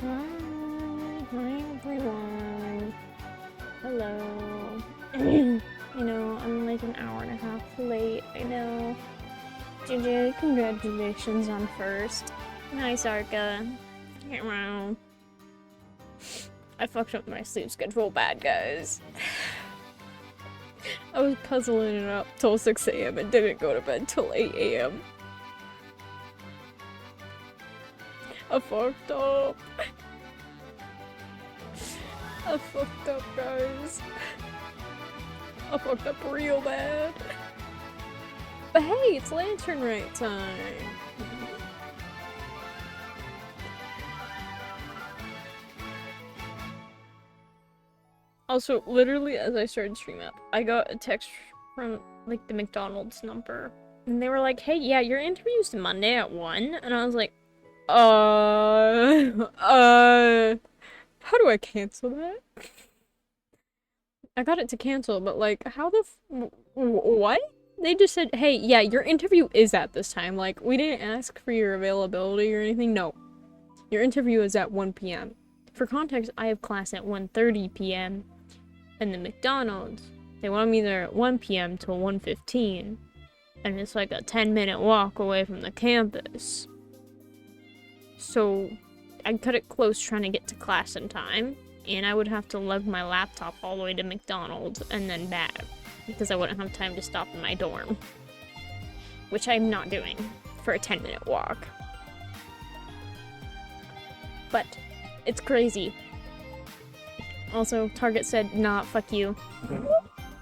Hi everyone. Hello. I know, I'm like an hour and a half late. I know. JJ, congratulations on first. Nice, Arca. Wow. I fucked up my sleep schedule bad, guys. I was puzzling it up till 6 a.m. and didn't go to bed till 8 a.m. I fucked up. I fucked up, guys. I fucked up real bad. But hey, it's lantern rite time. Also, literally, as I started streaming up, I got a text from, like, the McDonald's number. And they were like, hey, yeah, your interview's Monday at 1. And I was like, how do I cancel that? I got it to cancel, but like, how the what? They just said, hey, yeah, your interview is at this time. Like, we didn't ask for your availability or anything. No. Your interview is at 1 p.m. For context, I have class at 1:30 p.m. And the McDonald's, they want me there at 1 p.m. till 1:15. And it's like a 10-minute walk away from the campus. So I cut it close trying to get to class in time, and I would have to lug my laptop all the way to McDonald's and then back, because I wouldn't have time to stop in my dorm. Which I'm not doing for a 10-minute walk. But it's crazy. Also, Target said, nah, fuck you.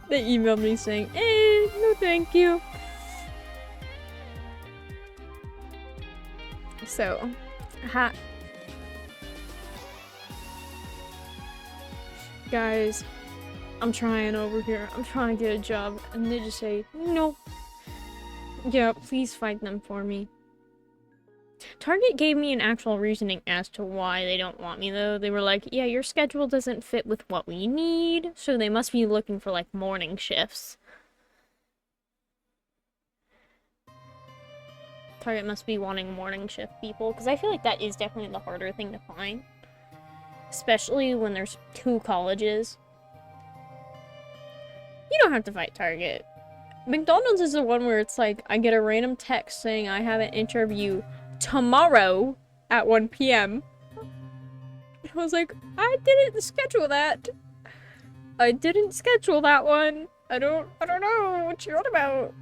They emailed me saying, no thank you. So, guys, I'm trying over here. I'm trying to get a job, and they just say, no. Yeah, please fight them for me. Target gave me an actual reasoning as to why they don't want me, though. They were like, yeah, your schedule doesn't fit with what we need, so they must be looking for, like, morning shifts. Target must be wanting morning shift people, because I feel like that is definitely the harder thing to find. Especially when there's 2 colleges. You don't have to fight Target. McDonald's is the one where it's like, I get a random text saying I have an interview tomorrow at 1 p.m. I was like, I didn't schedule that. I didn't schedule that one. I don't know what you're on about.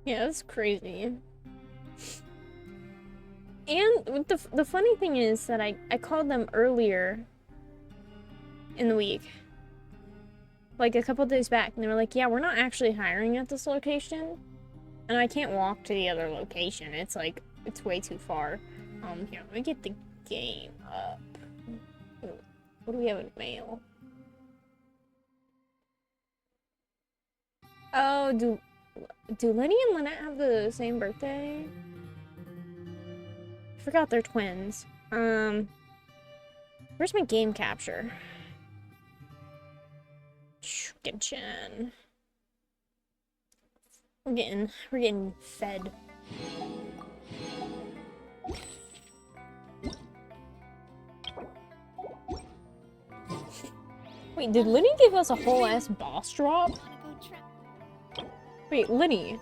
Yeah, that's crazy. And the funny thing is that I called them earlier in the week. Like a couple days back, and they were like, yeah, we're not actually hiring at this location. And I can't walk to the other location. It's like, it's way too far. Here, let me get the game up. What do we have in mail? Oh, do Lenny and Lynette have the same birthday? I forgot they're twins. Where's my game capture? Genshin. We're getting fed. Wait, did Lenny give us a whole ass boss drop? Wait, Lenny.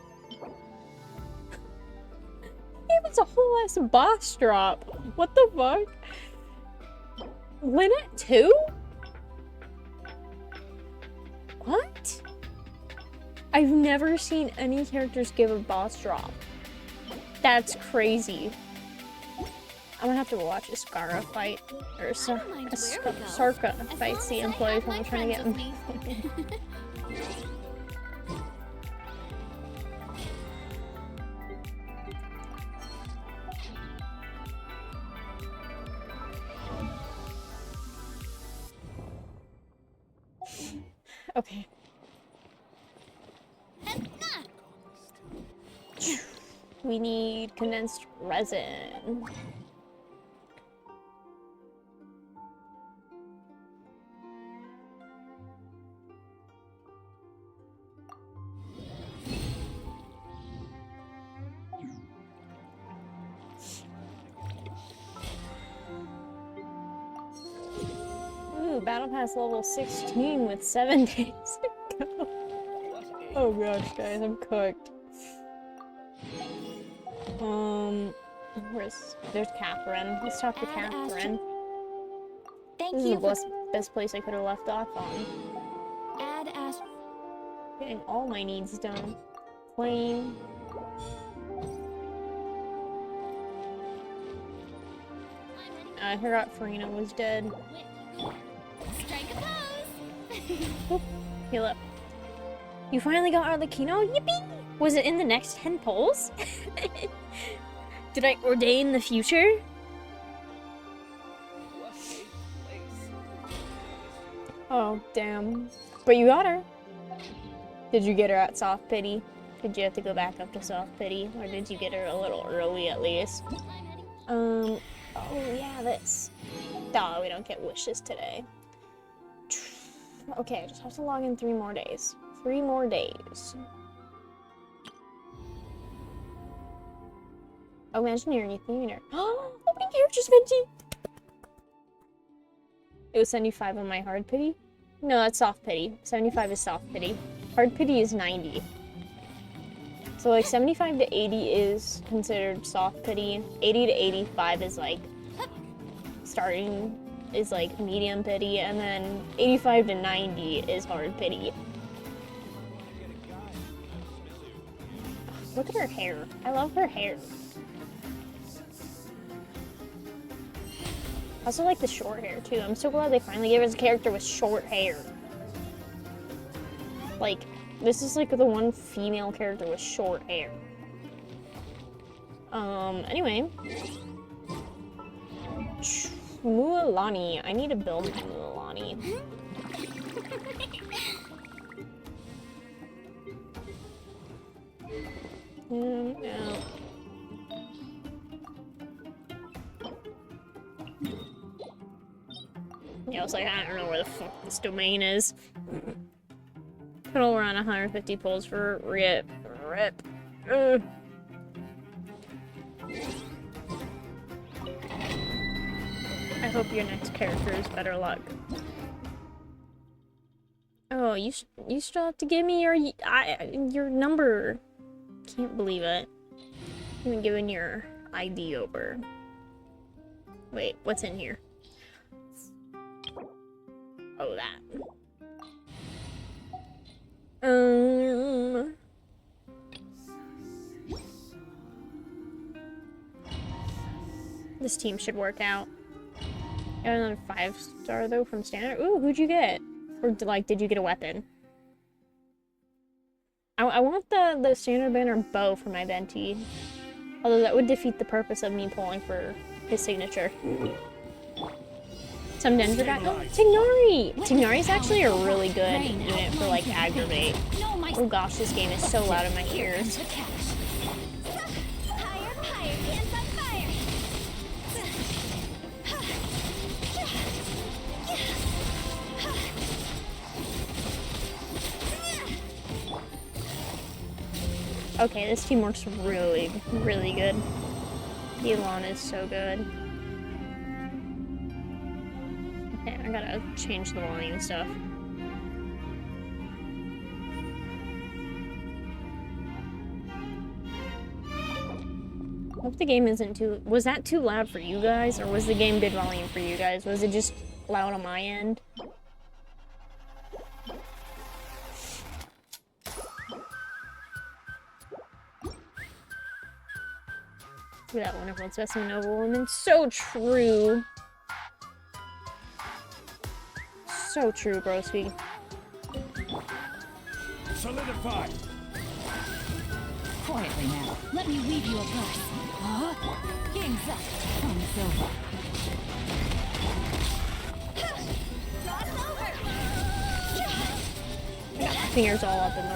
Gave us a whole ass boss drop. What the fuck? Lynette too? What? I've never seen any characters give a boss drop. That's crazy. I'm gonna have to watch a Skara fight, or a Sarka fight the employees when I'm trying to get them. Okay. We need condensed resin. Battle Pass level 16 with 7 days to go. Oh gosh, guys, I'm cooked. There's Catherine. Let's talk to Catherine. This is the best place I could have left off on. Getting all my needs done. Playing. I forgot Farina was dead. Strike a pose. Heal up. You finally got Arlecchino? Yippee! Was it in the next 10 polls? Did I ordain the future? Oh, damn. But you got her. Did you get her at soft pity? Did you have to go back up to soft pity? Or did you get her a little early at least? Oh yeah, this. Duh, we don't get wishes today. Okay, I just have to log in 3 more days. 3 more days. Oh, engineering, theater. Oh, opening characters, Venti! It was 75 on my hard pity? No, that's soft pity. 75 is soft pity. Hard pity is 90. So like 75 to 80 is considered soft pity. 80 to 85 is like starting, is like medium pity, and then 85 to 90 is hard pity. Look at her hair. I love her hair. I also like the short hair too. I'm so glad they finally gave us a character with short hair. Like, this is like the one female character with short hair. Anyway. Mualani. I need to build Mualani. No. Yeah, I was like, I don't know where the fuck this domain is. Total around 150 pulls for rip. Ugh. I hope your next character is better luck. Oh, you still have to give me your number. Can't believe it. You haven't given your ID over. Wait, what's in here? Oh, that. This team should work out. Got another 5-star though from standard. Ooh, who'd you get? Or did you get a weapon? I want the standard banner bow for my Venti. Although that would defeat the purpose of me pulling for his signature. Some Denver guy. Oh, Tignari! Tignari's actually a really good unit for like aggravate. Oh gosh, this game is so loud in my ears. Okay, this team works really, really good. Elon is so good. Okay, I gotta change the volume and stuff. Hope the game isn't too... Was that too loud for you guys? Or was the game good volume for you guys? Was it just loud on my end? Look at that wonderful specimen noble woman. So true. So true, broski. Solidify. Quietly now. Let me weave you a purse. Huh? Game's up. Time's over. I got my fingers all up in the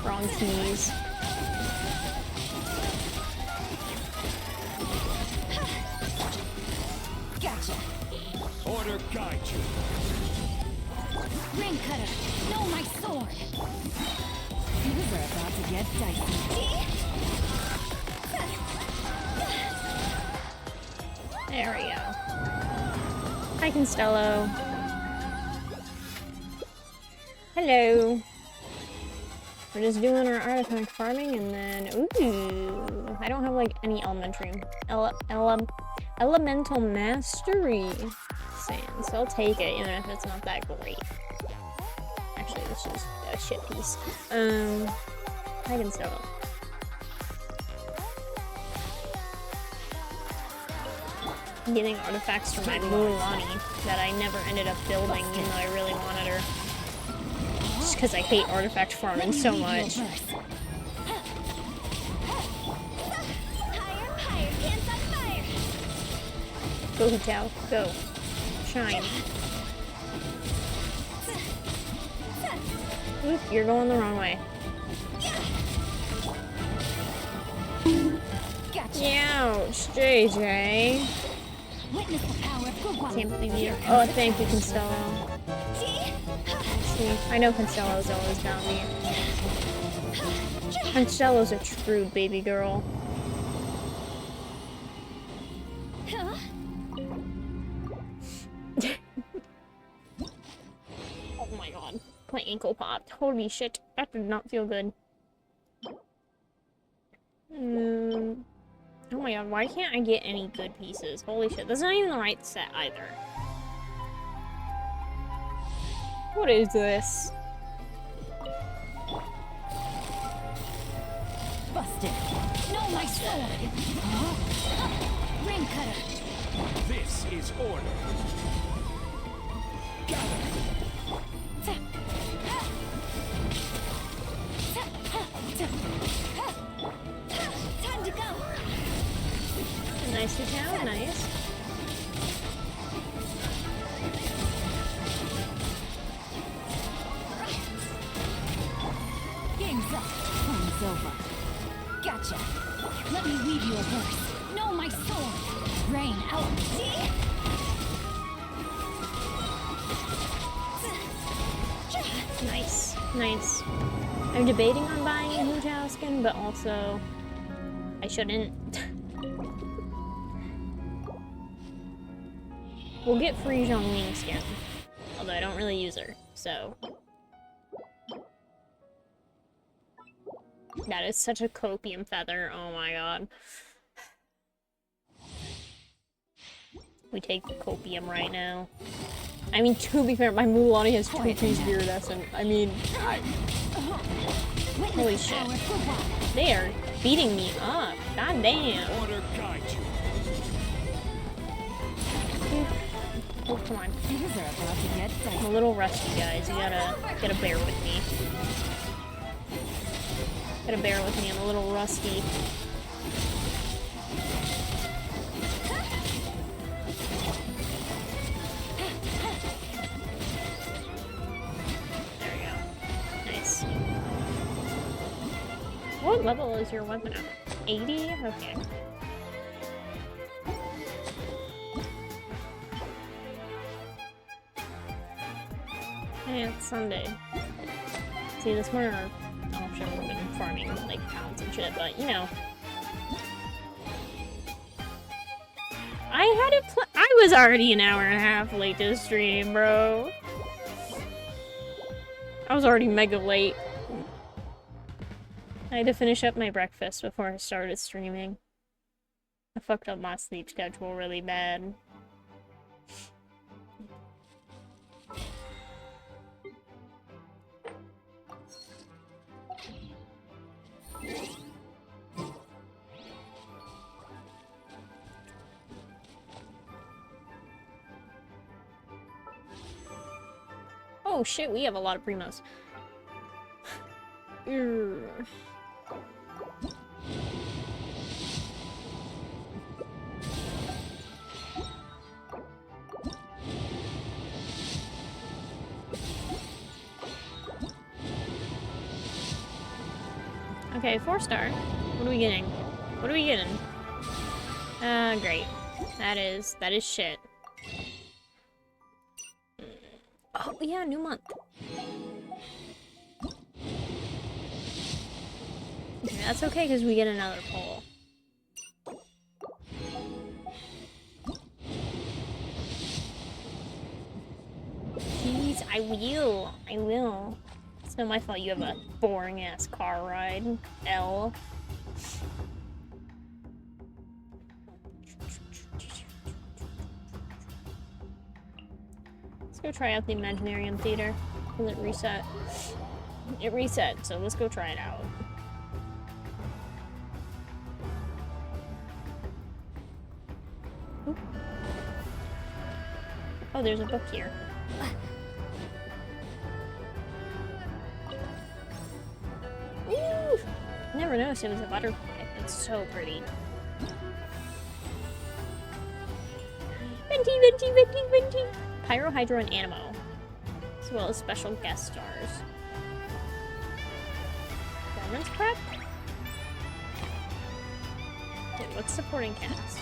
wrong keys. Gotcha. Order guide you. Ring cutter. No, my sword. Things are about to get dicey. There we go. Hi, Constello. Hello. We're just doing our artifact farming and then, ooh, I don't have like any elementary, elemental mastery sands, so I'll take it, even if it's not that great. Actually, this is a shit piece. I can sell it. I'm getting artifacts from my Mulan that I never ended up building, even though I really wanted her. Just because I hate artifact farming so much. Go, Hu Tao, go. Shine. Oop, you're going the wrong way. Ouch, JJ. Witness the power of Guguan. Can't believe you. Oh, thank you, Constello. See, I know Constello's always got me. Constello's a true baby girl. Oh my god. My ankle popped. Holy shit. That did not feel good. Oh my god, why can't I get any good pieces? Holy shit. That's not even the right set either. What is this? Busted. No, my sword. Ring cutter. This is order. Time to go. Nice to town, nice. Game's up. Time's over. Gotcha. Let me weave you a verse. No, my sword. Rain out. Nice, nice. I'm debating on buying a Hu Tao skin, but also I shouldn't. We'll get free Zhongling skin, although I don't really use her, so. That is such a copium feather, oh my god. We take the copium right now. I mean, to be fair, my Mulan has 2-piece iridescent. I mean, holy shit. They are beating me up. God damn. Order guide you. Oh, come on. Things are about to get dicey. I'm a little rusty, guys. You gotta bear with me. Gotta bear with me. I'm a little rusty. There we go. Nice. What level is your weapon at? 80? Okay. Hey, it's Sunday. See, this morning our option would have been farming, like, pounds and shit, but, you know. I was already an hour and a half late to stream, bro. I was already mega late. I had to finish up my breakfast before I started streaming. I fucked up my sleep schedule really bad. Oh shit, we have a lot of primos. Okay, 4-star. What are we getting? What are we getting? Great. That is shit. Oh, yeah, new month. Okay, that's okay, because we get another poll. Please, I will. I will. It's not my fault you have a boring ass car ride. L. Let's go try out the Imaginarium Theater. Will it reset? It reset, so let's go try it out. Oop. Oh, there's a book here. Woo! Never noticed it was a butterfly. It's so pretty. Venti, venti, venti, venti! Pyro, Hydro, and Animo. As well as special guest stars. Performance prep? Wait, what's supporting cast?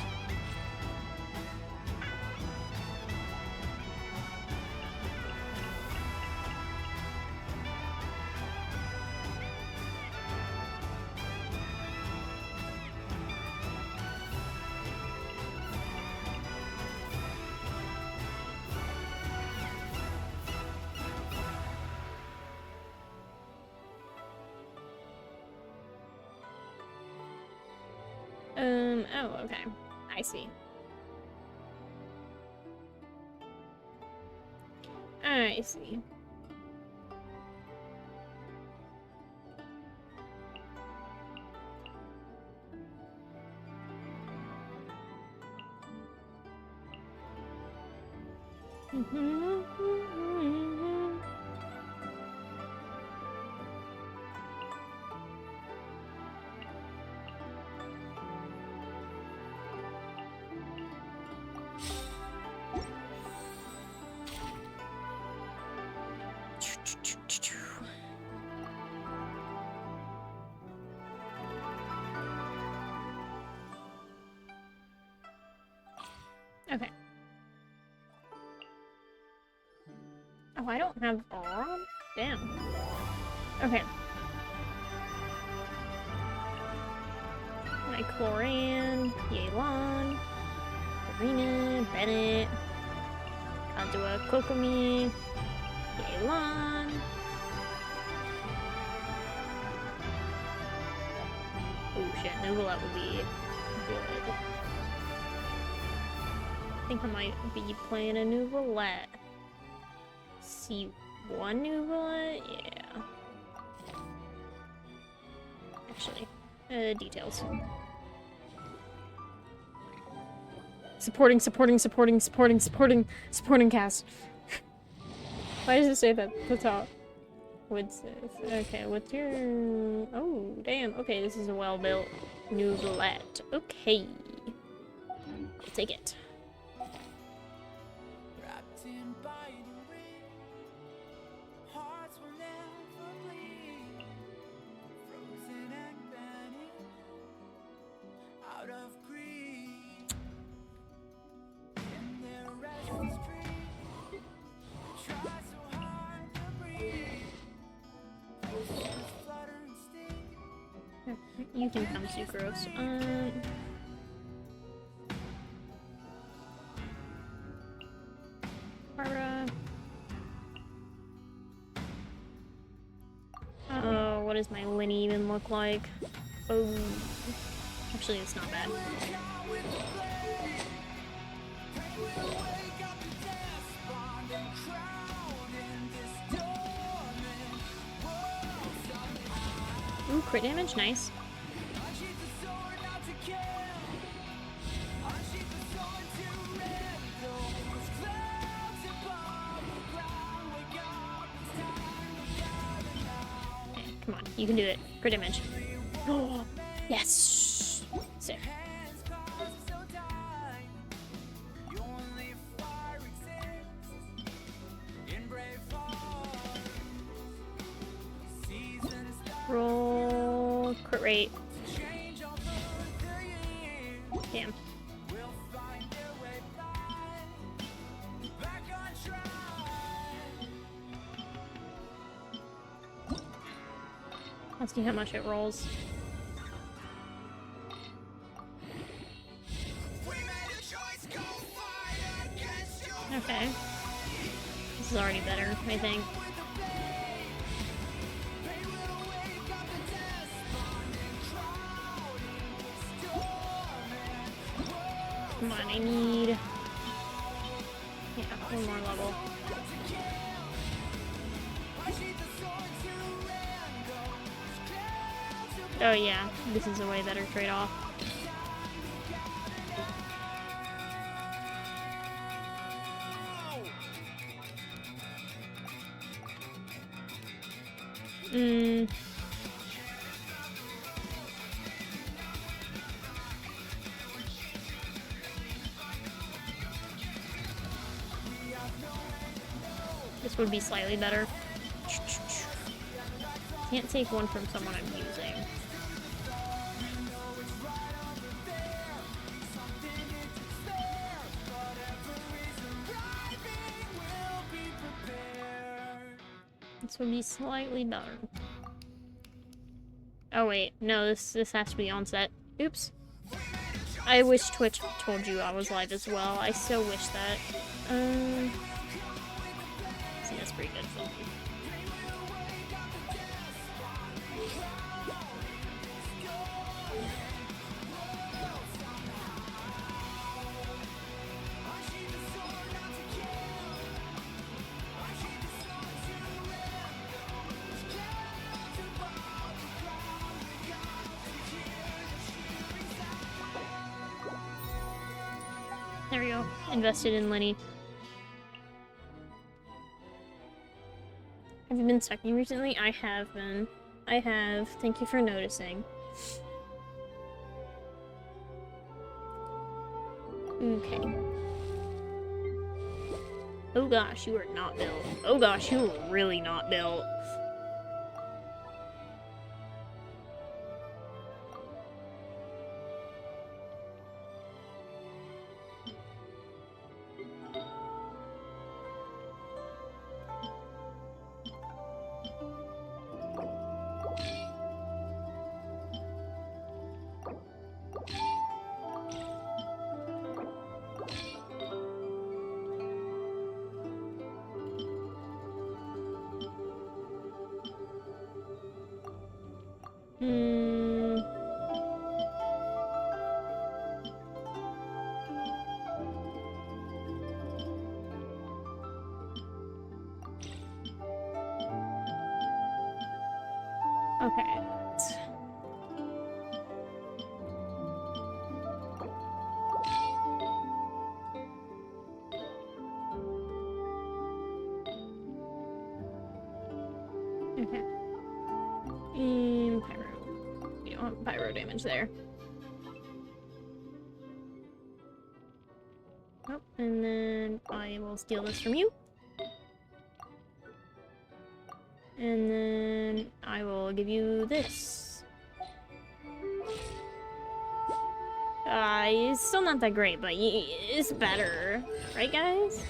Oh, okay. I see. I see. Okay. Oh, I don't have aura? Damn. Okay. My Cloran, Yelan, Karina, Bennett, Kantua, Kokomi, Yelan. Oh shit, Nuvolet would be good. I think I might be playing a Nuvolet. C1 Nuvolet? Yeah. Actually, details. Supporting cast. Why does it say that at the top? What's this? Okay, what's your... Oh, damn. Okay, this is a well-built Nuvolet. Okay. I'll take it. You can come, Sucrose. Oh, what does my Winnie even look like? Oh, actually, it's not bad. Ooh, crit damage, nice. Come on, you can do it. Crit damage. Oh, yes! Sick. Roll crit rate. Damn. Let's see how much it rolls. Okay. This is already better, I think. Come on, I need... Yeah, one more level. Oh yeah, this is a way better trade-off. This would be slightly better. Can't take one from someone I'm using. This would be slightly better. Oh wait, no, this has to be on set. Oops. I wish Twitch told you I was live as well. I so wish that. See, that's pretty good. There we go. Invested in Lenny. Have you been sucking recently? I have been. I have. Thank you for noticing. Okay. Oh gosh, you are not built. Oh gosh, you are really not built. Okay. Okay. And pyro. We don't have pyro damage there. Oh, and then I will steal this from you. And then I will give you this. It's still not that great, but it's better. Right, guys?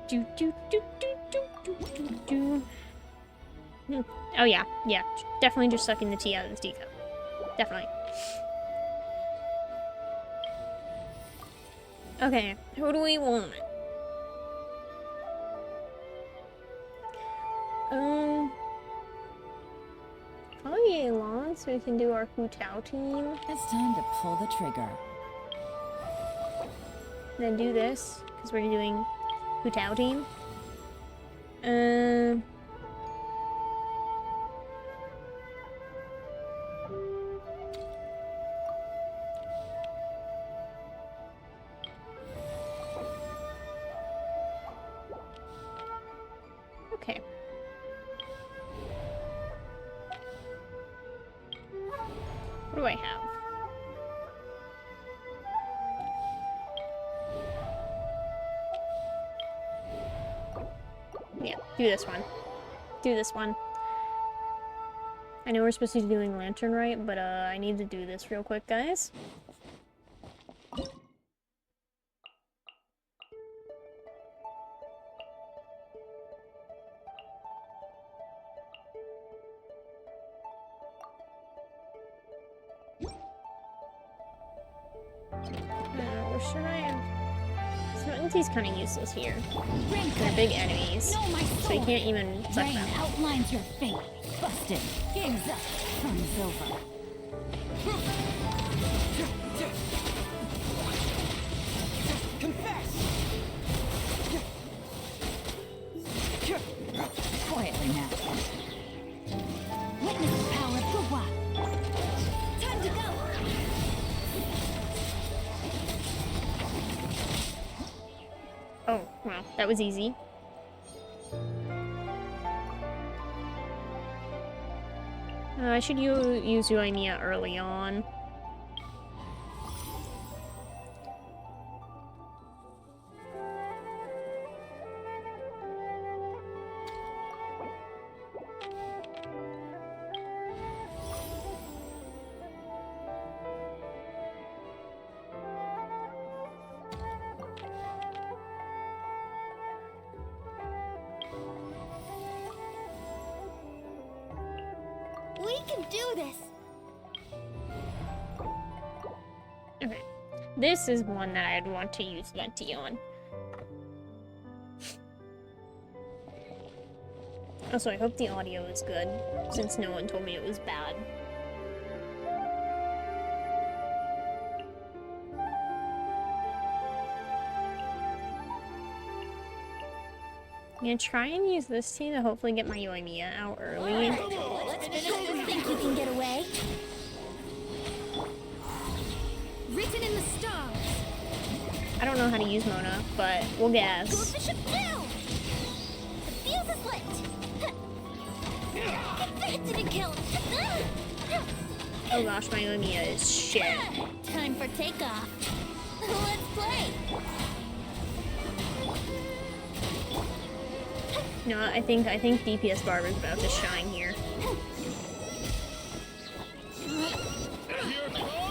Do, do, do, do, do, do, do, do. Oh, yeah. Yeah. Definitely just sucking the tea out of this teacup. Definitely. Okay, who do we want? Probably Elon, so we can do our Hu Tao team. It's time to pull the trigger. Then do this, because we're doing Hu Tao team. Okay. What do I have? Yeah, do this one. Do this one. I know we're supposed to be doing Lantern Rite, but I need to do this real quick, guys. Where should I? Certainty's kind of useless here. Rain They're cut. big enemies, No, my so sword. you can't even suck Rain them. outlines your fate. Busted. Game's up. Fun's over. Confess! Quietly now. Witness the power of Gugwa. Time to go. Oh, wow, that was easy. I should use Uemia early on. We can do this. Okay, this is one that I'd want to use Venti on. Also, I hope the audio is good, since no one told me it was bad. I'm gonna try and use this team to hopefully get my Yoimiya out early. Let's finish this. Think you can get away? Written in the stars. I don't know how to use Mona, but we'll guess. Goes the ship down. The fuse is lit. It didn't kill him. Oh gosh, my Yoimiya is shit. Time for takeoff. Let's play. No, I think DPS Barber's about to shine here.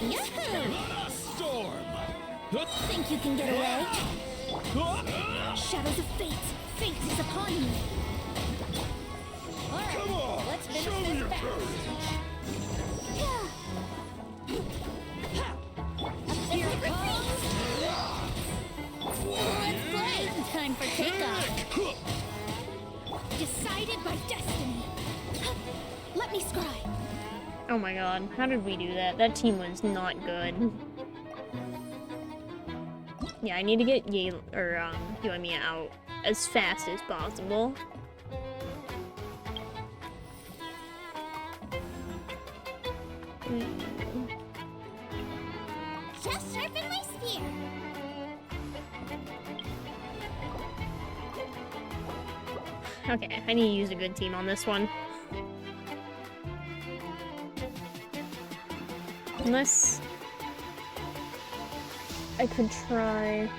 Yahoo! Storm! Think you can get away? Shadows of fate. Fate is upon you. All right, Come on! let's finish Show me this your back. courage! Here it comes. Let's play. Time for takeoff. Decided by destiny. Let me scry. Oh my god, how did we do that? That team was not good. Yeah, I need to get Yoimiya out as fast as possible. Just sharpen my spear. Okay, I need to use a good team on this one. Unless I could try.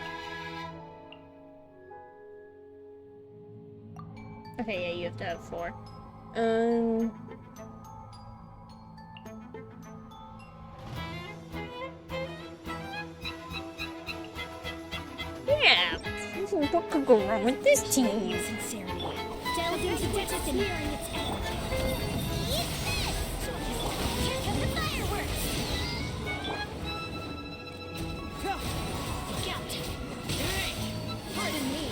Okay, yeah, you have to have 4. Yeah, what could go wrong with this team? Sincerity. Delve into destiny. Here come the fireworks. Look out. Pardon me.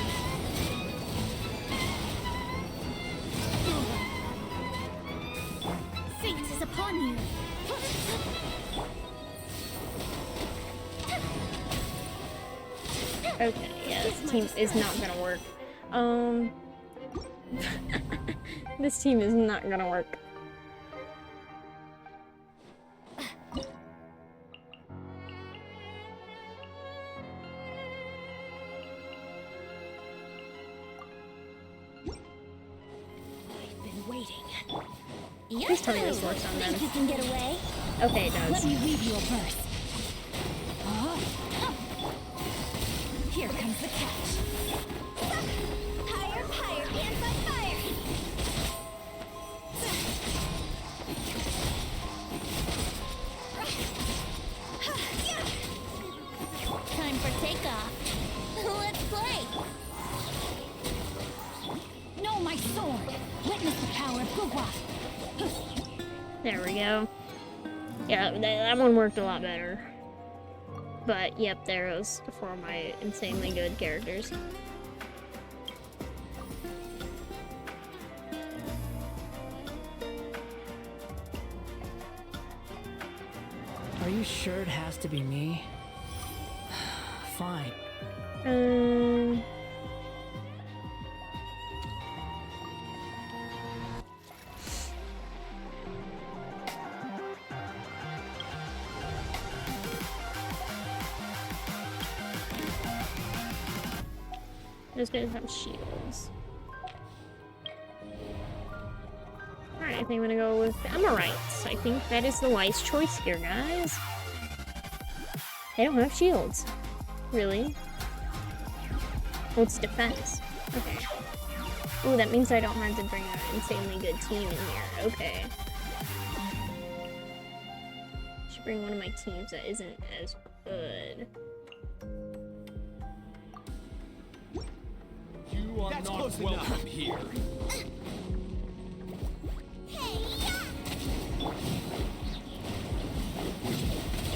Fate is upon you. Okay, yeah, this team is not gonna work. This team is not gonna work. I've been waiting. Please tell me this works on them. Think you can get away? Okay, it Let does. me weave you a verse. Here comes the catch. Higher, higher, hands on fire! Time for takeoff. Let's play! No, my sword. Witness the power of Gugwa. There we go. Yeah, that one worked a lot better. But yep, there goes for my insanely good characters. Are you sure it has to be me? Fine. Those guys have shields. Alright, I think I'm gonna go with the Amorites. I think that is the wise choice here, guys. They don't have shields. Really? Oh, it's defense. Okay. Oh, that means I don't have to bring an insanely good team in here. Okay. Should bring one of my teams that isn't as good. You are not welcome here.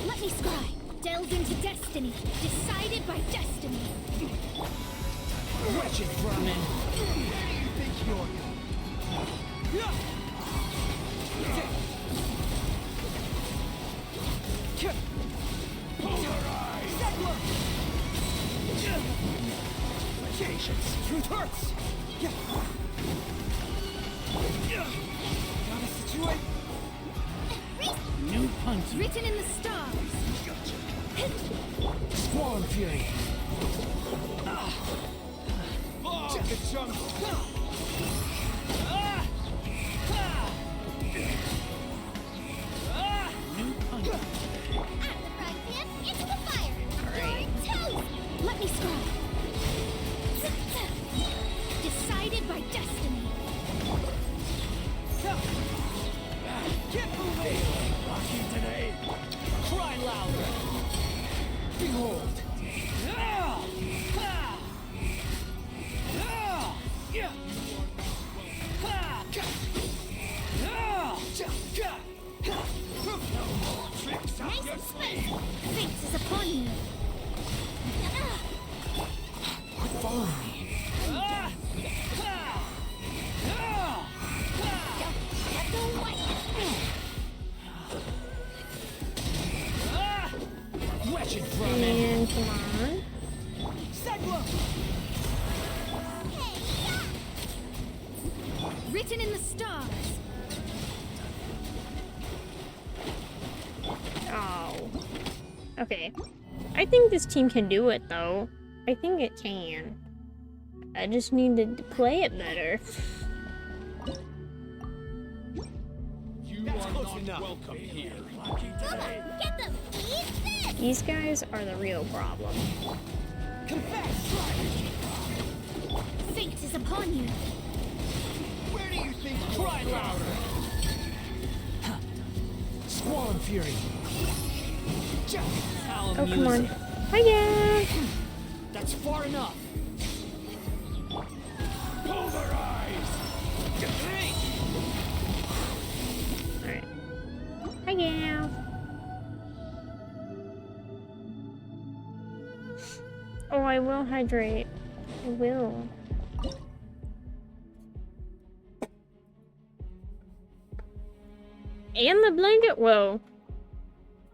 Let me scry. Delve into destiny. Decided by destiny. Wretched vermin. Where do you think you're going? Polarized. Patience. Truth hurts. Gotta situate. New punch. Written in the stars. Squall Fury. Get some. New punch. At the frying pan, into the fire. Alright. Let me scry. Decided by destiny. Get moving. Rocky today. Cry louder. Behold. Nice and space. Fate is upon you. Quit following me. Let go white. Wretched vermin. And come on. Written in the stars. Oh. Okay. I think this team can do it, though. I think it can. I just need to play it better. You are not welcome here. Rocky today. Get them. Eat this. These guys are the real problem. Confess. Fate is upon you. Where do you think? Cry louder. Squall and Fury. Oh, come on. Hiya! That's far enough. Pulverize. Alright. Hiya! Oh, I will hydrate. I will. And the blanket? Whoa.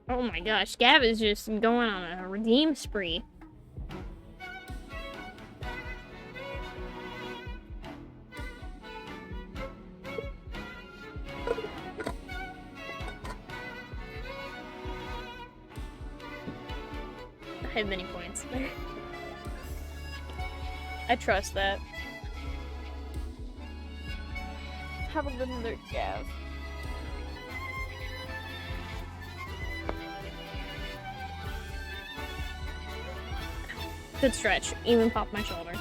Oh my gosh, Gav is just going on a redeem spree. I have many points there. I trust that. Have a good look, Gav. Good stretch. Even pop my shoulder.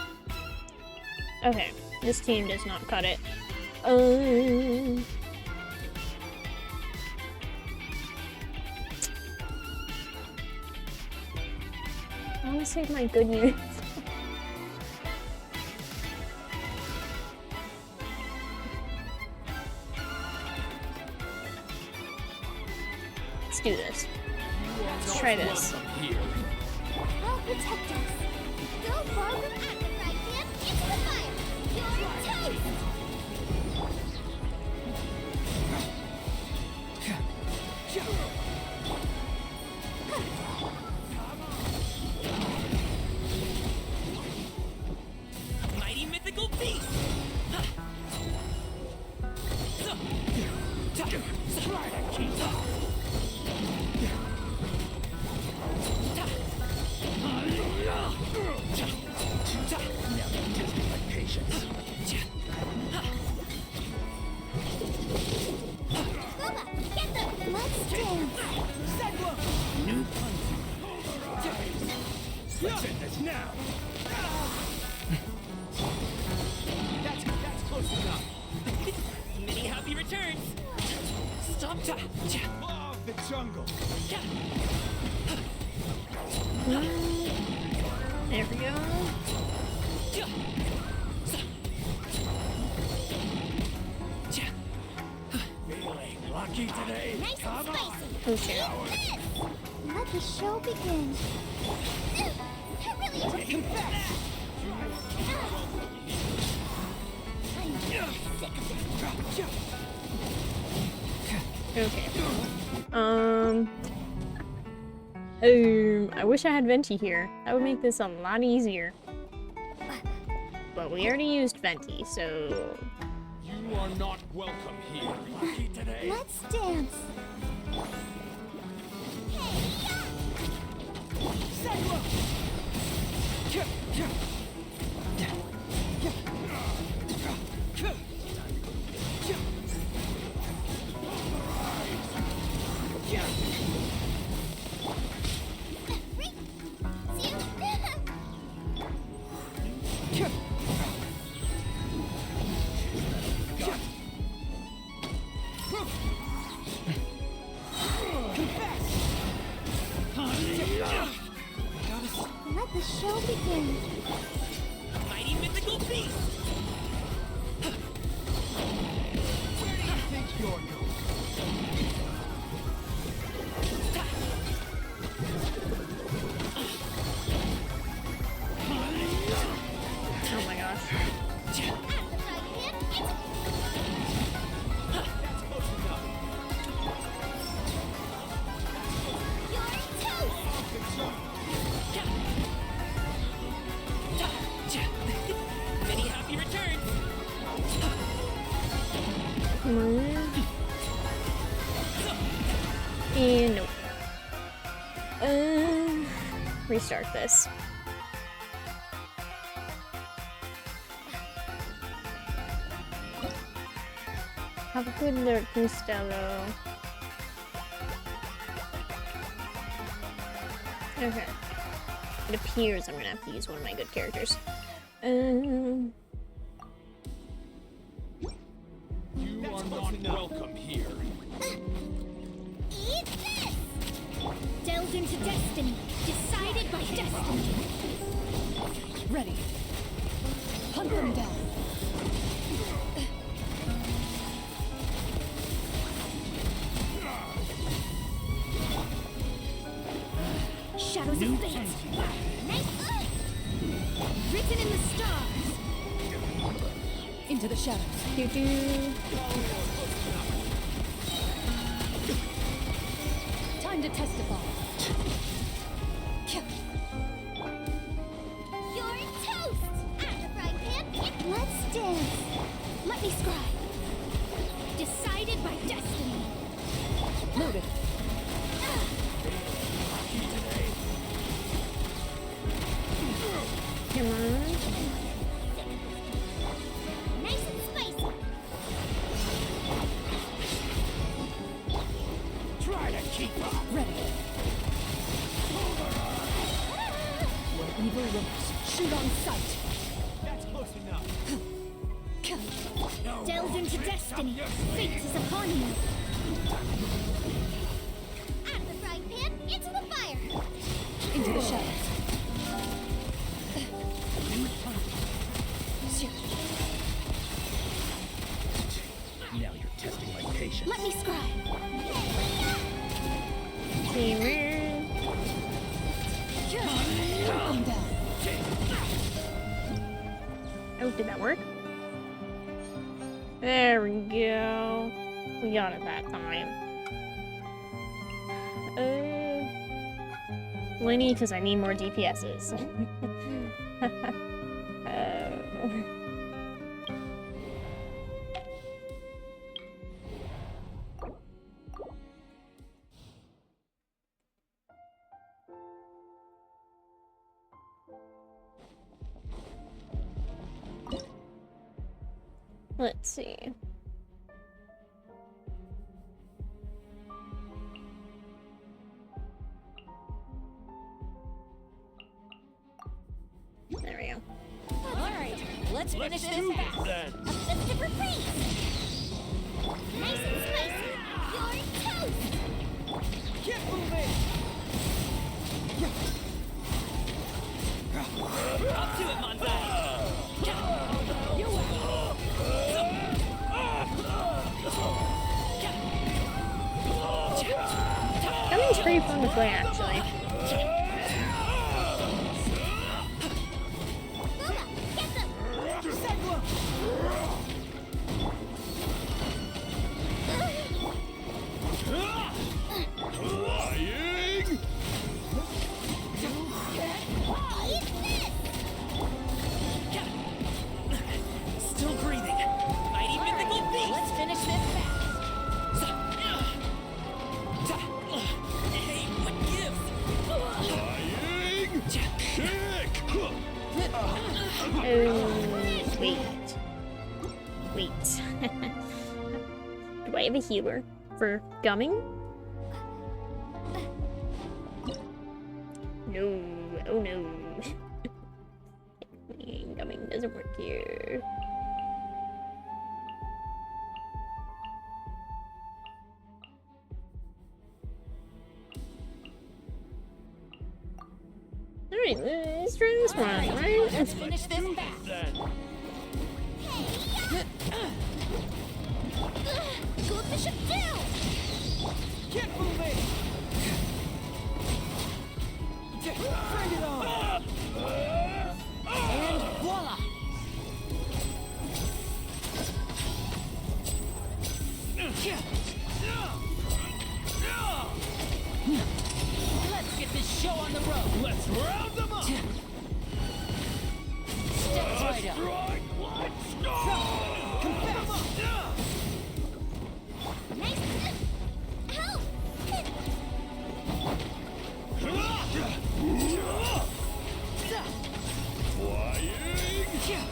Okay, this team does not cut it. I want to save my good units. Let's do this. Let's try this. Here. I'll protect us. Go far from at the fry pan into the fire. You're toast. Mighty mythical beast! Now you're testing my patience. Booba, get them. Let's dance. New Let's end this now. That's close enough. Many happy returns! Stop! Law of the jungle. There we go. Feeling lucky today. Nice and Come on. spicy. Oh shit. Eat this. Let the show begin. I really Confess. I'm sick of this. Okay. I wish I had Venti here. That would make this a lot easier. But we already used Venti, so You are not welcome here. Lucky today. Let's dance. Let the show begin. Mighty mythical beast! Think you're going. oh my gosh. At the fry pan, it's That's close enough. your toast. Many happy returns! Come on. And nope. Restart this. Have a good look, Costello. Okay. It appears I'm gonna have to use one of my good characters. You are not welcome here. Eat this! Delved into destiny, decided by destiny. Ready. Hunt them down. Shadows of fate. Nice. Written in the stars. Into the shadows. Doo-doo. Time to testify. You're toast. At the fry pan, let's dance. Let me scribe. Decided by destiny. Loaded. Come on. Nice and spicy. Try to keep up. Ready. Where evil lurks, shoot on sight. That's close enough. Delved into destiny. Fate is upon you. At the frying pan, into the fire. Into the shadows. Now you're testing my patience. Let me scribe. Team Did that work? There we go. We got it that time. Lenny, because I need more DPSs. Let's see. There we go. Alright, let's finish this Do fast. this then. A festive reprise. Nice and spicy. You're toast. Get moving. Up to it, Monzai! That one's pretty fun to play, actually. Booba, get them. Flying. Eat this. Still breathing. Mighty mythical beast! Let's finish this fast. Hey, what gives? Flying. Kick. Oh, wait. Wait. Do I have a healer for gumming? No. Oh no. Gumming doesn't work here. Alright, let's try this one, right? Let's finish this fast. Then. Goldfish it down. Get moving! Bring it on! And voila! Let's get this show on the road. Let's round them up. Step right up. Strike. Let's go. Nice. Help. Flying. Kick.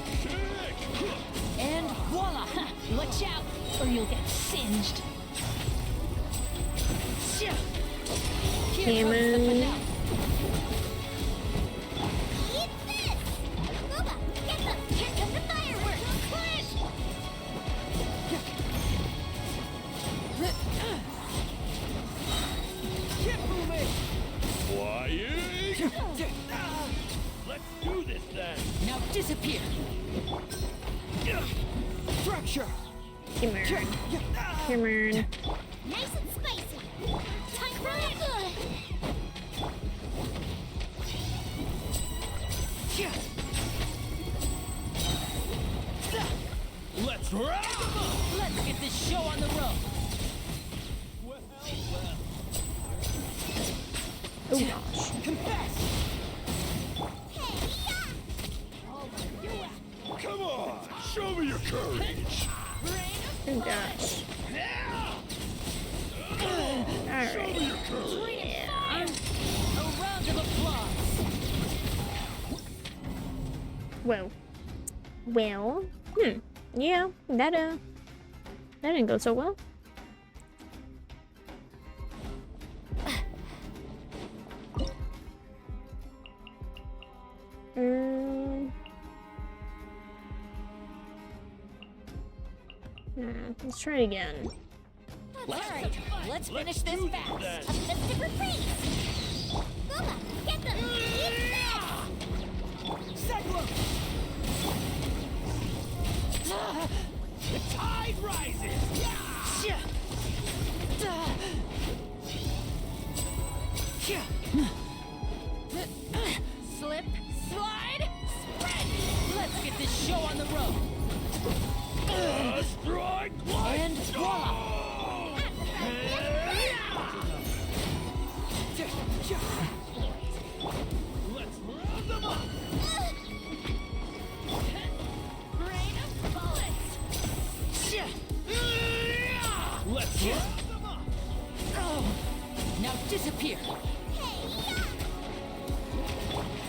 And voila! Watch out, or you'll get singed. Here comes the finale. Eat this. Booba, get them. Here come the fireworks. Get moving! Flying. Let's do this then. Now disappear. Fracture! Come on. Come on. Nice and spicy. Time for the good. Let's round them up. Let's get this show on the road. Oh gosh. Confess! Come on. Show me your courage. Oh gosh. Alright. Yeah. A round of applause. Well. Well. Yeah, that didn't go so well. Let's try it again. Alright, let's finish this do fast. this A festive reprise. Booba, get them. Eat this. Cyclone! The tide rises. Slip, slide, spread. Let's get this show on the road. Strike And voila! Let's round them up. Rain of bullets! Let's round them up. Oh. Now disappear.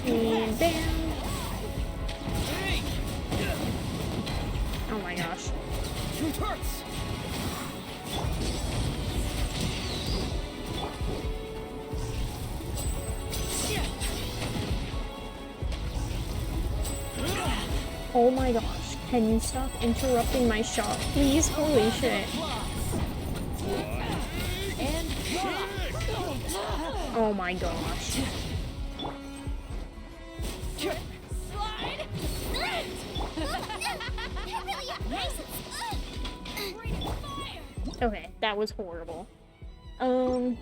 And bam. Hey, Oh my gosh. shoot hurts. Oh my gosh. Can you stop interrupting my shot, please? Holy shit. And voila! Oh my gosh. Slide! Rain of fire! Okay, that was horrible. Because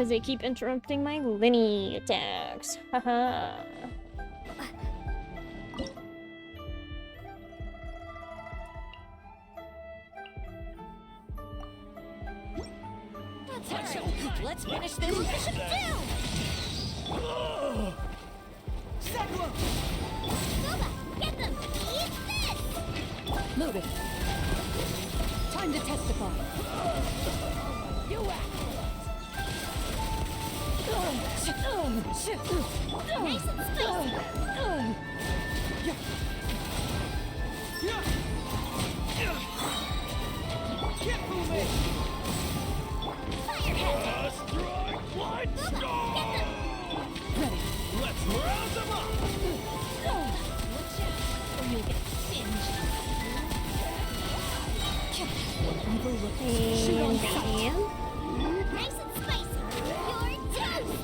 they keep interrupting my Linny attacks. Haha. Let's finish this. Get them! Eat this! Loaded. Time to testify. You act. Nice and spicy! Get moving. Firehead! Strike light star. Ready. Let's round them up. Watch out, or you'll get singed. And bam. Nice and spicy! You're toast!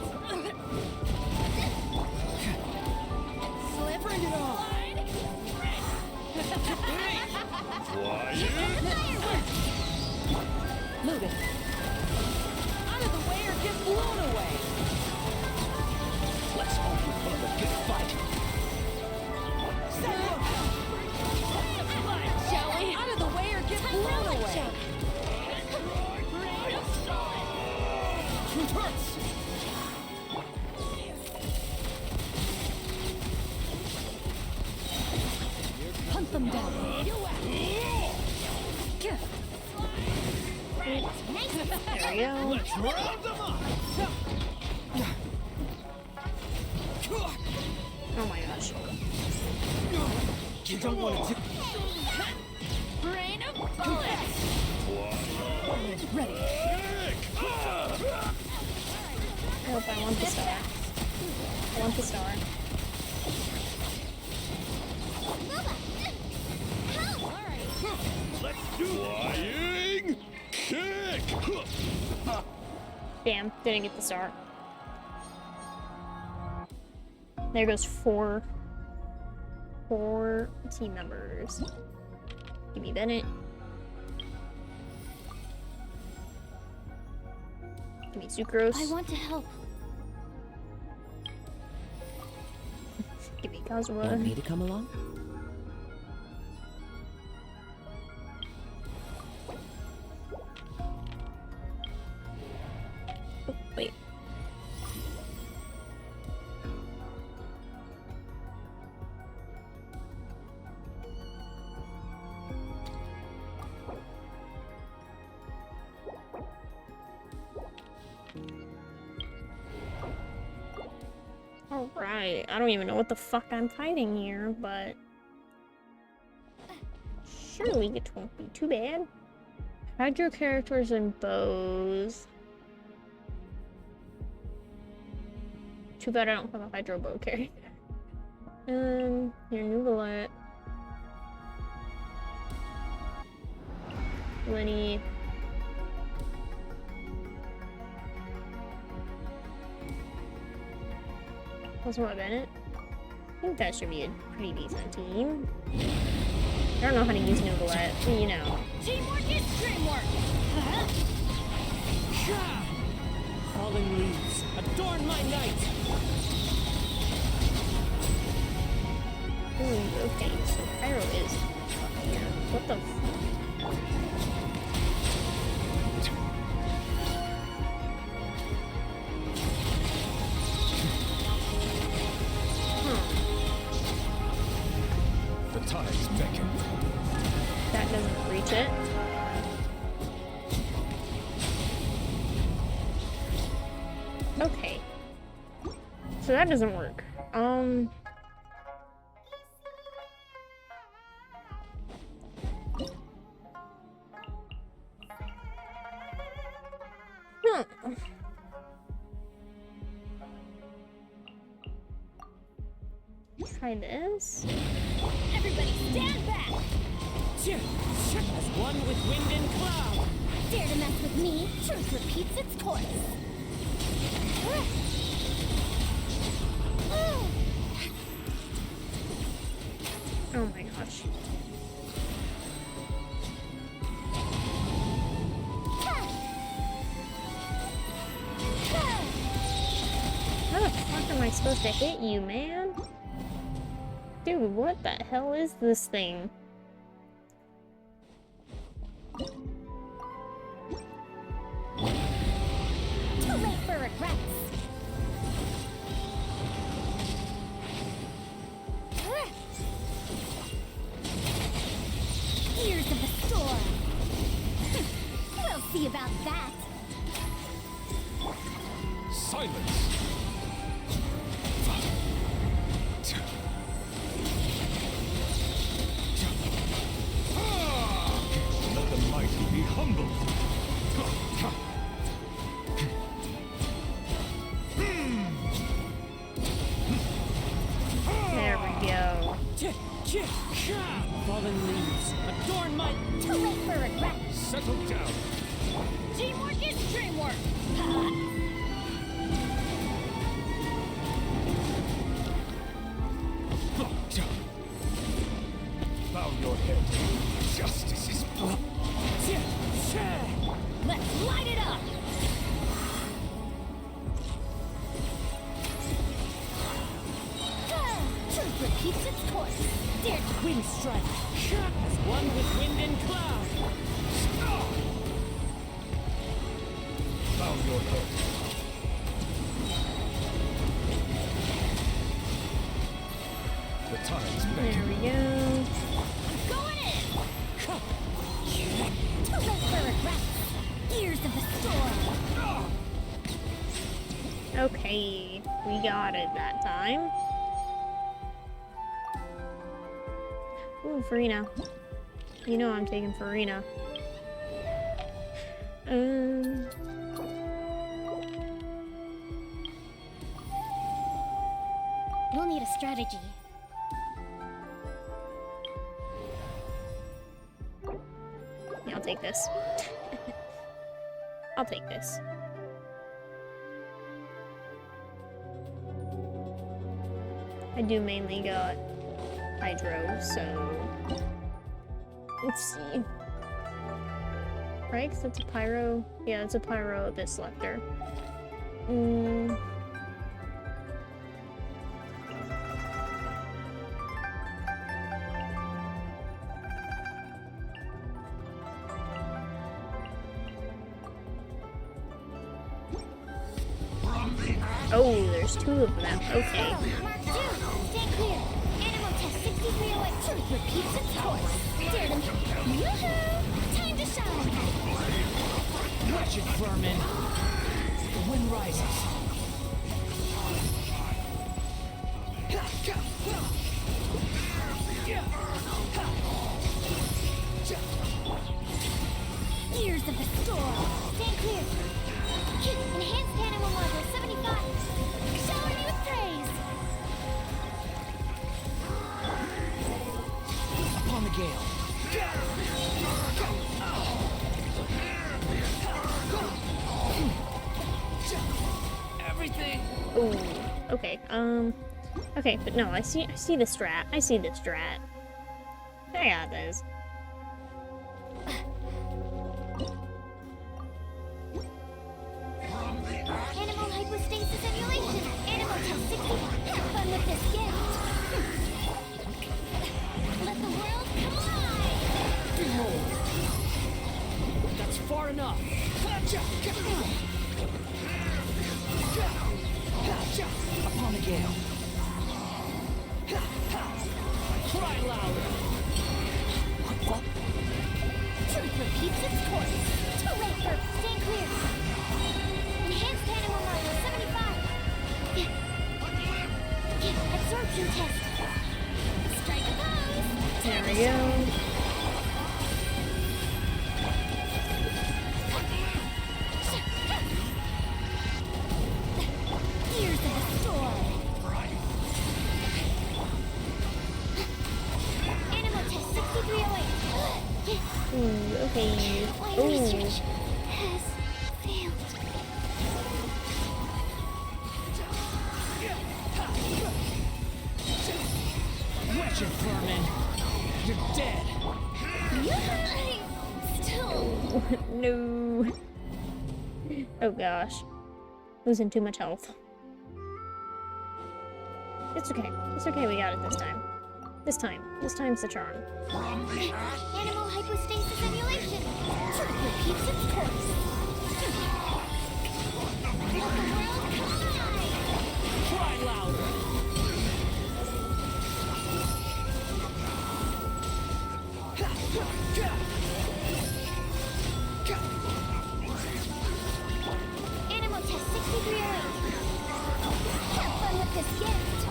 Slippery slide! Flying. Fireworks! Loaded. Out of the way or get blown away. Let's hope we put up a good fight. Shall we? Out of the way or get blown away. Shoot hurts. Hunt them down. You act. Nice and There we go. Let's round them up. Oh my gosh. You don't want to. Rain of bullets! Ready. I hope I want the star. I want the star. Let's do flying kick. Damn, didn't get the star. There goes four team members. Give me Bennett. Give me Sucrose. I want to help. Give me Kazuma. Want me to come along? Oh, wait. Alright, I don't even know what the fuck I'm fighting here, but surely it won't be too bad. Hydro characters and bows. Too bad I don't have a hydro bow character. Your Nugalet. Lenny. Kazuma Bennett. I think that should be a pretty decent team. I don't know how to use Nugalet, but you know. Teamwork is dreamwork! Falling leaves, adorn my night. Ooh, okay, so Pyro is up here. What the The tides beckon. That doesn't reach it. Okay. So that doesn't work. Try this. Everybody stand back! As one with wind and cloud. Dare to mess with me, truth repeats its course. Oh my gosh. How the fuck am I supposed to hit you, man? Dude, what the hell is this thing? Too late for regrets. Ears of the storm. We'll see about that. Silence! Let the mighty be humbled! There we go. Fallen leaves adorn my. Too late for regret. Settle down! Teamwork is dreamwork. Bow your head. Justice is brought. Let's light it up. Truth repeats its course. Dare to Wind strike. As one with wind and cloud. Bow your head. The tides There beckon. we go. going in. Too late for regrets. Ears of the storm. Okay, we got it that time. Ooh, Farina. You know I'm taking Farina. We'll need a strategy. Yeah, I'll take this. I'll take this. I do mainly got Hydro, so let's see. Right, 'cause that's a Pyro. Yeah, it's a Pyro Abyss Lecter. Oh, there's two of them. Okay. Mark 2, stand clear. Animal test 6308. Truth repeats its course. Dare to... Woohoo! Time to shine. Wretched vermin. The wind rises. Ears of the storm. Stand clear. Enhanced animal module 75. Shower me with praise. Upon the gale. Everything. Ooh. Okay. Okay, but no, I see the strat. I see the strat. I got this. Animal hypostasis emulation. Animal test 60. Have fun with this gift. we go. Here's the storm. Animal test 6308. Ooh, okay. Line Ooh. research has failed. Wretched vermin! You're dead! Still. No. Oh gosh. Losing too much health. It's okay. It's okay, we got it this time. This time. This time's the charm. Animal hypostasis emulation. Truth repeats its course. Let the world collide. Cry louder! Animal test 6308. Have fun with this gift.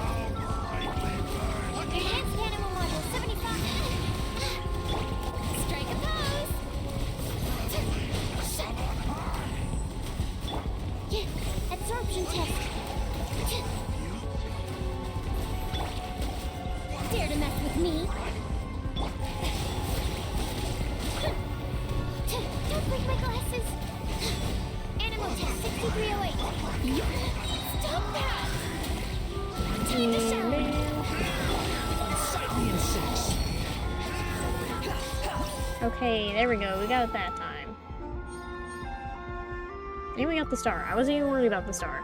Enhanced animal module 75. Strike a pose. Absorption test. Dare to mess with me? Don't break my glasses. Animal test 6308. Stop that! Time to shower. Sight the insects! Okay, there we go. We got it that time. And we got the star. I wasn't even worried about the star.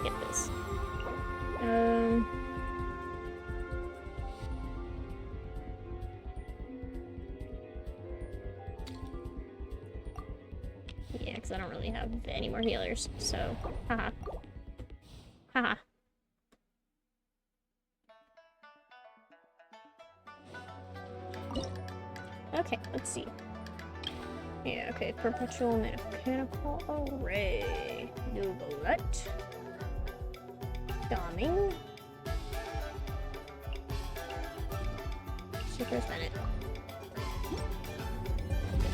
Get this. Yeah, because I don't really have any more healers, so haha. Haha. Okay, let's see. Yeah, okay, perpetual mechanical array. Nuvolette. Doming. Super Bennett.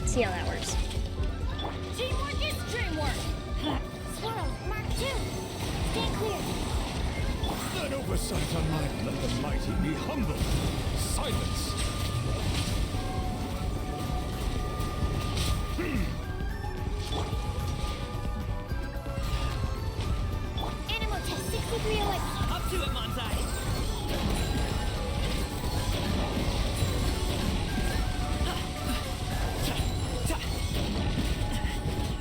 See how that works. Teamwork is dreamwork! Swirl, Mark 2. Stay clear. An oversight on my let the mighty be humble. Silence. Animal test 6308. Up to it, Monzai!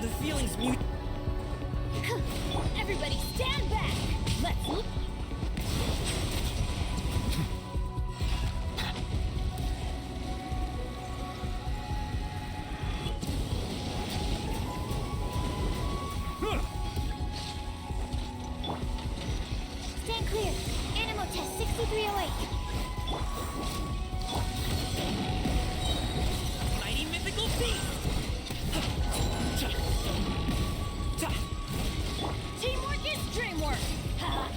The feeling's mute. Everybody stand back! Let's look. Stand clear. Animal test 6308. Mighty mythical beast! Teamwork is dreamwork!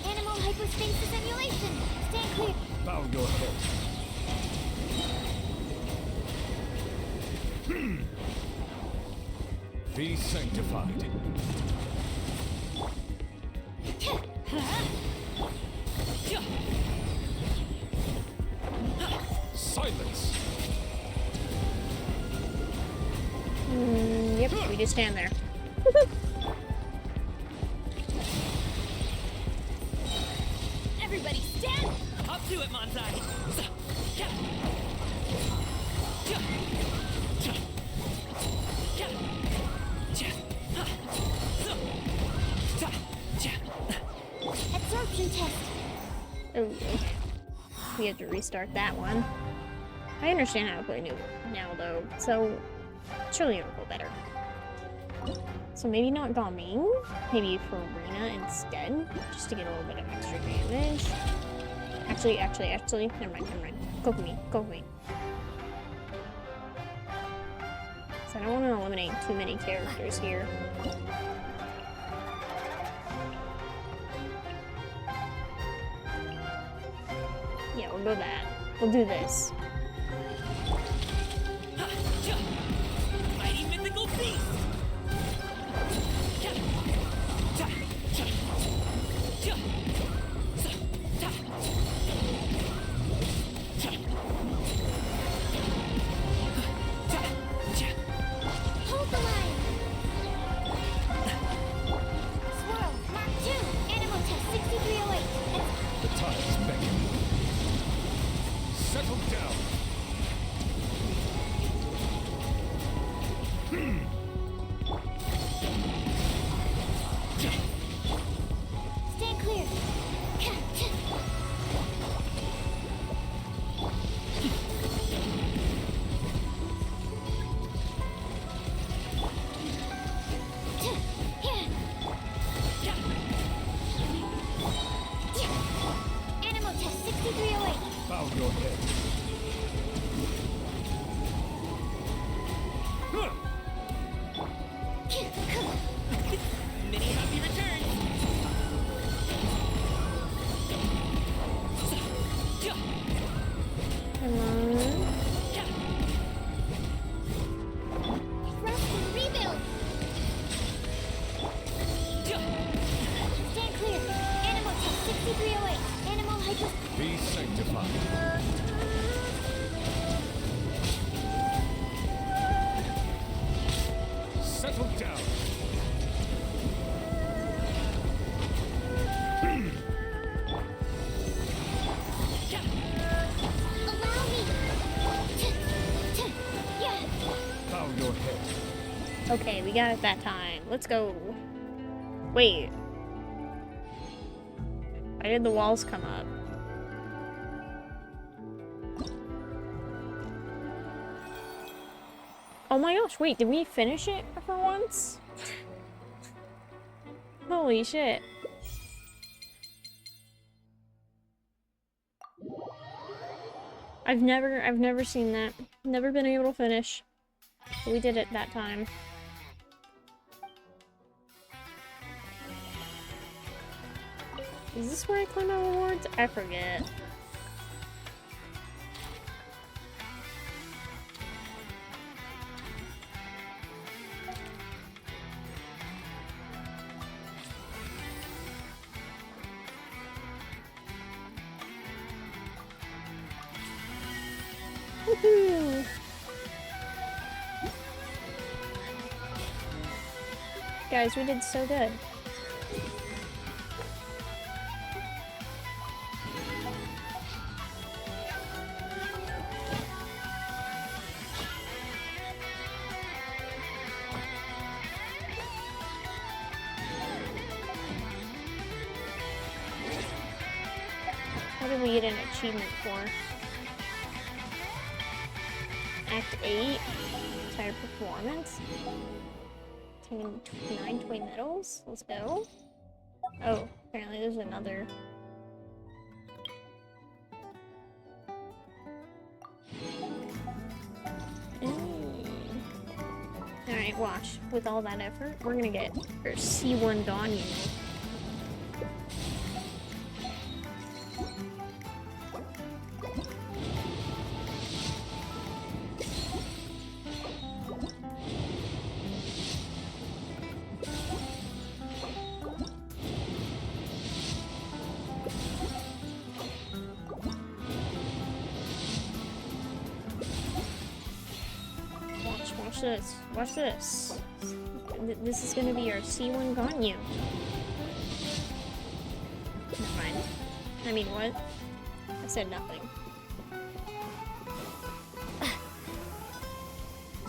Animal hypostasis emulation. Stand clear. Bow your head. Be sanctified. Silence. Yep, we just stand there. Everybody stand! Up to it, Monzai! Absorption test. Oh, we have to restart that one. I understand how to play new now, though, so surely it'll go better. So maybe not Gaming, maybe for Arena instead, just to get a little bit of extra damage. Actually, never mind. Go for me. So I don't want to eliminate too many characters here. Yeah, we'll go that. We'll do this. Mighty mythical beast! Hold the line. Swirl, Mark 2, Animal Test 6308. The tide's beckoning. Settle down. Stand clear. Animal Test 6308. Bow your head. Huh. Many happy returns! Come on. Rest and rebuild. Stand clear. Animal Test 6308. Animal hyper. Be sanctified. Settle down. Allow me. Yeah. Bow your head. Okay, we got it that time. Let's go. Wait. Why did the walls come up? Oh my gosh, wait, did we finish it for once? Holy shit. I've never seen that. Never been able to finish. But we did it that time. Is this where I claim my rewards? I forget. Woohoo! Guys, we did so good. What did we get an achievement for? Act 8, entire performance. Taking 9 toy medals. Let's go. Oh, apparently there's another. Alright, watch. With all that effort, we're gonna get our C1 Donyu. Watch this. Watch this. This is gonna be our C1 Ganyu. Never mind. I mean, what? I said nothing.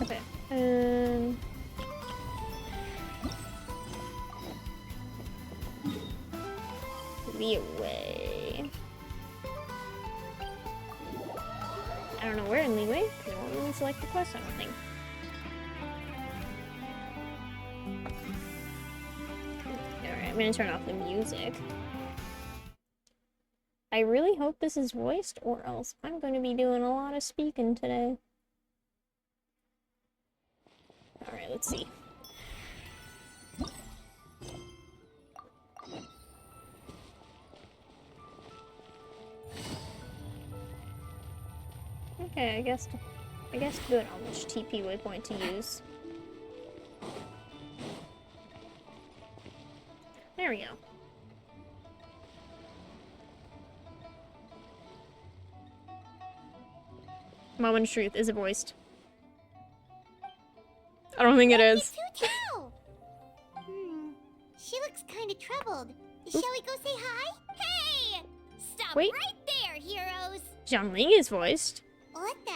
Okay. Be away. I don't know where in leeway, because it won't really select the quest, I don't think. Alright, I'm gonna turn off the music. I really hope this is voiced, or else I'm going to be doing a lot of speaking today. Alright, let's see. Okay, I guess good on which TP waypoint to use. There we go. Moment of truth. Is it voiced? I don't think it is. It's Hu Tao. She looks kind of troubled. Shall we go say hi? Hey! Stop Wait. right there, heroes! Zhongling is voiced. What the?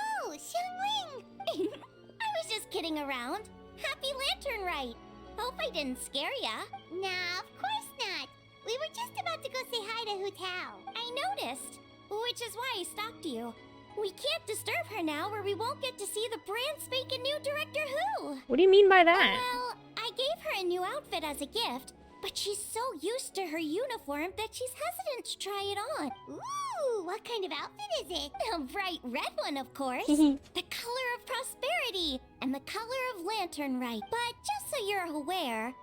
Oh, Xiangling! I was just kidding around. Happy Lantern Rite. Hope I didn't scare ya. Nah, of course not. We were just about to go say hi to Hu Tao. I noticed, which is why I stalked you. We can't disturb her now or we won't get to see the brand spanking new Director Who. What do you mean by that? Well, I gave her a new outfit as a gift, but she's so used to her uniform that she's hesitant to try it on. Ooh, what kind of outfit is it? A bright red one, of course. The color of prosperity and the color of Lantern Rite. But just so you're aware,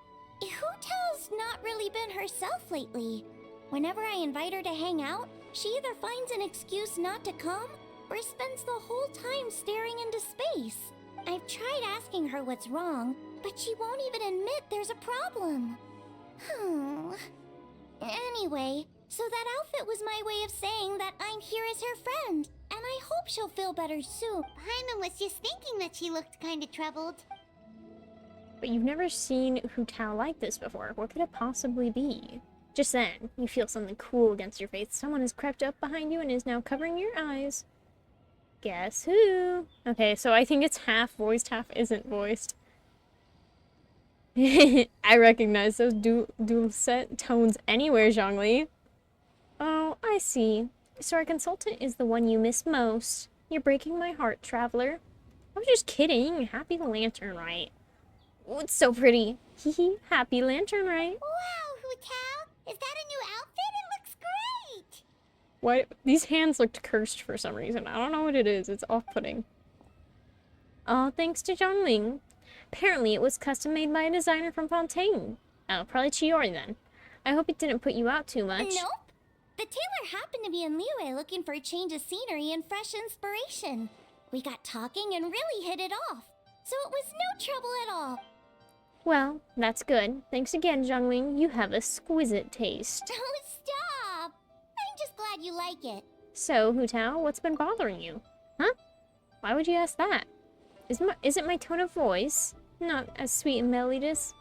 Hu Tao's not really been herself lately. Whenever I invite her to hang out, she either finds an excuse not to come or spends the whole time staring into space. I've tried asking her what's wrong, but she won't even admit there's a problem. Anyway, so that outfit was my way of saying that I'm here as her friend, and I hope she'll feel better soon. Paimon was just thinking that she looked kind of troubled. But you've never seen Hu Tao like this before. What could it possibly be? Just then, you feel something cool against your face. Someone has crept up behind you and is now covering your eyes. Guess who? Okay, so I think it's half voiced, half isn't voiced. I recognize those dual set tones anywhere, Zhongli. Oh, I see. So our consultant is the one you miss most. You're breaking my heart, traveler. I was just kidding. Happy Lantern Rite. Oh, it's so pretty. Hehe, happy Lantern Rite. Wow, Hu Tao! Is that a new outfit? It looks great! What? These hands looked cursed for some reason. I don't know what it is. It's off-putting. All thanks to Zhongling. Apparently it was custom made by a designer from Fontaine. Oh, probably Chiori then. I hope it didn't put you out too much. Nope. The tailor happened to be in Liyue looking for a change of scenery and fresh inspiration. We got talking and really hit it off. So it was no trouble at all. Well, that's good. Thanks again, Zhongling. You have exquisite taste. Oh, stop! I'm just glad you like it. So, Hu Tao, what's been bothering you? Huh? Why would you ask that? Is it my tone of voice? Not as sweet and melodious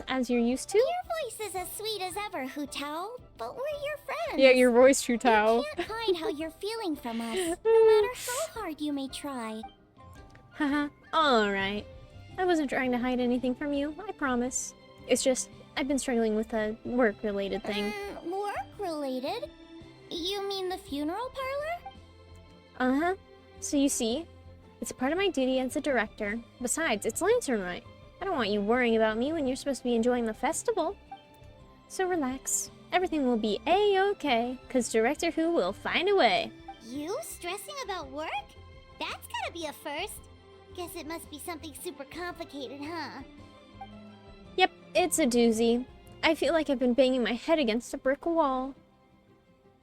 as you're used to? Your voice is as sweet as ever, Hu Tao, but we're your friends. Yeah, your voice, Hu Tao. You can't hide how you're feeling from us, no matter how hard you may try. Haha, alright. I wasn't trying to hide anything from you, I promise. It's just, I've been struggling with a work-related thing. Work-related? You mean the funeral parlor? Uh-huh. So you see, it's a part of my duty as a director. Besides, it's Lantern Rite. I don't want you worrying about me when you're supposed to be enjoying the festival. So relax. Everything will be A-okay, because Director Who will find a way. You stressing about work? That's gotta be a first. Guess it must be something super complicated, huh? Yep, it's a doozy. I feel like I've been banging my head against a brick wall.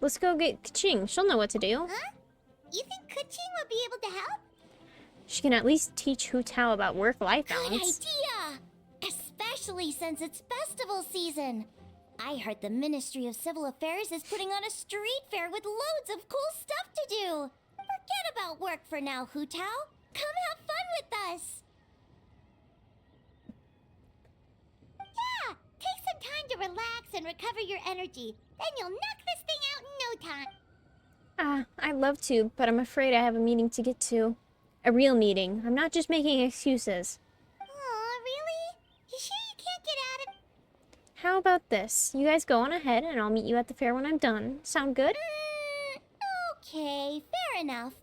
Let's go get Kaching. She'll know what to do. Huh? You think Kuching would be able to help? She can at least teach Hu Tao about work-life Good balance. idea! Especially since it's festival season. I heard the Ministry of Civil Affairs is putting on a street fair with loads of cool stuff to do. Forget about work for now, Hu Tao. Come have fun with us. Yeah, take some time to relax and recover your energy. Then you'll knock this thing out in no time. I'd love to, but I'm afraid I have a meeting to get to. A real meeting. I'm not just making excuses. Aw, really? You sure you can't get out of... How about this? You guys go on ahead and I'll meet you at the fair when I'm done. Sound good? Okay, fair enough.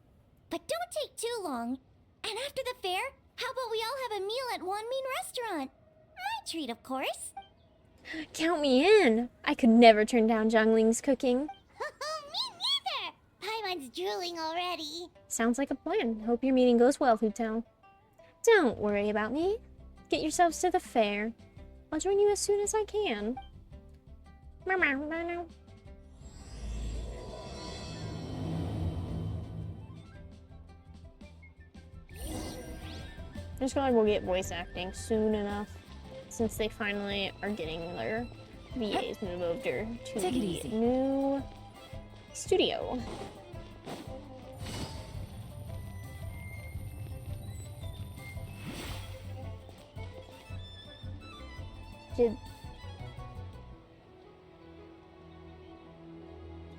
But don't take too long. And after the fair, how about we all have a meal at Wanmin Restaurant? My treat, of course. Count me in. I could never turn down Zhongling's cooking. Me neither! Paimon's drooling already. Sounds like a plan. Hope your meeting goes well, Hu Tao. Don't worry about me. Get yourselves to the fair. I'll join you as soon as I can. I just feel like we'll get voice acting soon enough, since they finally are getting their VAs move over to Take it the easy. new studio.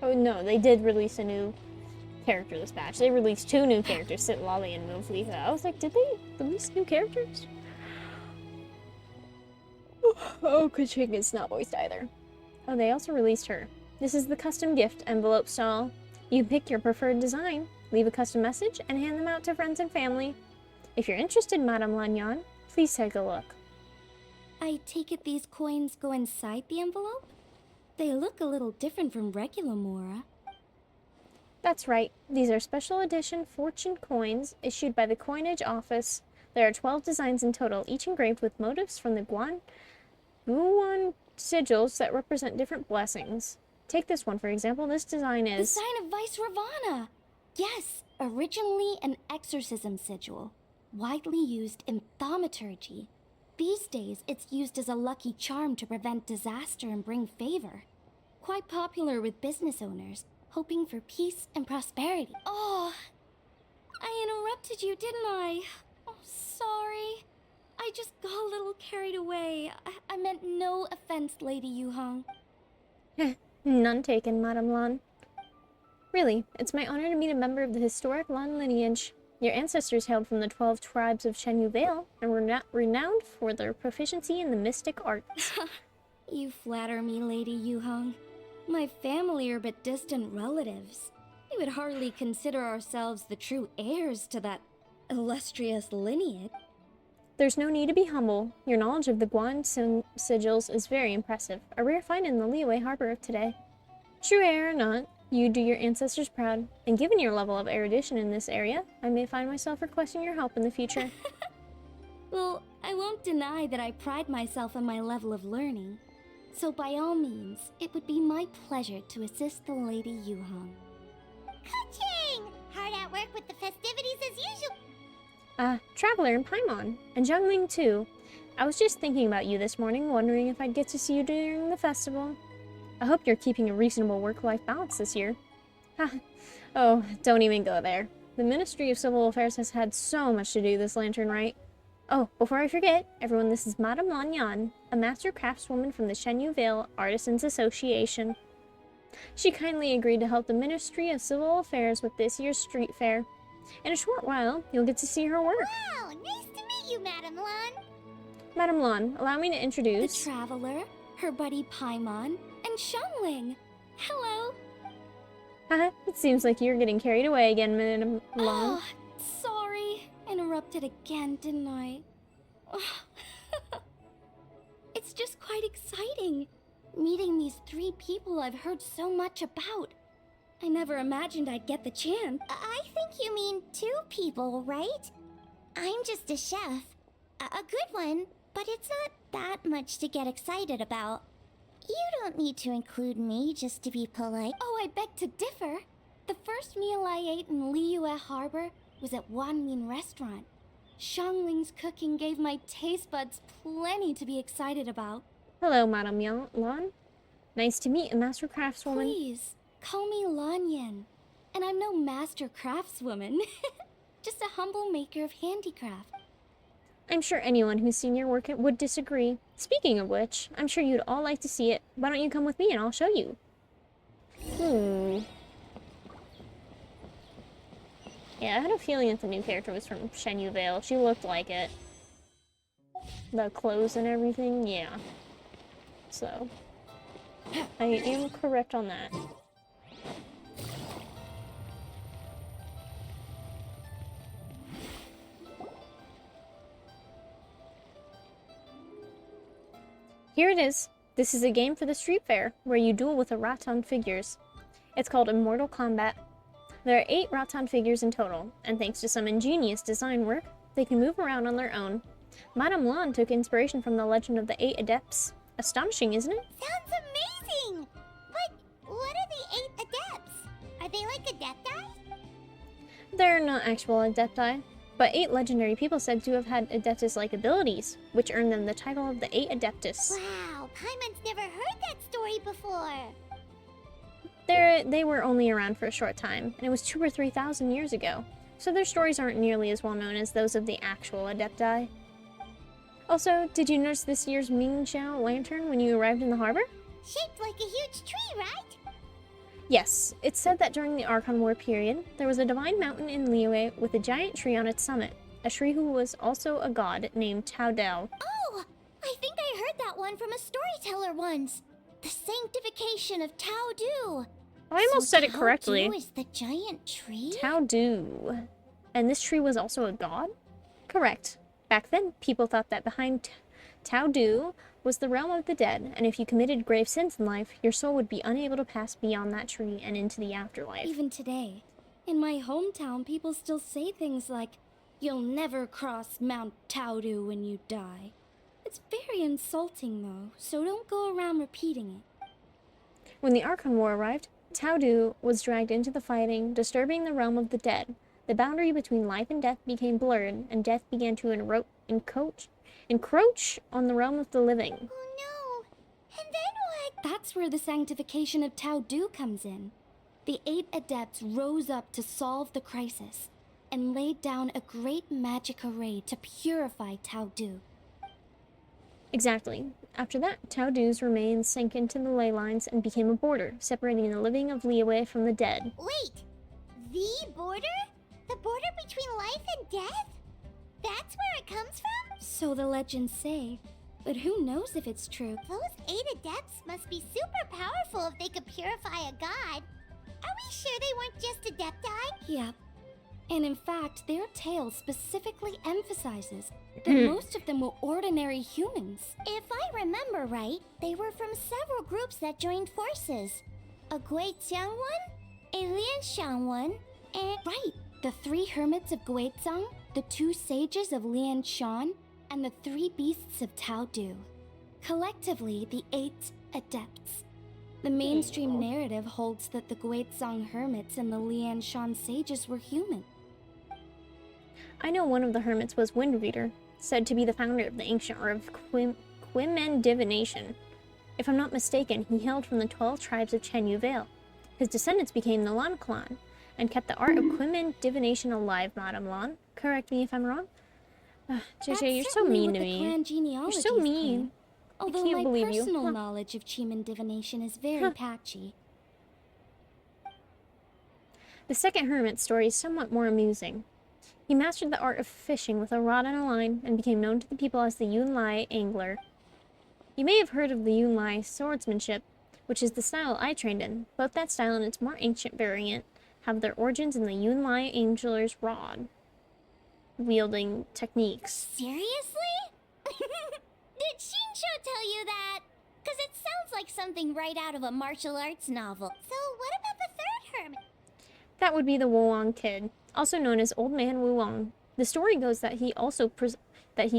Oh no, they did release a new character this batch. They released 2 new characters, Sit Lolly and Move Lisa. I was like, did they release new characters? Oh, Kuching is not voiced either. Oh, they also released her. This is the custom gift envelope style. You pick your preferred design, leave a custom message, and hand them out to friends and family. If you're interested, Madame Lanyan, please take a look. I take it these coins go inside the envelope? They look a little different from regular Mora. That's right. These are special edition fortune coins issued by the coinage office. There are 12 designs in total, each engraved with motifs from the Guan sigils that represent different blessings. Take this one, for example. This design The is... sign of Vice Ravana! Yes, originally an exorcism sigil, widely used in thaumaturgy. These days, it's used as a lucky charm to prevent disaster and bring favor. Quite popular with business owners, hoping for peace and prosperity. Oh, I interrupted you, didn't I? Oh, sorry. I just got a little carried away. I meant no offense, Lady Yuhong. None taken, Madame Lan. Really, it's my honor to meet a member of the historic Lan lineage. Your ancestors hailed from the 12 tribes of Shenyu Vale and were renowned for their proficiency in the mystic arts. You flatter me, Lady Yuhong. My family are but distant relatives. We would hardly consider ourselves the true heirs to that illustrious lineage. There's no need to be humble. Your knowledge of the Guan sigils is very impressive, a rare find in the Liyue harbor of today. True heir or not, you do your ancestors proud, and given your level of erudition in this area, I may find myself requesting your help in the future. Well, I won't deny that I pride myself on my level of learning. So by all means, it would be my pleasure to assist the Lady Yuhong. Ka-ching! Hard at work with the festivities as usual. Traveler and Paimon, and Zhongling too. I was just thinking about you this morning, wondering if I'd get to see you during the festival. I hope you're keeping a reasonable work-life balance this year. Oh, don't even go there. The Ministry of Civil Affairs has had so much to do this lantern, right? Oh, before I forget, everyone, this is Madame Lanyan, a master craftswoman from the Shenyu Vale Artisans Association. She kindly agreed to help the Ministry of Civil Affairs with this year's street fair. In a short while, you'll get to see her work. Wow, nice to meet you, Madame Lan. Madame Lan, allow me to The introduce... Traveler, her buddy Paimon, and Xiangling. Hello. Haha, it seems like you're getting carried away again, Madame Lan. Oh, sorry. Interrupted again, didn't I? It's just quite exciting. Meeting these 3 people I've heard so much about. I never imagined I'd get the chance. I think you mean 2 people, right? I'm just a chef. A good one, but it's not that much to get excited about. You don't need to include me just to be polite. Oh, I beg to differ. The first meal I ate in Liyue Harbor was at Wanmin Restaurant. Xiangling's cooking gave my taste buds plenty to be excited about. Hello, Madame Lan. Nice to meet a master craftswoman. Please, call me Lanyan. And I'm no master craftswoman. Just a humble maker of handicraft. I'm sure anyone who's seen your work would disagree. Speaking of which, I'm sure you'd all like to see it. Why don't you come with me and I'll show you? Yeah, I had a feeling that the new character was from Shenyu Vale. She looked like it. The clothes and everything, yeah. So, I am correct on that. Here it is. This is a game for the street fair, where you duel with the Rattan figures. It's called Immortal Combat. There are 8 Rattan figures in total, and thanks to some ingenious design work, they can move around on their own. Madame Lan took inspiration from the legend of the 8 Adepts. Astonishing, isn't it? Sounds amazing! But what are the 8 adepts? Are they like adepti? They're not actual Adepti, but 8 legendary people said to have had Adeptus-like abilities, which earned them the title of the 8 Adeptus. Wow, Paimon's never heard that story before. They were only around for a short time, and it was 2,000 or 3,000 years ago, so their stories aren't nearly as well known as those of the actual Adepti. Also, did you notice this year's Mingxiao lantern when you arrived in the harbor? Shaped like a huge tree, right? Yes, it's said that during the Archon War period, there was a divine mountain in Liyue with a giant tree on its summit, a tree who was also a god named Tao Dao. Oh, I think I heard that one from a storyteller once. The sanctification of Tao Du. I almost said it correctly. Tao Du is the giant tree? Tao Du. And this tree was also a god? Correct. Back then, people thought that behind Tao Du was the realm of the dead, and if you committed grave sins in life, your soul would be unable to pass beyond that tree and into the afterlife. Even today, in my hometown, people still say things like, "You'll never cross Mount Taudu when you die." It's very insulting, though, so don't go around repeating it. When the Archon War arrived, Tao Du was dragged into the fighting, disturbing the realm of the dead. The boundary between life and death became blurred, and death began to encroach on the realm of the living. Oh no! And then what? That's where the sanctification of Tao Du comes in. The 8 adepts rose up to solve the crisis and laid down a great magic array to purify Tao Du. Exactly. After that, Tao Du's remains sank into the ley lines and became a border, separating the living of Liyue from the dead. Wait! The border? The border between life and death? That's where it comes from? So the legends say, but who knows if it's true? Those 8 adepts must be super powerful if they could purify a god. Are we sure they weren't just adepti? Yep. And in fact, their tale specifically emphasizes that most of them were ordinary humans. If I remember right, they were from several groups that joined forces. A Guiqiang one, a Lianshan one, and... Right! The 3 hermits of Guizang, the 2 sages of Lianshan, and the 3 beasts of Tao Du. Collectively, the 8 adepts. The mainstream narrative holds that the Guizang hermits and the Lianshan sages were human. I know one of the hermits was Wind Reader, said to be the founder of the ancient art of Qimen divination. If I'm not mistaken, he hailed from the 12 tribes of Chen Yu Vale. His descendants became the Lan clan, and kept the art of Qimen divination alive, Madame Lan. Correct me if I'm wrong. JJ, you're so mean to me. You're so mean. Although can't my believe you. personal knowledge of Qimen divination is very patchy. The second hermit's story is somewhat more amusing. He mastered the art of fishing with a rod and a line, and became known to the people as the Yunlai angler. You may have heard of the Yunlai swordsmanship, which is the style I trained in. Both that style and its more ancient variant have their origins in the Yunlai angler's rod wielding techniques. Seriously? Did Shinsho tell you that? Because it sounds like something right out of a martial arts novel. So what about the third hermit? That would be the Wuong Kid, also known as Old Man Wuong. The story goes that he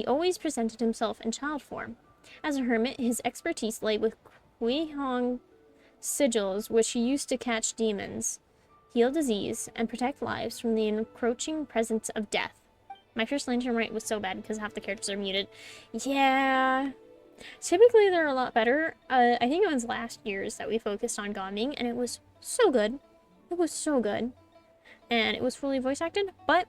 always presented himself in child form. As a hermit, his expertise lay with Huihong sigils, which he used to catch demons, heal disease, and protect lives from the encroaching presence of death. My first lantern rite was so bad because half the characters are muted. Yeah. Typically they're a lot better. I think it was last year's that we focused on Gaming, and it was so good. It was so good. And it was fully voice acted, but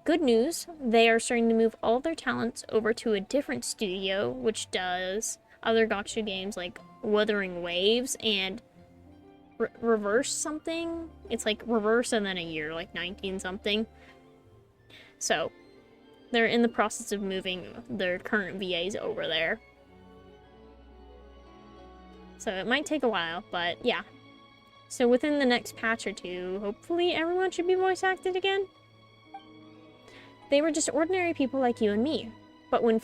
good news, they are starting to move all their talents over to a different studio, which does other gacha games like Wuthering Waves and Reverse something. It's like Reverse and then a year, like 19 something. So, they're in the process of moving their current VAs over there. So it might take a while, but yeah. So within the next patch or two, hopefully everyone should be voice acted again. They were just ordinary people like you and me. But when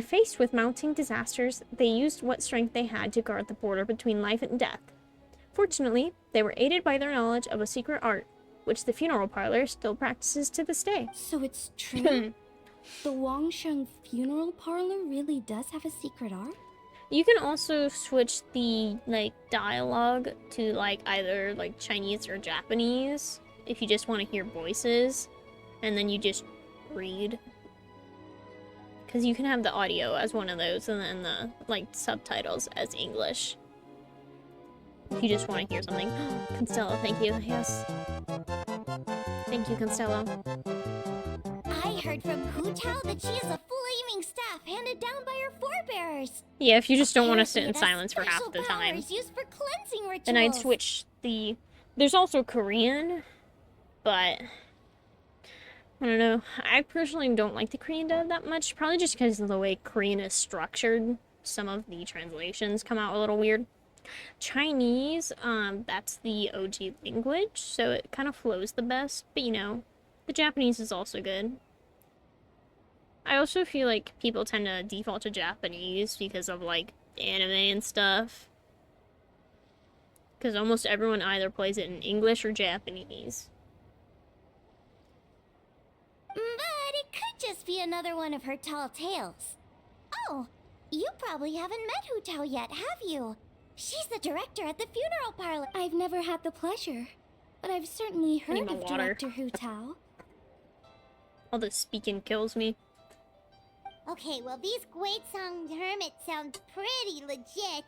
faced with mounting disasters, they used what strength they had to guard the border between life and death. Fortunately, they were aided by their knowledge of a secret art, which the funeral parlor still practices to this day. So it's true? The Wangsheng funeral parlor really does have a secret art? You can also switch the like dialogue to like either like Chinese or Japanese if you just want to hear voices, and then you just read. Because you can have the audio as one of those and then the like subtitles as English. If you just want to hear something. Constello, thank you. Yes. Thank you, Constello. I heard from Hu Tao that she is a flaming staff handed down by her forebears. Yeah, if you just don't want to sit Apparently in it has silence for half special the time. powers used for cleansing rituals. Then I'd switch the... There's also Korean, but... I don't know. I personally don't like the Korean dub that much, probably just because of the way Korean is structured. Some of the translations come out a little weird. Chinese, that's the OG language, so it kind of flows the best, but you know, the Japanese is also good. I also feel like people tend to default to Japanese because of like anime and stuff. Because almost everyone either plays it in English or Japanese. But it could just be another one of her tall tales. Oh, you probably haven't met Hu Tao yet, have you? She's the director at the funeral parlor. I've never had the pleasure, but I've certainly need heard my of water. Director Hu Tao. All this speaking kills me. Okay, well, these Guizhong hermits sound pretty legit.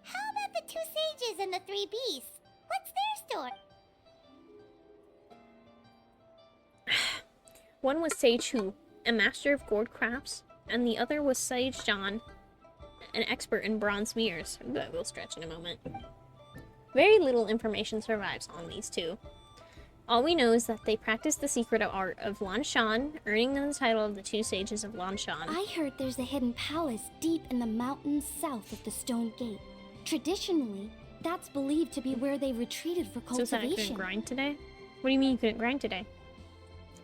How about the two sages and the three beasts? What's their story? One was Sage Hu, a master of gourd crafts, and the other was Sage John, an expert in bronze mirrors, but we'll stretch in a moment. Very little information survives on these two. All we know is that they practice the secret art of Lanshan, earning them the title of the two sages of Lanshan. I heard there's a hidden palace deep in the mountains south of the Stone Gate. Traditionally, that's believed to be where they retreated for So is that I couldn't cultivation. grind today? What do you mean you couldn't grind today?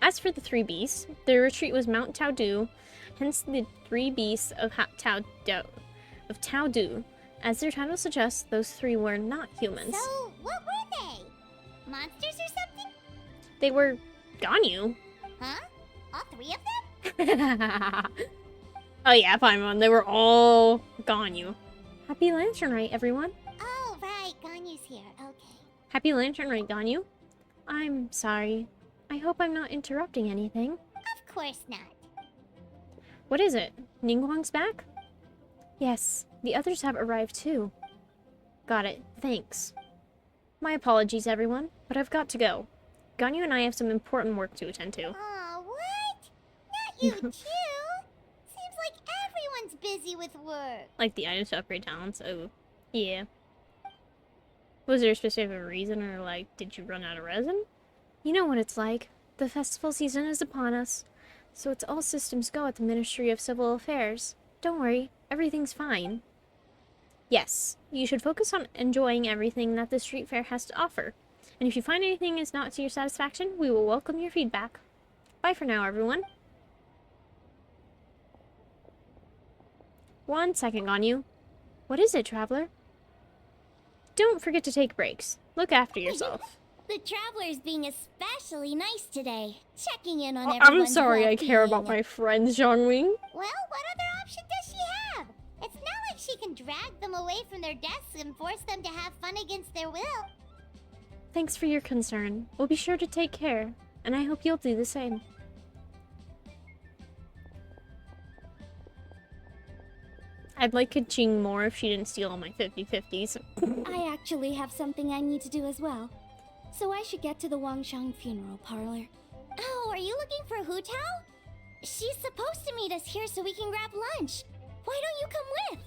As for the three beasts, their retreat was Mount Taodu, hence the three beasts of Taodu. As their title suggests, those three were not humans. So, what were they? Monsters or something? They were Ganyu. Huh? All three of them? Oh yeah, Paimon, they were all Ganyu. Happy Lantern Rite, everyone. Oh, right. Ganyu's here. Okay. Happy Lantern Rite, Ganyu. I'm sorry. I hope I'm not interrupting anything. Of course not. What is it? Ningguang's back? Yes, the others have arrived too. Got it. Thanks. My apologies, everyone, but I've got to go. Ganyu and I have some important work to attend to. Aw, what? Not you too? Seems like everyone's busy with work. Like the items to upgrade talents. Oh, yeah. Was there a specific reason, or like, did you run out of resin? You know what it's like. The festival season is upon us, so it's all systems go at the Ministry of Civil Affairs. Don't worry, everything's fine. Yes, you should focus on enjoying everything that the street fair has to offer. And if you find anything is not to your satisfaction, we will welcome your feedback. Bye for now, everyone. 1 second, Ganyu. What is it, Traveler? Don't forget to take breaks. Look after yourself. The traveler's being especially nice today, checking in on I'm everyone's sorry I care about well-being. my friends, Zhongwing. Well, what other option does she have? It's not like she can drag them away from their desks and force them to have fun against their will. Thanks for your concern. We'll be sure to take care, and I hope you'll do the same. I'd like Kaching more if she didn't steal all my 50/50s. I actually have something I need to do as well. So I should get to the Wangshang funeral parlor. Oh, are you looking for Hu Tao? She's supposed to meet us here so we can grab lunch. Why don't you come with?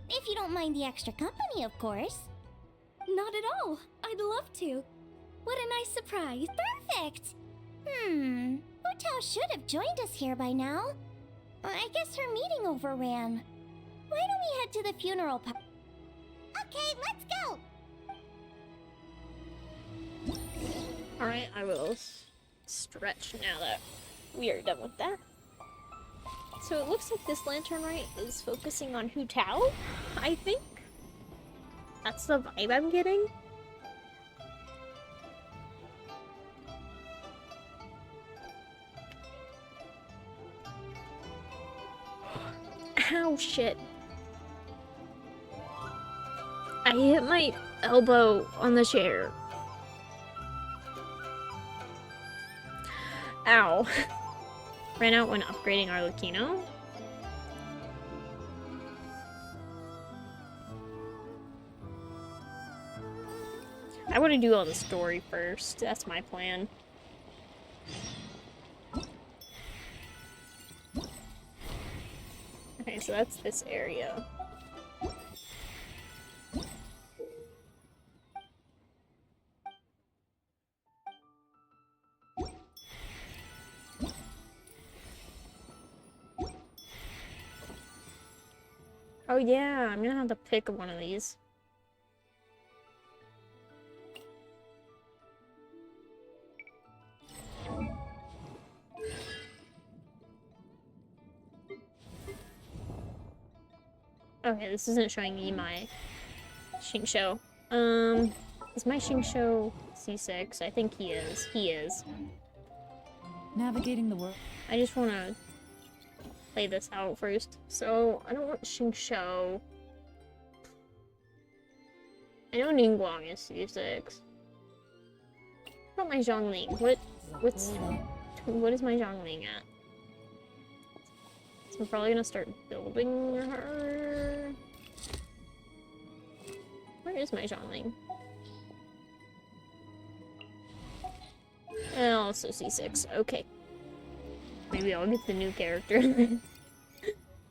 If you don't mind the extra company, of course. Not at all. I'd love to. What a nice surprise. Perfect. Hu Tao should have joined us here by now. I guess her meeting overran. Why don't we head to the funeral Okay, let's go. Alright, I will stretch now that we are done with that. So it looks like this Lantern Rite is focusing on Hu Tao, I think. That's the vibe I'm getting. Ow, shit. I hit my elbow on the chair. Ow. Ran out when upgrading our Lucino. I want to do all the story first. That's my plan. Okay, so that's this area. Oh yeah, I'm gonna have to pick one of these. Okay, this isn't showing me my Xingqiu. Is my Xingqiu C6? I think he is. He is. Navigating the world. I just want to play this out first. So, I don't want Xingqiu. I know Ningguang is C6. What about my Zhongling? What is my Zhongling at? So I'm probably gonna start building her. Where is my Zhongling? Oh, also C6. Okay. Maybe I'll get the new character.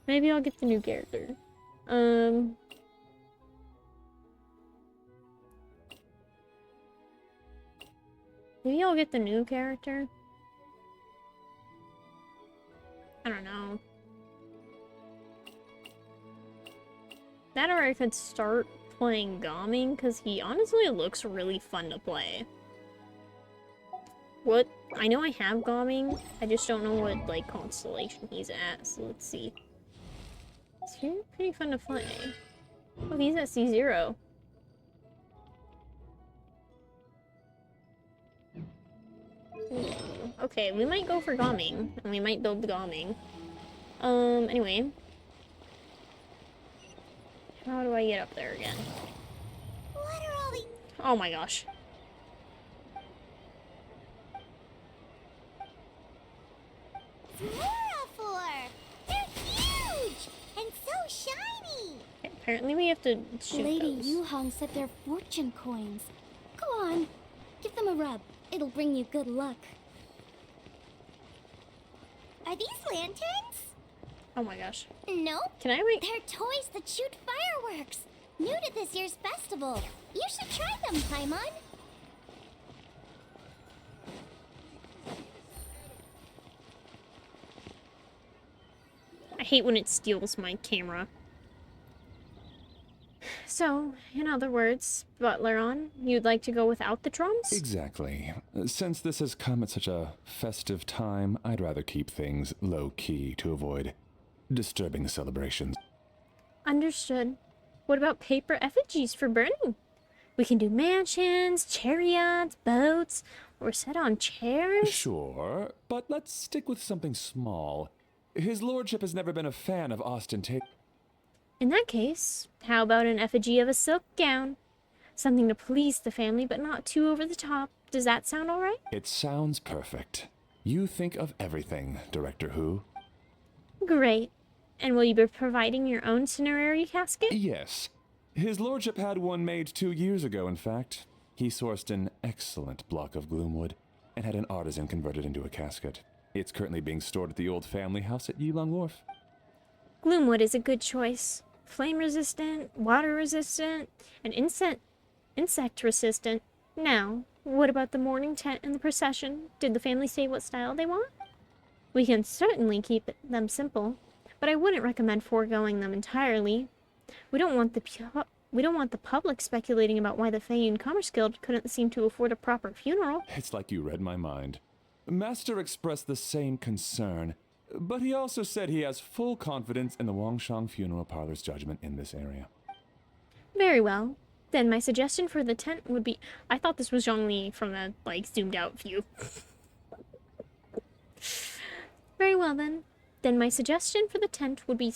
Maybe I'll get the new character. Maybe I'll get the new character. I don't know. That or I could start playing Gaming, because he honestly looks really fun to play. What? I know I have Gaming, I just don't know what, like, constellation he's at, so let's see. He's pretty fun to play. Oh, he's at C0. Ooh. Okay, we might go for Gaming, and we might build the Gaming. Anyway. How do I get up there again? What are all the... Oh my gosh. Fluorophore! They're huge! And so shiny! Apparently we have to shoot Lady those. Yuhong said they're fortune coins. Go on, give them a rub. It'll bring you good luck. Are these lanterns? Oh my gosh. Nope. Can I wait? They're toys that shoot fireworks. New to this year's festival. You should try them, Paimon. I hate when it steals my camera. So, in other words, Butleron, you'd like to go without the drums? Exactly. Since this has come at such a festive time, I'd rather keep things low-key to avoid disturbing the celebrations. Understood. What about paper effigies for burning? We can do mansions, chariots, boats, or set on chairs. Sure, but let's stick with something small. His lordship has never been a fan of ostentation. In that case, how about an effigy of a silk gown? Something to please the family, but not too over the top. Does that sound alright? It sounds perfect. You think of everything, Director Who. Great. And will you be providing your own cinerary casket? Yes. His lordship had one made 2 years ago, in fact. He sourced an excellent block of gloomwood and had an artisan convert it into a casket. It's currently being stored at the old family house at Yilong Wharf. Gloomwood is a good choice. Flame resistant, water resistant, and insect resistant. Now, what about the mourning tent and the procession? Did the family say what style they want? We can certainly keep them simple, but I wouldn't recommend foregoing them entirely. We don't want the public speculating about why the Feiyun Commerce Guild couldn't seem to afford a proper funeral. It's like you read my mind. Master expressed the same concern, but he also said he has full confidence in the Wangshang Funeral Parlor's judgment in this area. Very well. Then my suggestion for the tent would be... I thought this was Zhongli from the, like, zoomed out view. Very well then. Then my suggestion for the tent would be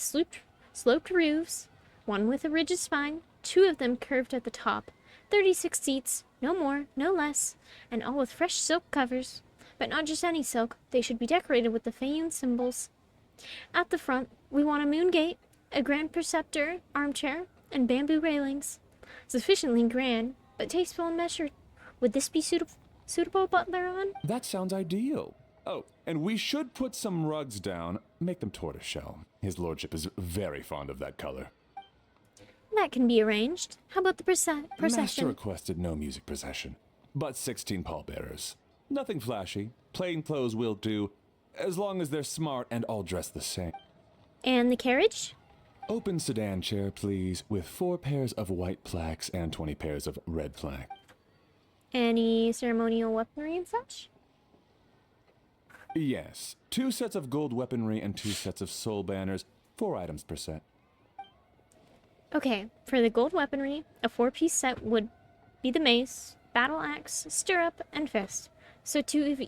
sloped roofs, one with a rigid spine, 2 of them curved at the top, 36 seats, no more, no less, and all with fresh silk covers. But not just any silk, they should be decorated with the Feyun symbols. At the front, we want a moon gate, a grand preceptor armchair, and bamboo railings. Sufficiently grand, but tasteful and measured. Would this be suitable, Butler on? That sounds ideal. Oh, and we should put some rugs down. Make them tortoiseshell. His lordship is very fond of that color. That can be arranged. How about the Master procession? requested no music procession, but 16 pallbearers. Nothing flashy. Plain clothes will do, as long as they're smart and all dressed the same. And the carriage? Open sedan chair, please, with 4 pairs of white plaques and 20 pairs of red plaque. Any ceremonial weaponry and such? Yes, 2 sets of gold weaponry and 2 sets of soul banners, 4 items per set. Okay, for the gold weaponry, a 4-piece set would be the mace, battle axe, stirrup, and fist. So 2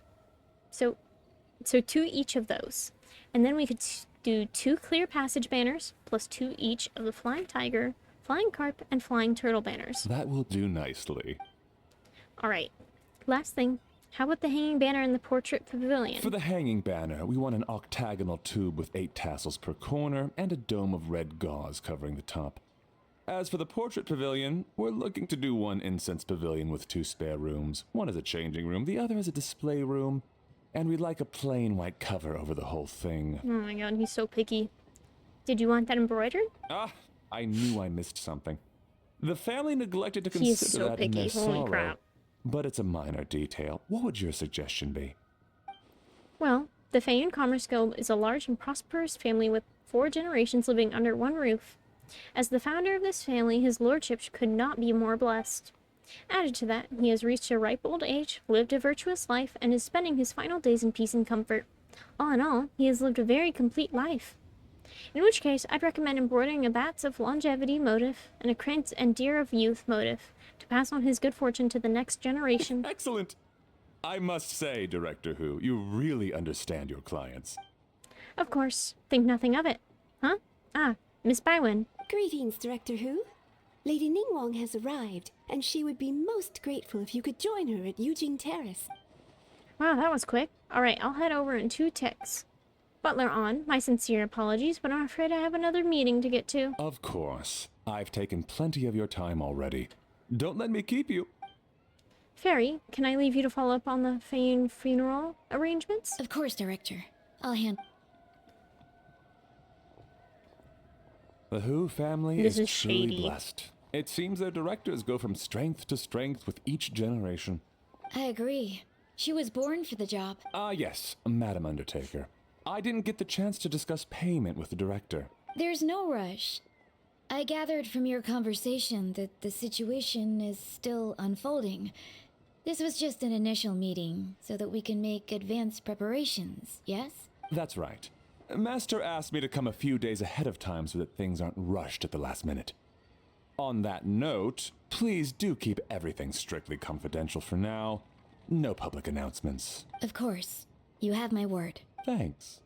each of those. And then we could do 2 clear passage banners, plus 2 each of the flying tiger, flying carp, and flying turtle banners. That will do nicely. Alright, last thing. How about the hanging banner in the portrait pavilion? For the hanging banner, we want an octagonal tube with 8 tassels per corner and a dome of red gauze covering the top. As for the portrait pavilion, we're looking to do 1 incense pavilion with 2 spare rooms. One is a changing room, the other is a display room. And we'd like a plain white cover over the whole thing. Oh my god, he's so picky. Did you want that embroidered? Ah, I knew I missed something. The family neglected to He's consider so that in their picky, holy sorrow. crap. But it's a minor detail. What would your suggestion be? Well, the Feyun Commerce Guild is a large and prosperous family with 4 generations living under one roof. As the founder of this family, his lordship could not be more blessed. Added to that, he has reached a ripe old age, lived a virtuous life, and is spending his final days in peace and comfort. All in all, he has lived a very complete life. In which case, I'd recommend embroidering a bats of longevity motif and a krantz and deer of youth motif to pass on his good fortune to the next generation. Excellent! I must say, Director Who, you really understand your clients. Of course, think nothing of it. Huh? Ah, Miss Bywin. Greetings, Director Who. Lady Ningwong has arrived, and she would be most grateful if you could join her at Eugene Terrace. Wow, that was quick. Alright, I'll head over in 2 ticks. Butler on, my sincere apologies, but I'm afraid I have another meeting to get to. Of course. I've taken plenty of your time already. Don't let me keep you. Fairy, can I leave you to follow up on the Feyun funeral arrangements? Of course, Director. I'll handle. The Who family This is is truly shady. blessed. It seems their directors go from strength to strength with each generation. I agree. She was born for the job. Ah, yes, Madam Undertaker. I didn't get the chance to discuss payment with the director. There's no rush. I gathered from your conversation that the situation is still unfolding. This was just an initial meeting, so that we can make advanced preparations, yes? That's right. Master asked me to come a few days ahead of time so that things aren't rushed at the last minute. On that note, please do keep everything strictly confidential for now. No public announcements. Of course. You have my word. Thanks.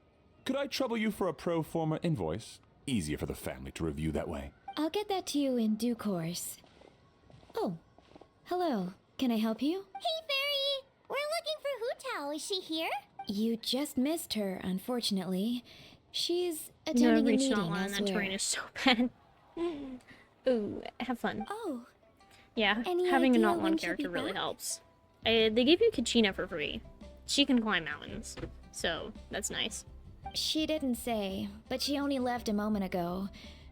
Could I trouble you for a pro forma invoice? Easier for the family to review that way. I'll get that to you in due course. Oh, hello. Can I help you? Hey, Fairy! We're looking for Hu Tao. Is she here? You just missed her, unfortunately. She's No, attending a reaching meeting online. That terrain elsewhere. is so bad. Ooh, have fun. Oh, Yeah, Any having a idea not one when she'll character be really back? helps. They give you Kachina for free. She can climb mountains, so that's nice. She didn't say, but she only left a moment ago.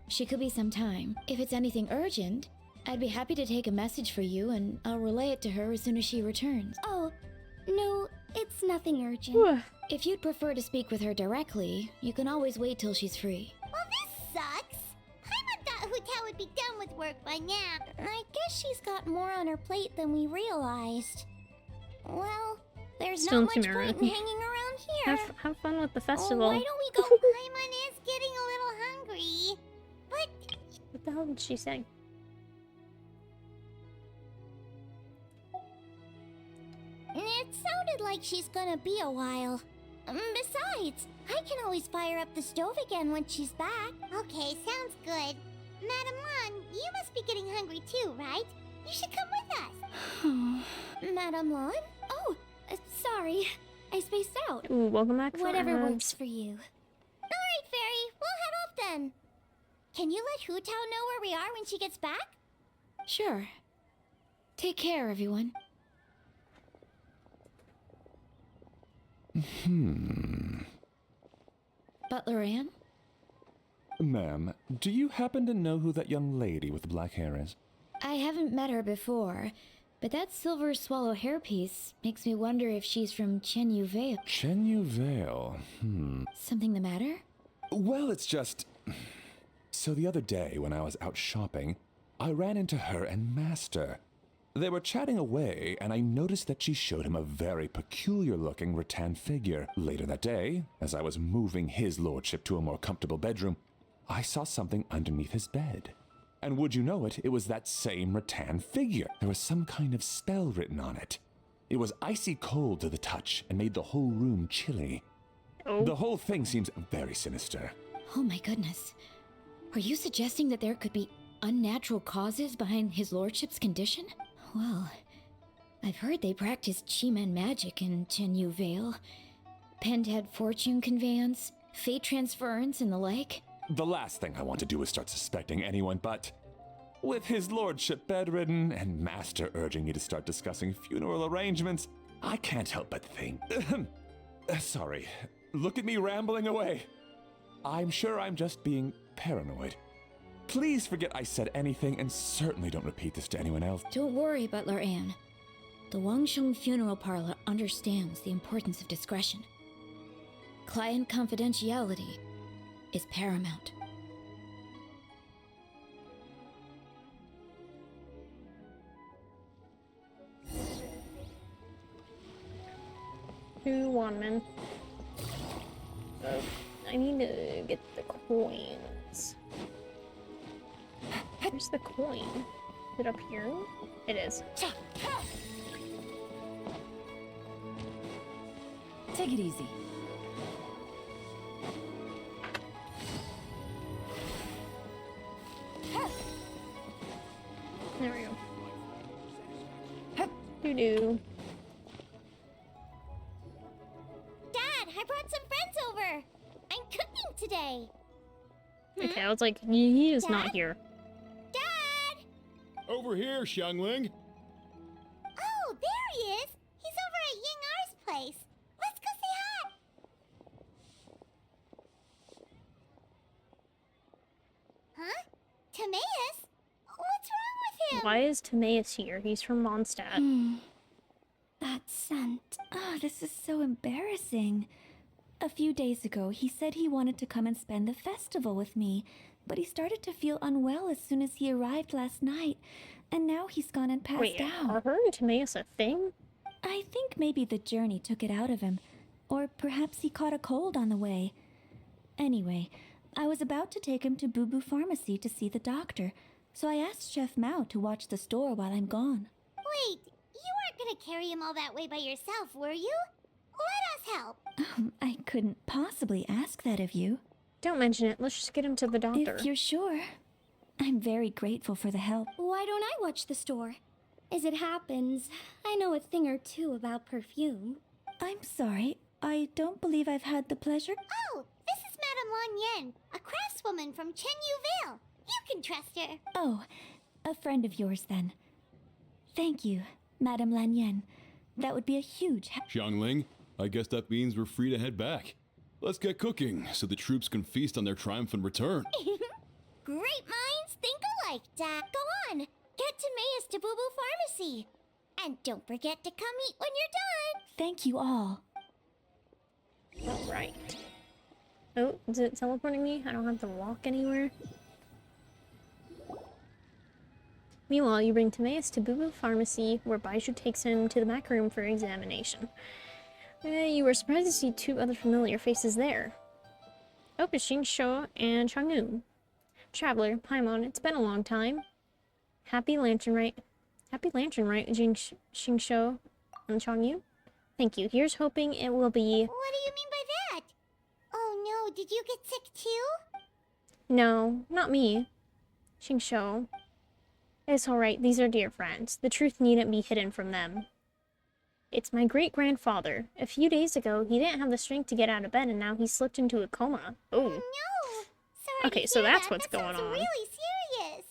She could be some time. If it's anything urgent, I'd be happy to take a message for you and I'll relay it to her as soon as she returns. oh, no, it's nothing urgent. Whew. If you'd prefer to speak with her directly, you can always wait till she's free. Well, this sucks. I thought Hu Tao would be done with work by now. I guess she's got more on her plate than we realized. Well, there's Still not in much point in Sumeru. hanging around here. Have fun with the Oh, festival. why don't we go? Paimon is getting a little hungry. But What the hell did she say? it sounded like she's gonna be a while. Besides, I can always fire up the stove again when she's back. Okay, sounds good. Madame Lan, you must be getting hungry too, right? You should come with us. Madame Lan? Oh, sorry. I spaced out. Ooh, welcome back for Whatever ads. works for you. Alright, Fairy, we'll head off then. Can you let Hu Tao know where we are when she gets back? Sure. Take care, everyone. Butler Ann? Ma'am, do you happen to know who that young lady with the black hair is? I haven't met her before, but that silver swallow hairpiece makes me wonder if she's from Chenyu Vale. Chenyu Vale. Something the matter? Well, it's just... So the other day when I was out shopping, I ran into her and Master. They were chatting away, and I noticed that she showed him a very peculiar-looking rattan figure. Later that day, as I was moving his lordship to a more comfortable bedroom, I saw something underneath his bed. And would you know it, it was that same rattan figure. There was some kind of spell written on it. It was icy cold to the touch and made the whole room chilly. Oh. The whole thing seems very sinister. Oh my goodness. Are you suggesting that there could be unnatural causes behind his lordship's condition? Well, I've heard they practice Chi-Man magic in Chenyu Vale. Pentad fortune conveyance, fate transference, and the like. The last thing I want to do is start suspecting anyone, but with his lordship bedridden and Master urging me to start discussing funeral arrangements, I can't help but think. Sorry, look at me rambling away. I'm sure I'm just being paranoid. Please forget I said anything, and certainly don't repeat this to anyone else. Don't worry, Butler Ann. The Wangsheng Funeral Parlor understands the importance of discretion. Client confidentiality is paramount. Two woman. I need to get the coins. Where's the coin? Is it up here? It is. Take it easy. There we go. Doo-doo. Dad, I brought some friends over. I'm cooking today. Okay, I was like, he is not Dad? here. Dad! Over here, Xiangling. Oh, there he is. He's over at Ying R's place. Let's go say hi. Huh? Timaeus? What's wrong with him? Why is Timaeus here? He's from Mondstadt. That scent. Oh, this is so embarrassing. A few days ago, he said he wanted to come and spend the festival with me, but he started to feel unwell as soon as he arrived last night, and now he's gone and passed Wait, out. are her and Timaeus a thing? I think maybe the journey took it out of him, or perhaps he caught a cold on the way. Anyway, I was about to take him to Boo Boo Pharmacy to see the doctor, so I asked Chef Mao to watch the store while I'm gone. Wait, you weren't gonna carry him all that way by yourself, were you? Let us help. I couldn't possibly ask that of you. Don't mention it. Let's just get him to the doctor. If you're sure. I'm very grateful for the help. Why don't I watch the store? As it happens, I know a thing or two about perfume. I'm sorry, I don't believe I've had the pleasure. Oh, this is Madame Lan Yen, a craftswoman from Chenyu Vale. You can trust her. Oh, a friend of yours then. Thank you, Madame Lan Yen. That would be a huge Xiangling, I guess that means we're free to head back. Let's get cooking so the troops can feast on their triumphant return. Great minds think alike, Dad. Go on, get Timaeus to Boo Boo Pharmacy. And don't forget to come eat when you're done. Thank you all. Alright. Oh, is it teleporting me? I don't have to walk anywhere. Meanwhile, you bring Timaeus to Boo Boo Pharmacy, where Baiju takes him to the back room for examination. You were surprised to see two other familiar faces there. Oh, it's Xingqiu and Chang'un. Traveler, Paimon, it's been a long time. Happy Lantern Rite, Xingqiu and Chang'un. Thank you. Here's hoping it will be... What do you mean by Oh, did you get sick too? No, not me. Xingqiu. It's alright, these are dear friends. The truth needn't be hidden from them. It's my great-grandfather. A few days ago, he didn't have the strength to get out of bed, and now he slipped into a coma. Oh. No! Sorry Okay, to so hear that's that. what's That going sounds on. really serious.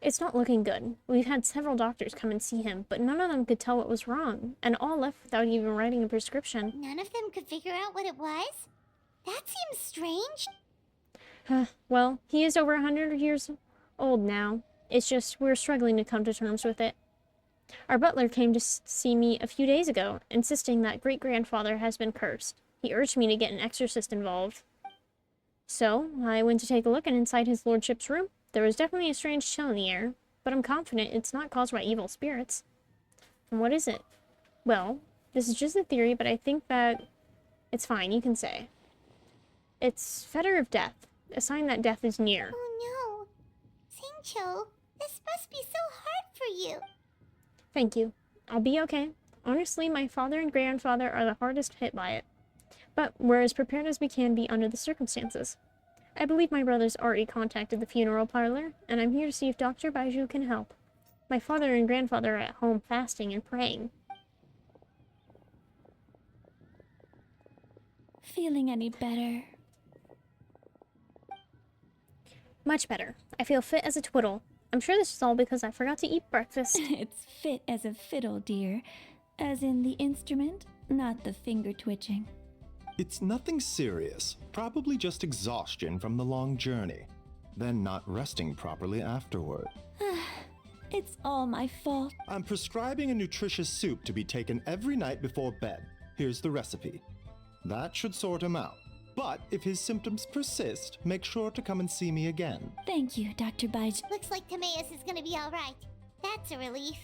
It's not looking good. We've had several doctors come and see him, but none of them could tell what was wrong, and all left without even writing a prescription. None of them could figure out what it was? That seems strange. Well, he is over 100 years old now. It's just we're struggling to come to terms with it. Our butler came to see me a few days ago, insisting that great-grandfather has been cursed. He urged me to get an exorcist involved. So, I went to take a look, and inside his lordship's room, there was definitely a strange chill in the air, but I'm confident it's not caused by evil spirits. And what is it? Well, this is just a theory, but I think that it's fine, you can say. It's fetter of death, a sign that death is near. Oh no. Xingqiu, this must be so hard for you. Thank you. I'll be okay. Honestly, my father and grandfather are the hardest hit by it. But we're as prepared as we can be under the circumstances. I believe my brother's already contacted the funeral parlor, and I'm here to see if Dr. Baiju can help. My father and grandfather are at home fasting and praying. Feeling any better? Much better. I feel fit as a twiddle. I'm sure this is all because I forgot to eat breakfast. It's fit as a fiddle, dear. As in the instrument, not the finger twitching. It's nothing serious, probably just exhaustion from the long journey, then not resting properly afterward. It's all my fault. I'm prescribing a nutritious soup to be taken every night before bed. Here's the recipe. That should sort him out. But if his symptoms persist, make sure to come and see me again. Thank you, Dr. Baiju. Looks like Timaeus is gonna be alright. That's a relief.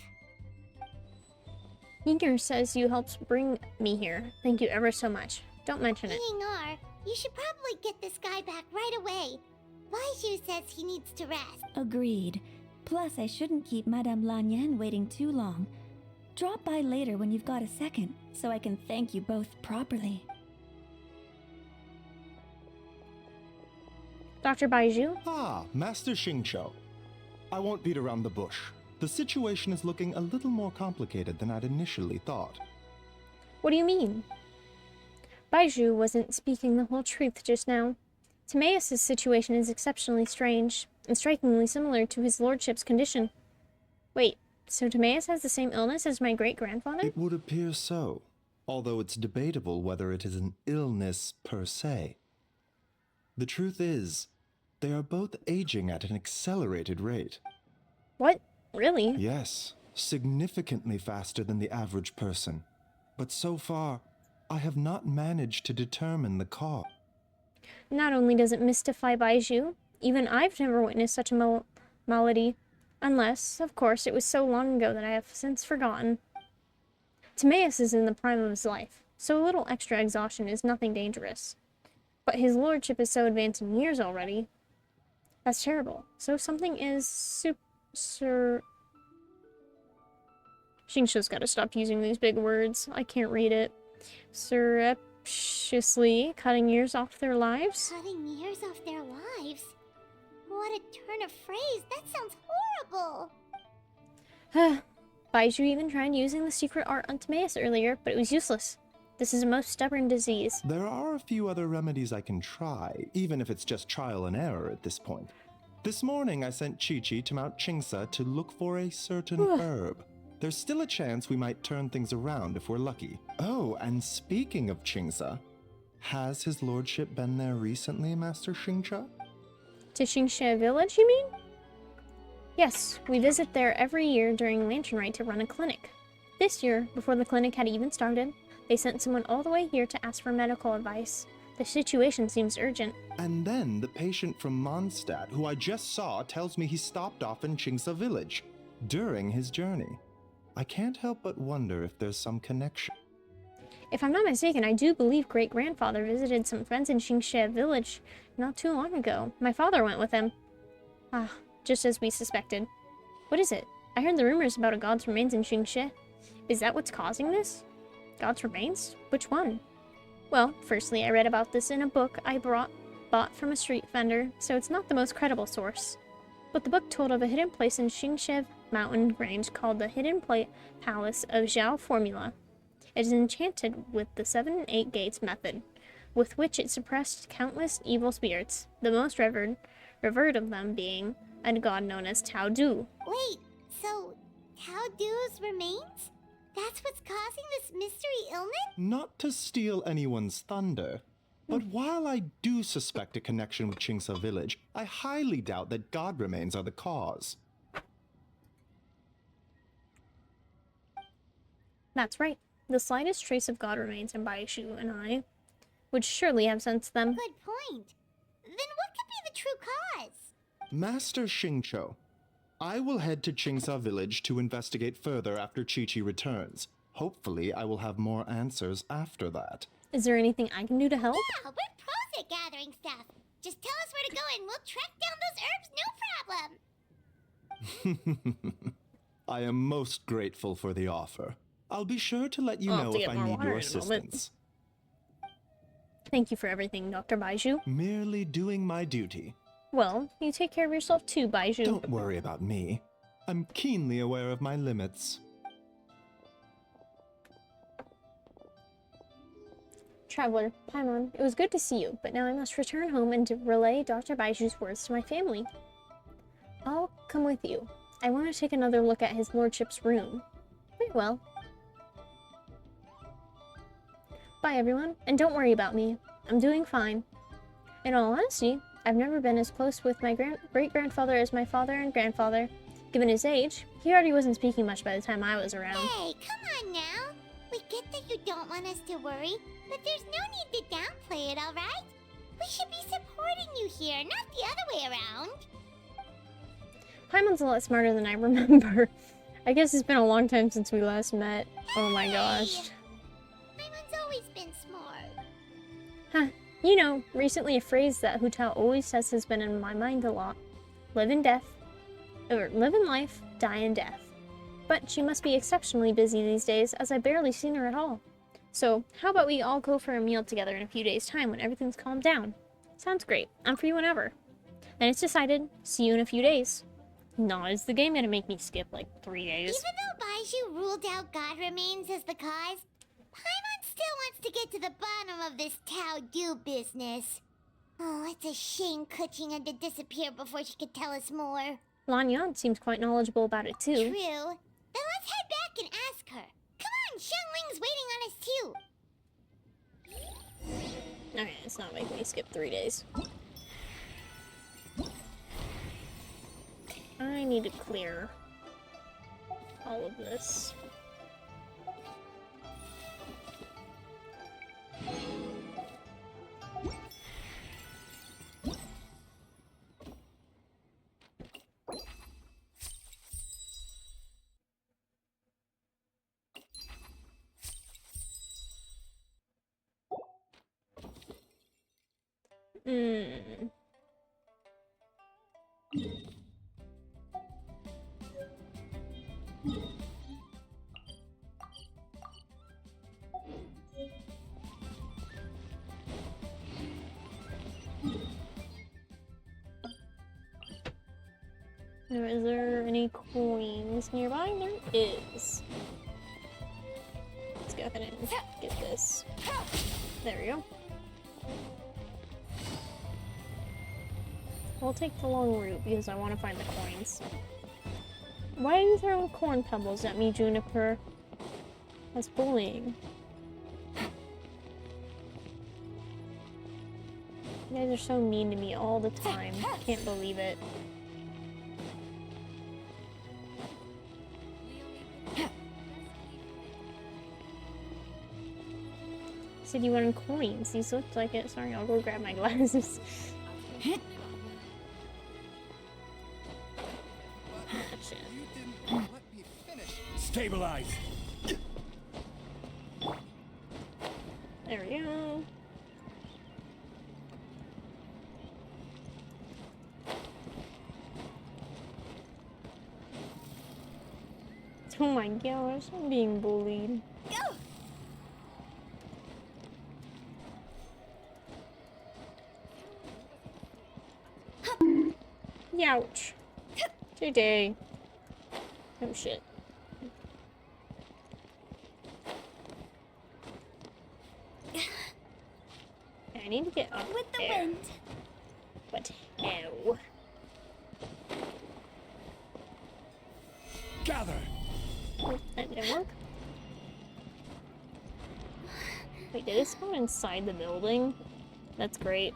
Yinger says you helped bring me here. Thank you ever so much. Don't mention it. Yinger, you should probably get this guy back right away. Baiju says he needs to rest. Agreed. Plus, I shouldn't keep Madame Lanyan waiting too long. Drop by later when you've got a second, so I can thank you both properly. Dr. Baiju? Ah, Master Xingqiu. I won't beat around the bush. The situation is looking a little more complicated than I'd initially thought. What do you mean? Baiju wasn't speaking the whole truth just now. Timaeus' situation is exceptionally strange, and strikingly similar to his lordship's condition. Wait, so Timaeus has the same illness as my great-grandfather? It would appear so, although it's debatable whether it is an illness per se. The truth is, they are both aging at an accelerated rate. What? Really? Yes, significantly faster than the average person. But so far, I have not managed to determine the cause. Not only does it mystify Baiju, even I've never witnessed such a malady. Unless, of course, it was so long ago that I have since forgotten. Timaeus is in the prime of his life, so a little extra exhaustion is nothing dangerous. But his lordship is so advanced in years already. That's terrible. So something is Xingqiu's gotta stop using these big words. I can't read it. Surreptitiously cutting years off their lives? Cutting years off their lives? What a turn of phrase. That sounds horrible. Baiju even tried using the secret art on Timaeus earlier, but it was useless. This is a most stubborn disease. There are a few other remedies I can try, even if it's just trial and error at this point. This morning I sent Chi-Chi to Mount Qingsa to look for a certain herb. There's still a chance we might turn things around if we're lucky. Oh, and speaking of Qingsa, has his lordship been there recently, Master Xingqiu? To Xingxia Village, you mean? Yes, we visit there every year during Lantern Rite to run a clinic. This year, before the clinic had even started, they sent someone all the way here to ask for medical advice. The situation seems urgent. And then the patient from Mondstadt, who I just saw, tells me he stopped off in Qingsa Village during his journey. I can't help but wonder if there's some connection. If I'm not mistaken, I do believe great-grandfather visited some friends in Xingxia Village not too long ago. My father went with him. Ah, just as we suspected. What is it? I heard the rumors about a god's remains in Xingxia. Is that what's causing this? God's remains? Which one? Well, firstly, I read about this in a book I bought from a street vendor, so it's not the most credible source. But the book told of a hidden place in Xingshev mountain range called the Hidden Palace of Zhao Formula. It is enchanted with the 7 and 8 gates method, with which it suppressed countless evil spirits, the most revered of them being a god known as Tao Du. Wait, so Tao Du's remains? That's what's causing this mystery illness? Not to steal anyone's thunder, but while I do suspect a connection with Qingsa village, I highly doubt that god remains are the cause. That's right. The slightest trace of god remains in Baishu and I would surely have sensed them. Good point. Then what could be the true cause? Master Xingqiu, I will head to Qingsa village to investigate further after Chi-Chi returns. Hopefully, I will have more answers after that. Is there anything I can do to help? Yeah, we're pros at gathering stuff. Just tell us where to go and we'll track down those herbs, no problem. I am most grateful for the offer. I'll be sure to let you I'll have know to if get I more need water your in a moment. assistance. Thank you for everything, Dr. Baiju. Merely doing my duty. Well, you take care of yourself too, Baiju. Don't worry about me. I'm keenly aware of my limits. Traveler, Paimon, it was good to see you, but now I must return home and relay Dr. Baiju's words to my family. I'll come with you. I want to take another look at his lordship's room. Very well. Bye, everyone, and don't worry about me. I'm doing fine. In all honesty, I've never been as close with my great-grandfather as my father and grandfather. Given his age, he already wasn't speaking much by the time I was around. Hey, come on now. We get that you don't want us to worry, but there's no need to downplay it, alright? We should be supporting you here, not the other way around. Paimon's a lot smarter than I remember. I guess it's been a long time since we last met. Oh my gosh. Paimon's always been smart. Huh. You know, recently a phrase that Hu Tao always says has been in my mind a lot. Live in life, die in death. But she must be exceptionally busy these days, as I've barely seen her at all. So, how about we all go for a meal together in a few days' time when everything's calmed down? Sounds great. I'm free whenever. Then it's decided. See you in a few days. No, is the game gonna make me skip like 3 days? Even though Baiju ruled out God remains as the cause, Paimon still wants to get to the bottom of this Tao Du business. Oh, it's a shame Kuching had to disappear before she could tell us more. Lan Yan seems quite knowledgeable about it too. True. Then let's head back and ask her. Come on, Xiangling's waiting on us too. Okay, it's not making me skip 3 days. I need to clear all of this. Is there any coins nearby? There is. Let's go ahead and get this. There we go. We'll take the long route because I want to find the coins. Why are you throwing corn pebbles at me, Juniper? That's bullying. You guys are so mean to me all the time. Can't believe it. Said you wanted coins. These looked like it. Sorry, I'll go grab my glasses. You didn't let me finish. Stabilize. There we go. Oh my gosh, I'm being bullied. Youch. Today. Oh shit. I need to get up With the there. wind. But how? Gather. Oh, that didn't work. Wait, did it spawn inside the building? That's great.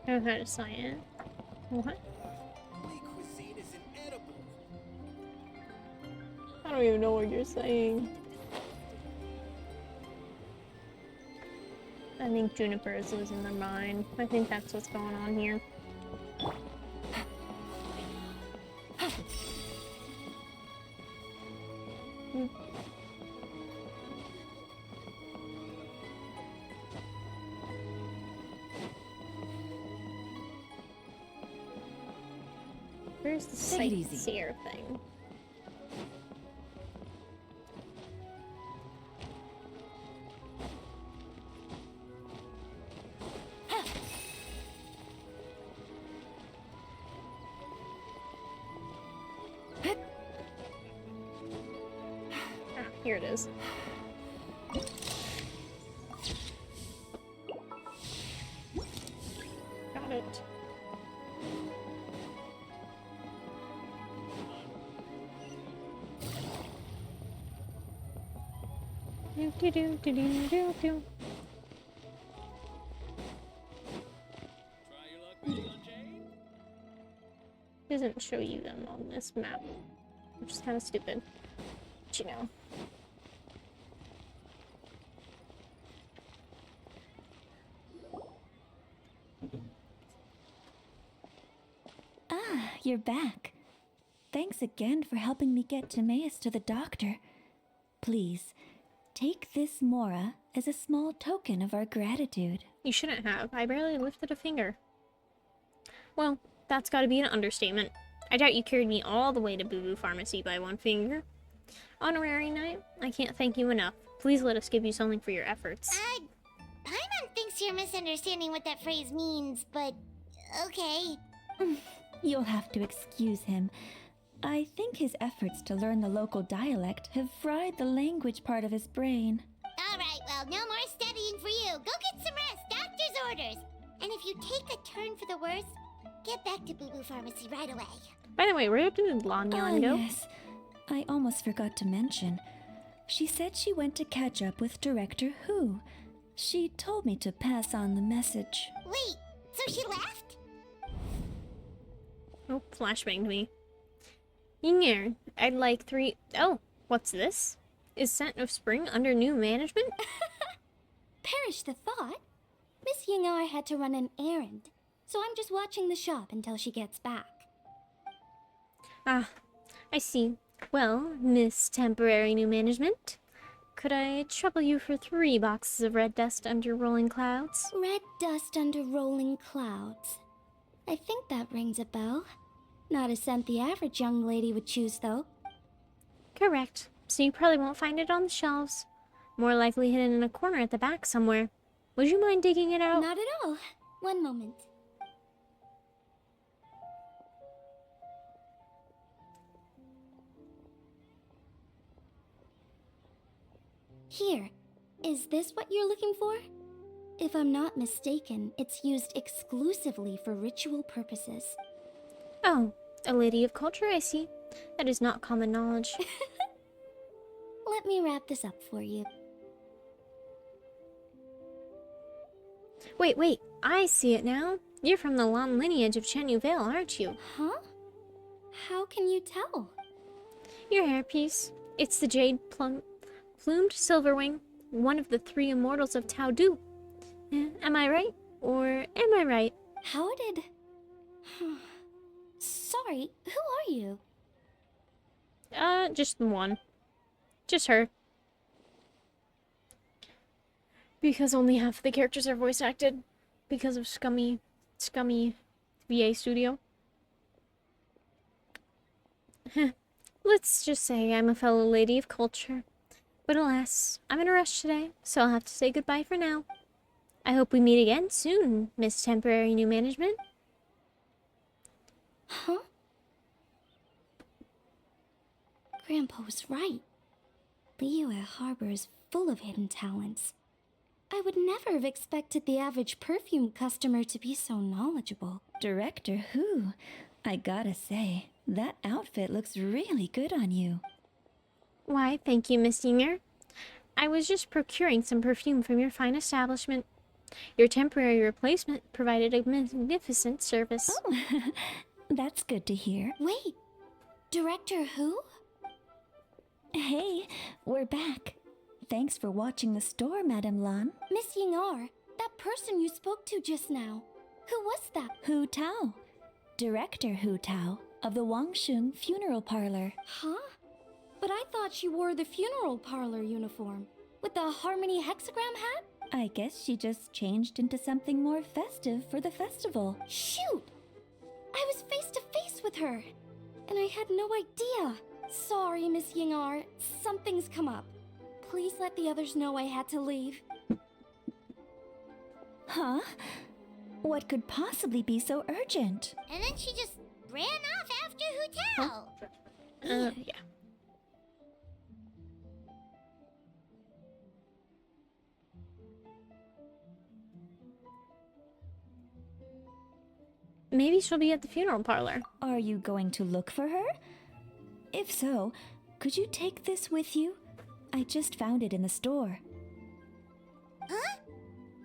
I don't know how to sign it. What? Lee cuisine is inedible. I don't even know what you're saying. I think Juniper is losing their mind. I think that's what's going on here. Where's the Take it easy. sightseer thing? Ah, here it is. Got it. Do do do do do do do. Try your luck with on Jane. Doesn't show you them on this map, which is kind of stupid. But you know. Ah, you're back. Thanks again for helping me get Timaeus to the doctor. Please, take this Mora as a small token of our gratitude. You shouldn't have. I barely lifted a finger. Well, that's gotta be an understatement. I doubt you carried me all the way to Boo Boo Pharmacy by one finger. Honorary Knight, I can't thank you enough. Please let us give you something for your efforts. Paimon thinks you're misunderstanding what that phrase means, but okay. You'll have to excuse him. I think his efforts to learn the local dialect have fried the language part of his brain. Alright, well, no more studying for you. Go get some rest. Doctor's orders. And if you take a turn for the worse, get back to Boo Boo Pharmacy right away. By the way, where did Lanyan go? Yes. I almost forgot to mention. She said she went to catch up with Director Who. She told me to pass on the message. Wait, so she left? Oh, flashbanged me. Ying'er, I'd like 3... Oh, what's this? Is Scent of Spring under new management? Perish the thought. Miss Yingar had to run an errand, so I'm just watching the shop until she gets back. Ah, I see. Well, Miss Temporary New Management, could I trouble you for 3 boxes of red dust under rolling clouds? Red dust under rolling clouds. I think that rings a bell. Not a scent the average young lady would choose, though. Correct. So you probably won't find it on the shelves. More likely hidden in a corner at the back somewhere. Would you mind digging it out? Not at all. One moment. Here. Is this what you're looking for? If I'm not mistaken, it's used exclusively for ritual purposes. Oh, a lady of culture, I see. That is not common knowledge. Let me wrap this up for you. Wait, I see it now. You're from the long lineage of Chen Yu Vale, aren't you? Huh? How can you tell? Your hairpiece. It's the jade plumed silverwing, one of the 3 immortals of Tao Du. Am I right? Or am I right? How did... Sorry, who are you? Just the one. Just her. Because only half the characters are voice acted. Because of scummy VA studio. Let's just say I'm a fellow lady of culture. But alas, I'm in a rush today, so I'll have to say goodbye for now. I hope we meet again soon, Miss Temporary New Management. Huh? Grandpa was right. Leo at Harbor is full of hidden talents. I would never have expected the average perfume customer to be so knowledgeable. Director Who? I gotta say, that outfit looks really good on you. Why, thank you, Miss Singer. I was just procuring some perfume from your fine establishment. Your temporary replacement provided a magnificent service. Oh, that's good to hear. Wait, Director Who? Hey, we're back. Thanks for watching the store, Madame Lan. Miss Ying-ar, that person you spoke to just now. Who was that? Hu Tao. Director Hu Tao of the Wangsheng Funeral Parlor. Huh? But I thought she wore the funeral parlor uniform. With the Harmony hexagram hat? I guess she just changed into something more festive for the festival. Shoot! I was face to face with her. And I had no idea. Sorry, Miss Ying-ar. Something's come up. Please let the others know I had to leave. Huh? What could possibly be so urgent? And then she just ran off after Hu Tao. Yeah. Maybe she'll be at the funeral parlor. Are you going to look for her? If so, could you take this with you? I just found it in the store. Huh?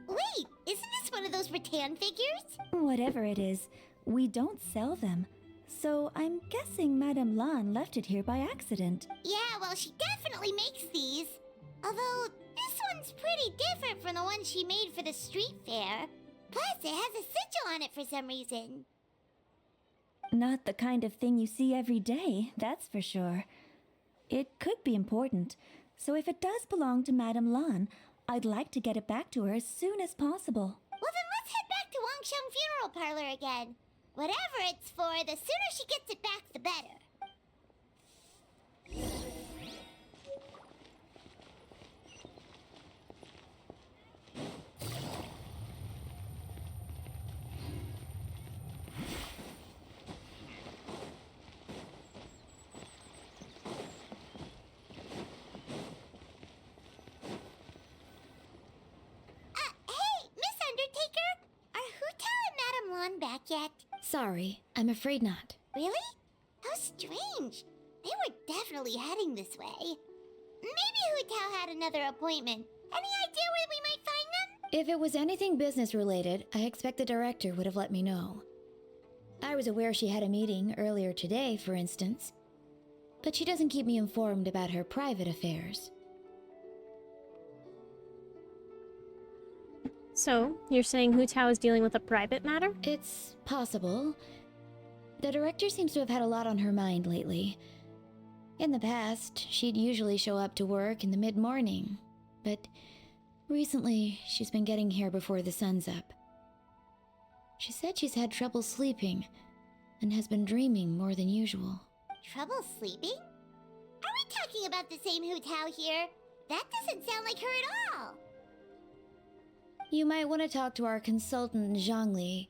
Wait, isn't this one of those rattan figures? Whatever it is, we don't sell them. So I'm guessing Madame Lan left it here by accident. Yeah, well, she definitely makes these. Although, this one's pretty different from the one she made for the street fair. Plus, it has a sigil on it for some reason. Not the kind of thing you see every day, that's for sure. It could be important, so if it does belong to Madame Lan, I'd like to get it back to her as soon as possible. Well, then let's head back to Wangsheng Funeral Parlor again. Whatever it's for, the sooner she gets it back, the better. Hey, Miss Undertaker! Are Hu Tao and Madame Lan back yet? Sorry, I'm afraid not. Really? How strange. They were definitely heading this way. Maybe Hu Tao had another appointment. Any idea where we might find them? If it was anything business related, I expect the director would have let me know. I was aware she had a meeting earlier today, for instance. But she doesn't keep me informed about her private affairs. So, you're saying Hu Tao is dealing with a private matter? It's possible. The director seems to have had a lot on her mind lately. In the past, she'd usually show up to work in the mid-morning, but recently she's been getting here before the sun's up. She said she's had trouble sleeping and has been dreaming more than usual. Trouble sleeping? Are we talking about the same Hu Tao here? That doesn't sound like her at all. You might want to talk to our consultant, Zhongli.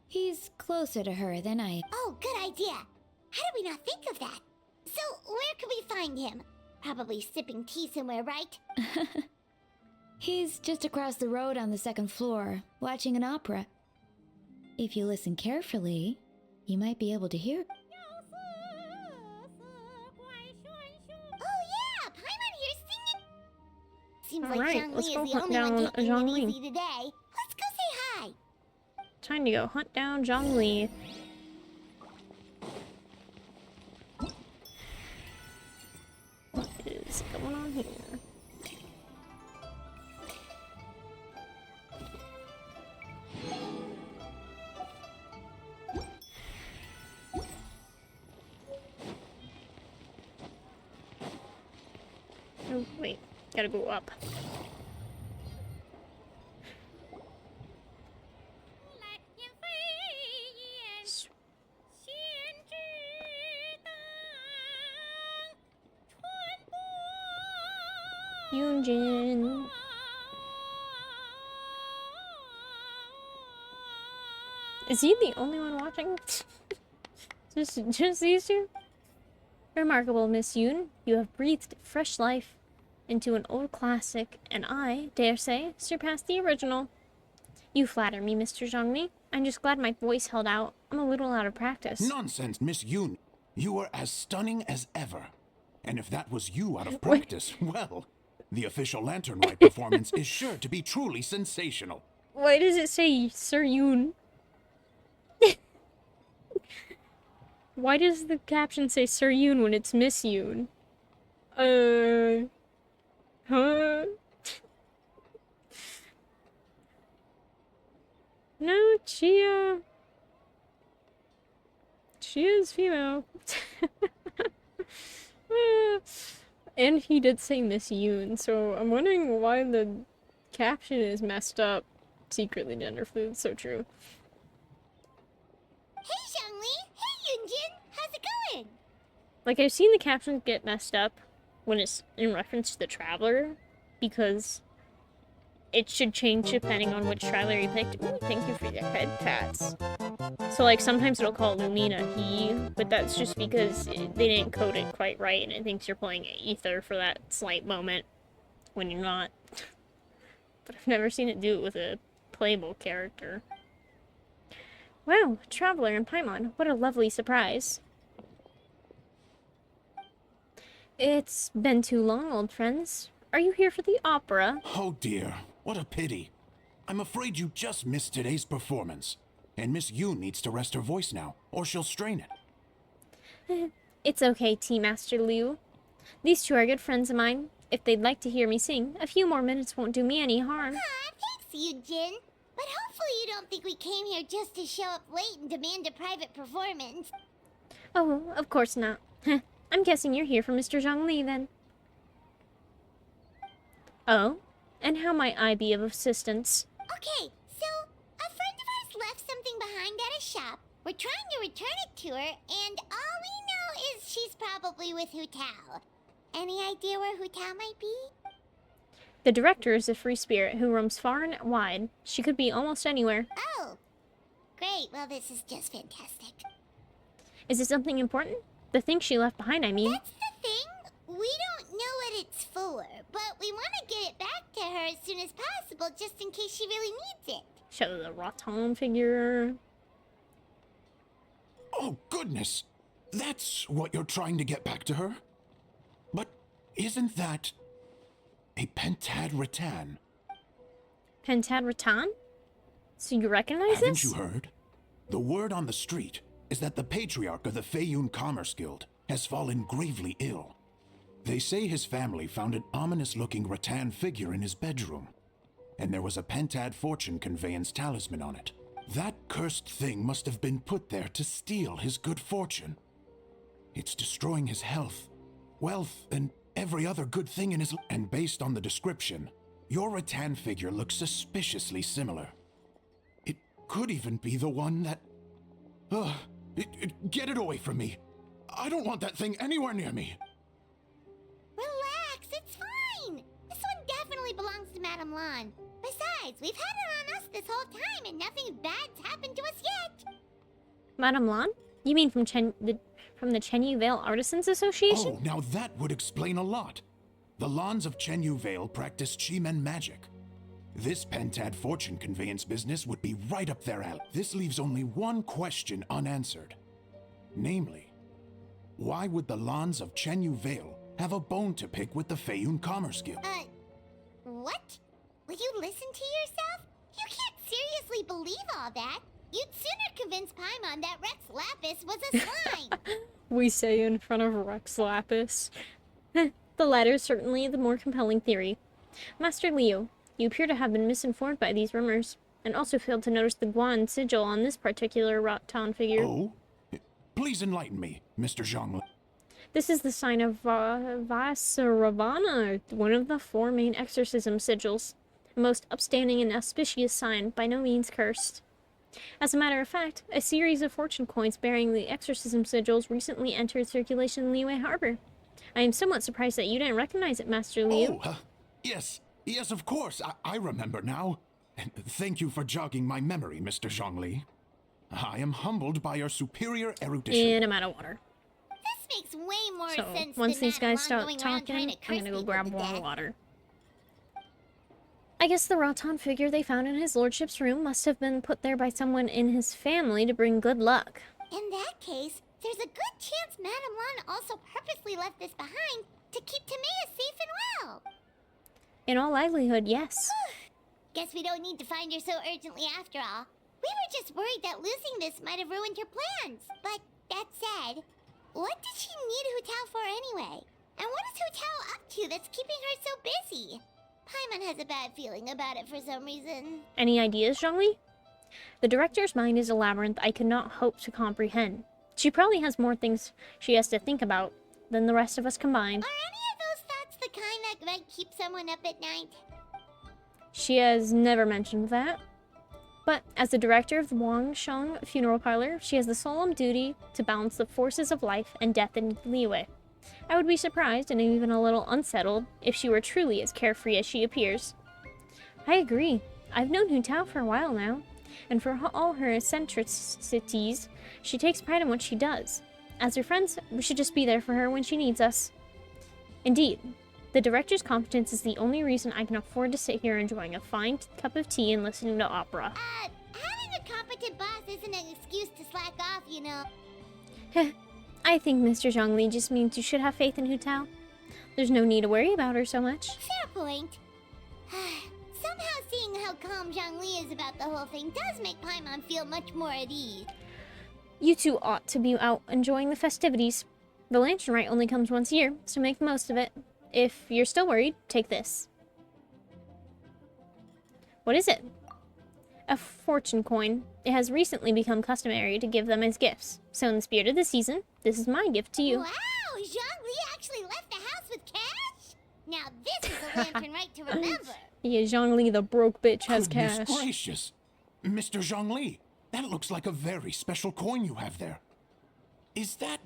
He's closer to her than I... Oh, good idea. How did we not think of that? So, where could we find him? Probably sipping tea somewhere, right? He's just across the road on the second floor, watching an opera. If you listen carefully, you might be able to hear... Oh yeah, Paimon here's singing. Seems like Alright, Zhongli let's is go the hunt only down one taking it Zhongli. easy today. Let's go say hi. Time to go hunt down Zhongli. What is going on here? Gotta go up. Yunjin. Is he the only one watching? just these two? Remarkable, Miss Yoon. You have breathed fresh life into an old classic, and I, dare say, surpassed the original. You flatter me, Mr. Zhongli. I'm just glad my voice held out. I'm a little out of practice. Nonsense, Miss Yoon. You were as stunning as ever. And if that was you out of practice, well, the official Lantern Rite performance is sure to be truly sensational. Why does it say Sir Yoon? Why does the caption say Sir Yoon when it's Miss Yoon? Huh? No, Chia. Chia's female. And he did say Miss Yoon, so I'm wondering why the caption is messed up. Secretly gender fluid, so true. Hey, Zhongli! Hey, Yunjin! How's it going? Like, I've seen the captions get messed up when it's in reference to the Traveler, because it should change depending on which Traveler you picked. Ooh, thank you for your head pats. So, like, sometimes it'll call Lumina he, but that's just because they didn't code it quite right, and it thinks you're playing Ether for that slight moment when you're not. But I've never seen it do it with a playable character. Wow, Traveler and Paimon, what a lovely surprise. It's been too long, old friends. Are you here for the opera? Oh dear, what a pity. I'm afraid you just missed today's performance. And Miss Yoon needs to rest her voice now, or she'll strain it. It's okay, Tea Master Liu. These two are good friends of mine. If they'd like to hear me sing, a few more minutes won't do me any harm. Aw, thanks, Yunjin. But hopefully you don't think we came here just to show up late and demand a private performance. Oh, of course not. I'm guessing you're here for Mr. Zhongli, then. Oh? And how might I be of assistance? Okay, so a friend of ours left something behind at a shop. We're trying to return it to her, and all we know is she's probably with Hu Tao. Any idea where Hu Tao might be? The director is a free spirit who roams far and wide. She could be almost anywhere. Oh, great. Well, this is just fantastic. Is it something important? The thing she left behind, I mean. That's the thing. We don't know what it's for, but we want to get it back to her as soon as possible, just in case she really needs it. Show the Raton figure. Oh, goodness! That's what you're trying to get back to her? But isn't that a Pentad Rattan? Pentad Rattan? So you recognize Haven't this? you heard? The word on the street is that the patriarch of the Feiyun Commerce Guild has fallen gravely ill. They say his family found an ominous-looking rattan figure in his bedroom, and there was a Pentad fortune conveyance talisman on it. That cursed thing must have been put there to steal his good fortune. It's destroying his health, wealth, and every other good thing in his... And based on the description, your rattan figure looks suspiciously similar. It could even be the one that... get it away from me. I don't want that thing anywhere near me. Relax, it's fine. This one definitely belongs to Madame Lan. Besides, we've had it on us this whole time and nothing bad's happened to us yet. Madame Lan? You mean from the Chenyu Vale Artisans Association? Oh, now that would explain a lot. The Lans of Chenyu Vale practice Chi-Men magic. This Pentad fortune conveyance business would be right up their alley. This leaves only one question unanswered. Namely, why would the Lans of Chenyu Vale have a bone to pick with the Feiyun Commerce Guild? What? Will you listen to yourself? You can't seriously believe all that. You'd sooner convince Paimon that Rex Lapis was a slime. We say in front of Rex Lapis. The latter is certainly the more compelling theory. Master Liu, you appear to have been misinformed by these rumors, and also failed to notice the Guan sigil on this particular Rattan figure. Oh? Please enlighten me, Mr. Zhongli. This is the sign of Vasaravana, one of the 4 main exorcism sigils. A most upstanding and auspicious sign, by no means cursed. As a matter of fact, a series of fortune coins bearing the exorcism sigils recently entered circulation in Liyue Harbor. I am somewhat surprised that you didn't recognize it, Master Liu. Oh, yes, of course, I remember now. And thank you for jogging my memory, Mr. Zhongli. I am humbled by your superior erudition. And I'm out of water. This makes way more So, sense once than these that guys Ron start going around trying talking, to I'm gonna curse go grab people to more death. water. I guess the Raton figure they found in his lordship's room must have been put there by someone in his family to bring good luck. In that case, there's a good chance Madame Lan also purposely left this behind to keep Timea safe and well. In all likelihood, yes. Guess we don't need to find her so urgently after all. We were just worried that losing this might have ruined her plans. But that said, what did she need Hu Tao for anyway? And what is Hu Tao up to that's keeping her so busy? Paimon has a bad feeling about it for some reason. Any ideas, Zhongli? The director's mind is a labyrinth I could not hope to comprehend. She probably has more things she has to think about than the rest of us combined. Are any of those thoughts the kind that might keep someone up at night? She has never mentioned that. But as the director of the Wangsheng Funeral Parlor, she has the solemn duty to balance the forces of life and death in Liyue. I would be surprised and even a little unsettled if she were truly as carefree as she appears. I agree. I've known Hu Tao for a while now, and for all her eccentricities, she takes pride in what she does. As her friends, we should just be there for her when she needs us. Indeed, the director's competence is the only reason I can afford to sit here enjoying a fine cup of tea and listening to opera. Having a competent boss isn't an excuse to slack off, you know. I think Mr. Zhongli just means you should have faith in Hu Tao. There's no need to worry about her so much. Fair point. Somehow seeing how calm Zhongli is about the whole thing does make Paimon feel much more at ease. You two ought to be out enjoying the festivities. The Lantern Rite only comes once a year, so make the most of it. If you're still worried, take this. What is it? A fortune coin. It has recently become customary to give them as gifts. So in the spirit of the season, this is my gift to you. Wow, Zhongli actually left the house with cash? Now this is a Lantern Rite to remember. Yeah, Zhongli the broke bitch has Goodness cash. gracious. Mr. Zhongli, that looks like a very special coin you have there. Is that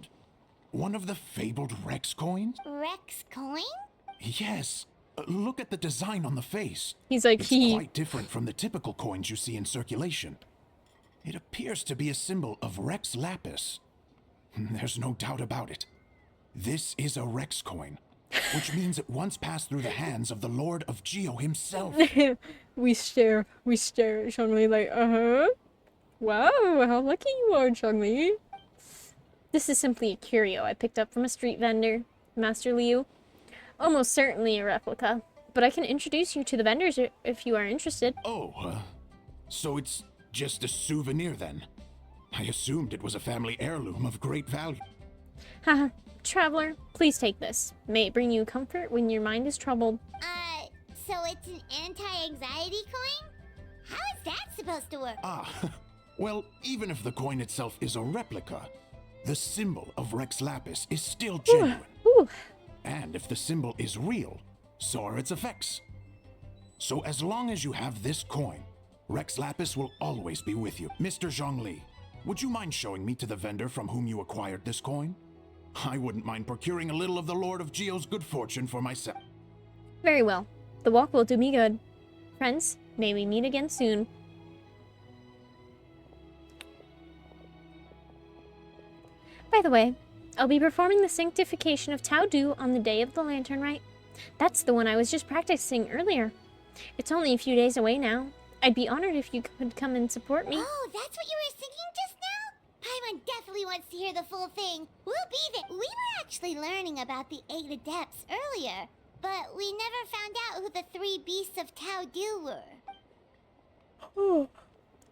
one of the fabled Rex coins? Rex coin? Yes. Look at the design on the face. He's like, it's quite different from the typical coins you see in circulation. It appears to be a symbol of Rex Lapis. There's no doubt about it. This is a Rex coin, which means it once passed through the hands of the Lord of Geo himself. we stare at Zhongli like, wow, how lucky you are, Zhongli. This is simply a curio I picked up from a street vendor, Master Liu. Almost certainly a replica, but I can introduce you to the vendors if you are interested. Oh, so it's just a souvenir then? I assumed it was a family heirloom of great value. Haha, traveler, please take this. May it bring you comfort when your mind is troubled. So it's an anti-anxiety coin? How is that supposed to work? Well, even if the coin itself is a replica, the symbol of Rex Lapis is still genuine. Ooh. And if the symbol is real, so are its effects. So as long as you have this coin, Rex Lapis will always be with you. Mr. Zhongli, would you mind showing me to the vendor from whom you acquired this coin? I wouldn't mind procuring a little of the Lord of Geo's good fortune for myself. Very well. The walk will do me good. Friends, may we meet again soon. By the way, I'll be performing the sanctification of Tao Du on the day of the Lantern Rite. That's the one I was just practicing earlier. It's only a few days away now. I'd be honored if you could come and support me. Oh, that's what you were singing just now? Paimon definitely wants to hear the full thing. We'll be there. We were actually learning about the 8 Adepts earlier, but we never found out who the 3 Beasts of Tao Du were.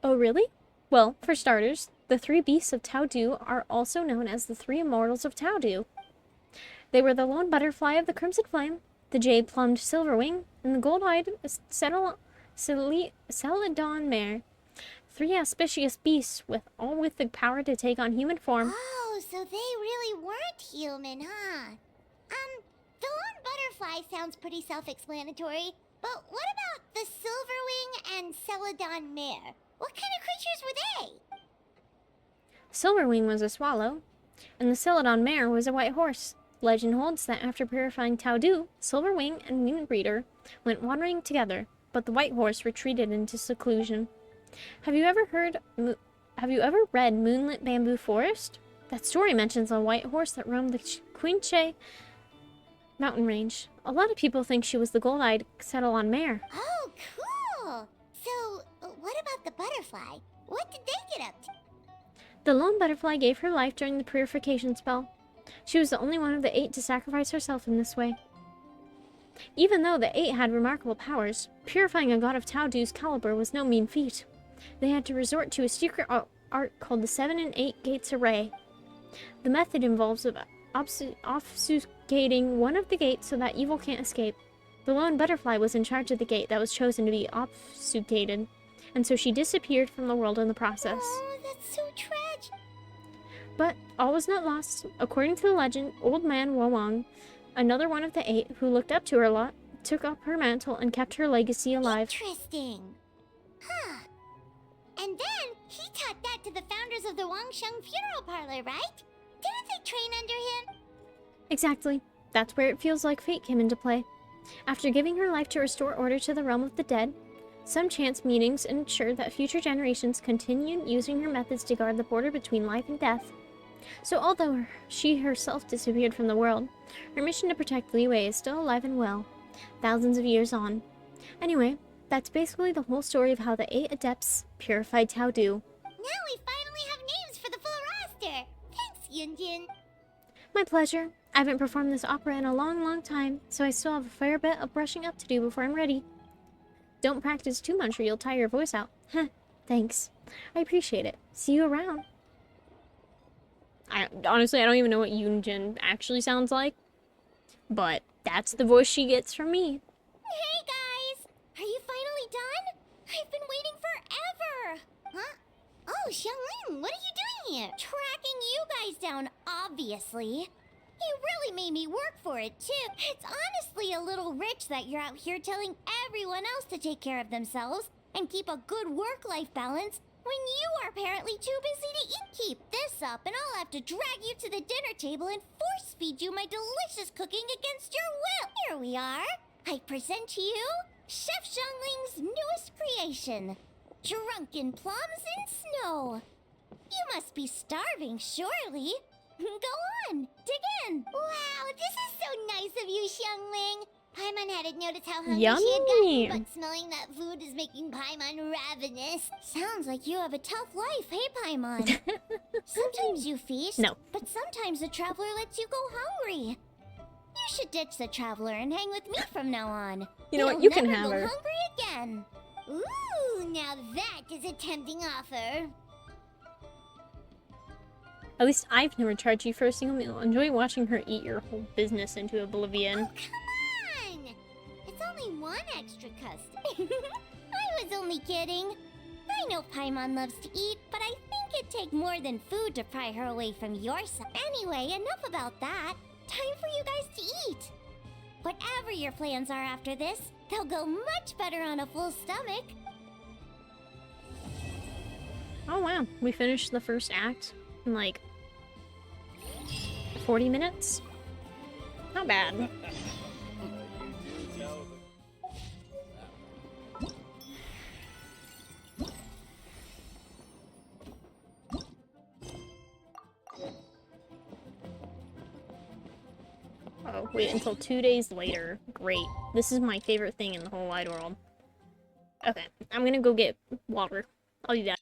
Oh, really? Well, for starters, the 3 Beasts of Tao Du are also known as the 3 Immortals of Tao Du. They were the lone butterfly of the Crimson Flame, the jade-plumed Silverwing, and the gold-eyed Celadon Mare. 3 auspicious beasts with the power to take on human form. Oh, Oh, so they really weren't human, huh? The lone butterfly sounds pretty self-explanatory, but what about the Silverwing and Celadon mare? What kind of creatures were they? Silverwing was a swallow, and the Celadon mare was a white horse. Legend holds that after purifying Taudu, Silverwing and Windbreeder went wandering together, but the white horse retreated into seclusion. Have you ever read Moonlit Bamboo Forest? That story mentions a white horse that roamed the Quinche mountain range. A lot of people think she was the gold-eyed Celadon mare. Oh, cool! So, what about the butterfly? What did they get up to? The lone butterfly gave her life during the purification spell. She was the only one of the 8 to sacrifice herself in this way. Even though the 8 had remarkable powers, purifying a god of Taudu's caliber was no mean feat. They had to resort to a secret art called the 7 and 8 Gates Array. The method involves obfuscating one of the gates so that evil can't escape. The lone butterfly was in charge of the gate that was chosen to be obfuscated, and so she disappeared from the world in the process. Oh, that's so tragic. But all was not lost. According to the legend, Old Man Wawang, another one of the 8 who looked up to her a lot, took up her mantle and kept her legacy alive. Interesting. Huh. And then he taught that to the founders of the Wangsheng Funeral Parlor, right? Didn't they train under him? Exactly. That's where it feels like fate came into play. After giving her life to restore order to the realm of the dead, some chance meetings ensured that future generations continued using her methods to guard the border between life and death. So although she herself disappeared from the world, her mission to protect Liyue is still alive and well, thousands of years on. Anyway, that's basically the whole story of how the 8 adepts purified Taudu. Now we finally have names for the full roster. Thanks, Yunjin. My pleasure. I haven't performed this opera in a long time, so I still have a fair bit of brushing up to do before I'm ready. Don't practice too much or you'll tire your voice out. Heh, thanks. I appreciate it. See you around. Honestly, I don't even know what Yunjin actually sounds like, but that's the voice she gets from me. Hey, guys! Are you finally done? I've been waiting forever! Huh? Oh, Xiangling, what are you doing here? Tracking you guys down, obviously. You really made me work for it, too. It's honestly a little rich that you're out here telling everyone else to take care of themselves and keep a good work-life balance when you are apparently too busy to eat. Keep this up and I'll have to drag you to the dinner table and force-feed you my delicious cooking against your will. Here we are. I present to you Chef Xiangling's newest creation, Drunken Plums in Snow. You must be starving, surely. Go on, dig in. Wow, this is so nice of you, Xiangling. Paimon hadn't noticed how hungry she had Yummy. gotten, but smelling that food is making Paimon ravenous. Sounds like you have a tough life, hey, Paimon? Sometimes you feast, No. but sometimes the traveler lets you go hungry. You should ditch the traveler and hang with me from now on. You know what? You'll You can never have go her. hungry again. Ooh, now that is a tempting offer. At least I've never charged you for a single meal. Enjoy watching her eat your whole business into oblivion. Oh, come on! It's only one extra custard. I was only kidding. I know Paimon loves to eat, but I think it'd take more than food to pry her away from your side. Anyway, enough about that. Time for you guys to eat. Whatever your plans are after this, they'll go much better on a full stomach. Oh wow, we finished the first act in like 40 minutes? Not bad. Oh, wait until 2 days later. Great. This is my favorite thing in the whole wide world. Okay, I'm gonna go get water. I'll do that.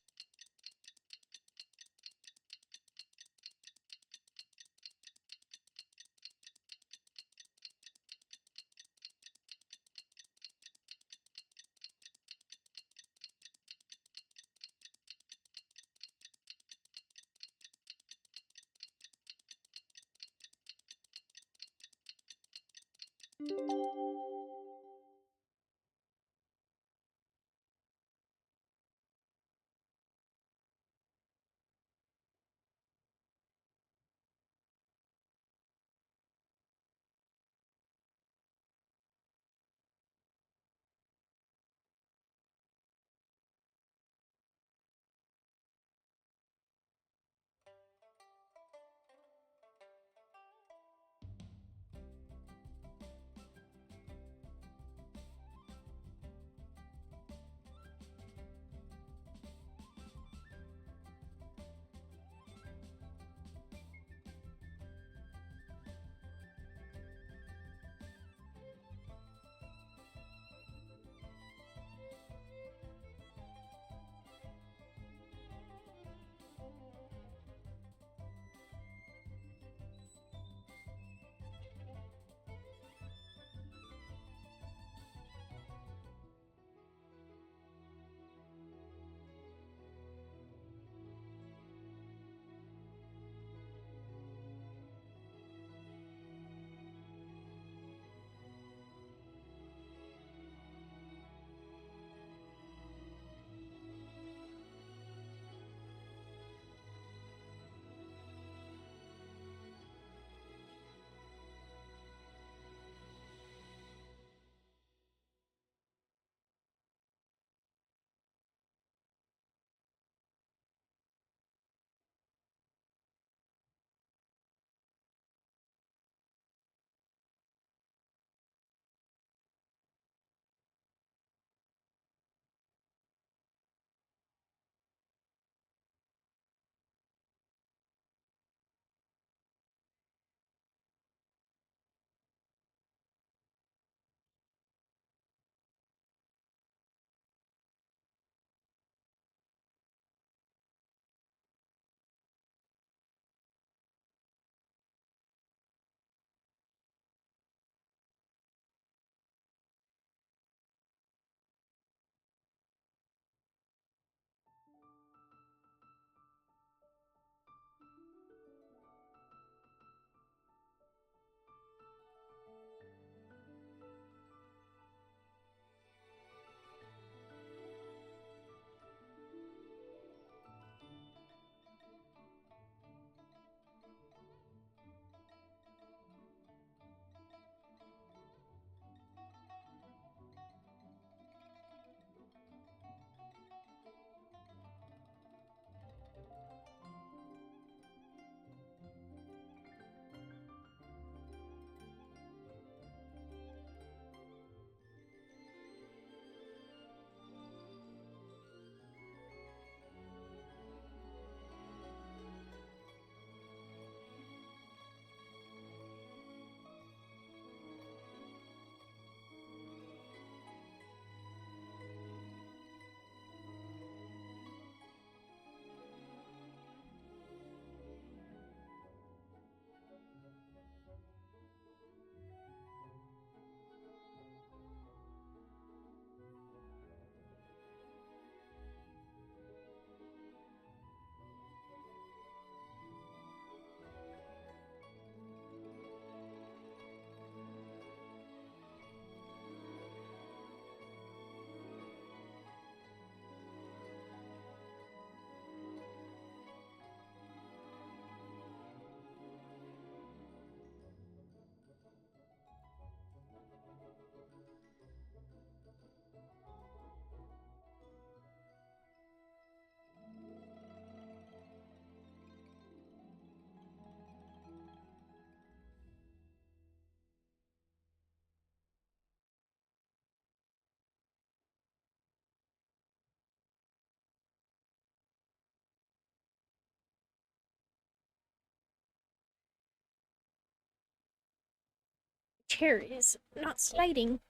chair is not sliding.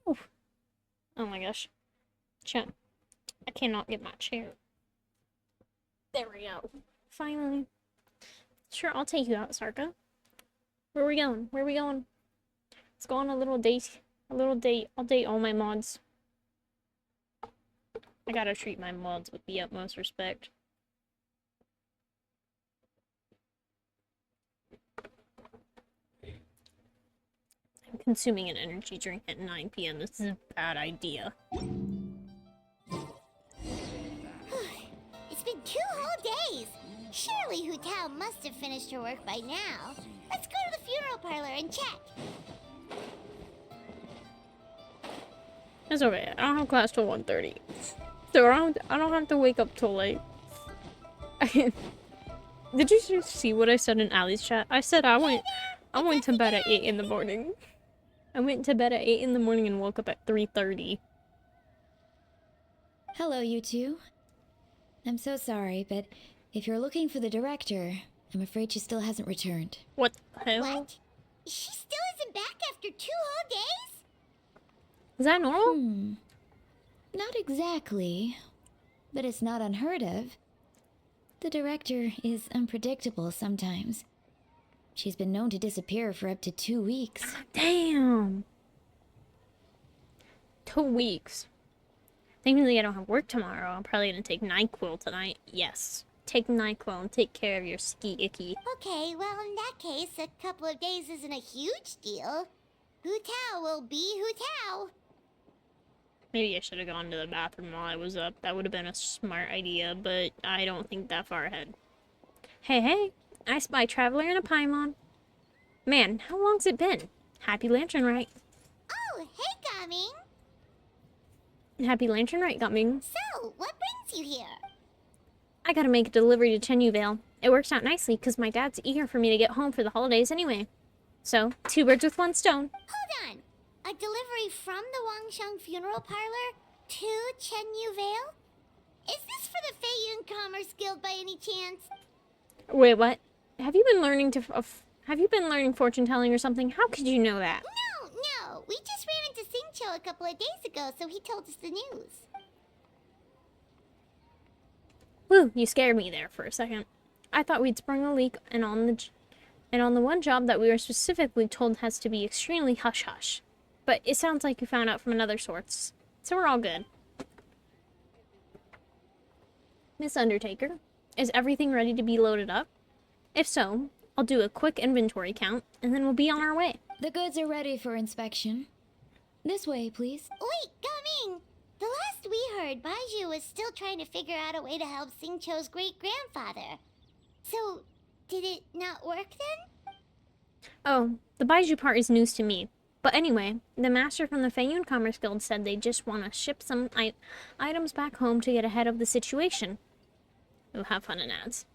Oof. Oh my gosh. Chat. I cannot get my chair. There we go. Finally. Sure, I'll take you out, Sarka. Where are we going? Where are we going? Let's go on a little date. A little date. I'll date all my mods. I gotta treat my mods with the utmost respect. I'm consuming an energy drink at 9 p.m. This is a bad idea. It's been 2 whole days. Surely Hu Tao must have finished her work by now. Let's go to the funeral parlor and check. It's okay. I don't have class till 1:30. So I don't have to wake up till late. Did you just see what I said in Allie's chat? I said I went to bed at 8 in the morning. I went to bed at 8 in the morning and woke up at 3:30. Hello, you two. I'm so sorry, but if you're looking for the director, I'm afraid she still hasn't returned. What the hell? What? She still isn't back after 2 whole days? Is that normal? Not exactly, but it's not unheard of. The director is unpredictable sometimes. She's been known to disappear for up to 2 weeks. Damn. 2 weeks. Thankfully, I don't have work tomorrow. I'm probably gonna take NyQuil tonight. Yes. Take NyQuil and take care of your ski icky. Okay, well, in that case, a couple of days isn't a huge deal. Hu Tao will be Hu Tao. Maybe I should have gone to the bathroom while I was up. That would have been a smart idea, but I don't think that far ahead. Hey, hey! I spy Traveler and a Paimon. Man, how long's it been? Happy Lantern Rite. Oh, hey, Gaming. Happy Lantern Rite, Gumming. So, what brings you here? I gotta make a delivery to Chenyu Vale. It works out nicely because my dad's eager for me to get home for the holidays anyway. So, 2 birds with 1 stone. Hold on. A delivery from the Wangsheng Funeral Parlor to Chenyu Vale? Is this for the Feiyun Commerce Guild by any chance? Wait, what? Have you been learning fortune telling or something? How could you know that? No. We just ran into Singcho a couple of days ago, so he told us the news. Whew, you scared me there for a second. I thought we'd sprung a leak, and on the one job that we were specifically told has to be extremely hush-hush. But it sounds like you found out from another source, so we're all good. Miss Undertaker, is everything ready to be loaded up? If so, I'll do a quick inventory count, and then we'll be on our way. The goods are ready for inspection. This way, please. Wait, Gaming! The last we heard, Baiju was still trying to figure out a way to help Singcho's great-grandfather. So, did it not work then? Oh, the Baiju part is news to me. But anyway, the master from the Feiyun Commerce Guild said they just want to ship some items back home to get ahead of the situation. Ooh, have fun in ads.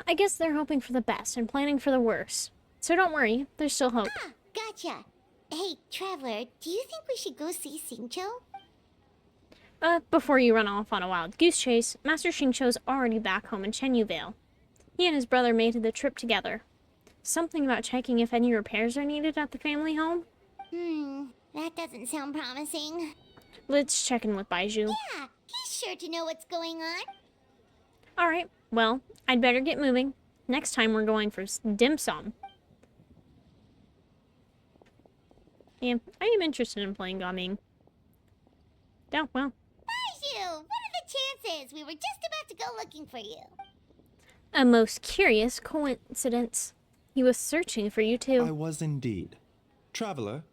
I guess they're hoping for the best and planning for the worst. So don't worry, there's still hope. Ah, gotcha. Hey, Traveler, do you think we should go see Singcho? Before you run off on a wild goose chase, Master Xingqiu's already back home in Chenyu Vale. He and his brother made the trip together. Something about checking if any repairs are needed at the family home? That doesn't sound promising. Let's check in with Baiju. Yeah, he's sure to know what's going on. Alright, well, I'd better get moving. Next time we're going for dim sum. Yeah, I am interested in playing Gaming. Yeah, well. Baiju, what are the chances? We were just about to go looking for you. A most curious coincidence. He was searching for you too. I was indeed. Traveler,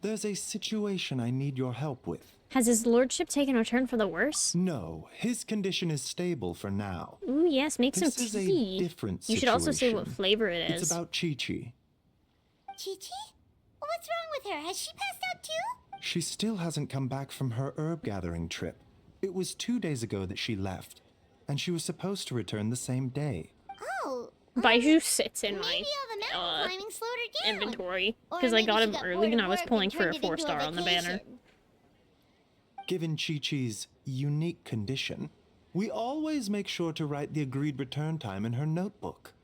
there's a situation I need your help with. Has his lordship taken a turn for the worse? No, his condition is stable for now. Ooh, yes, make some This is tea. a different You situation. should also say what flavor it is. It's about Chi-Chi. Chi-Chi? What's wrong with her? Has she passed out too? She still hasn't come back from her herb gathering trip. It was 2 days ago that she left, and she was supposed to return the same day. Oh. Baiju sits in Maybe my all the mountain climbing slowed her down. inventory Or because I maybe got she him got early bored and of I was work pulling and for a turned it into 4-star on the banner. vacation. Given Chi-Chi's unique condition, we always make sure to write the agreed return time in her notebook.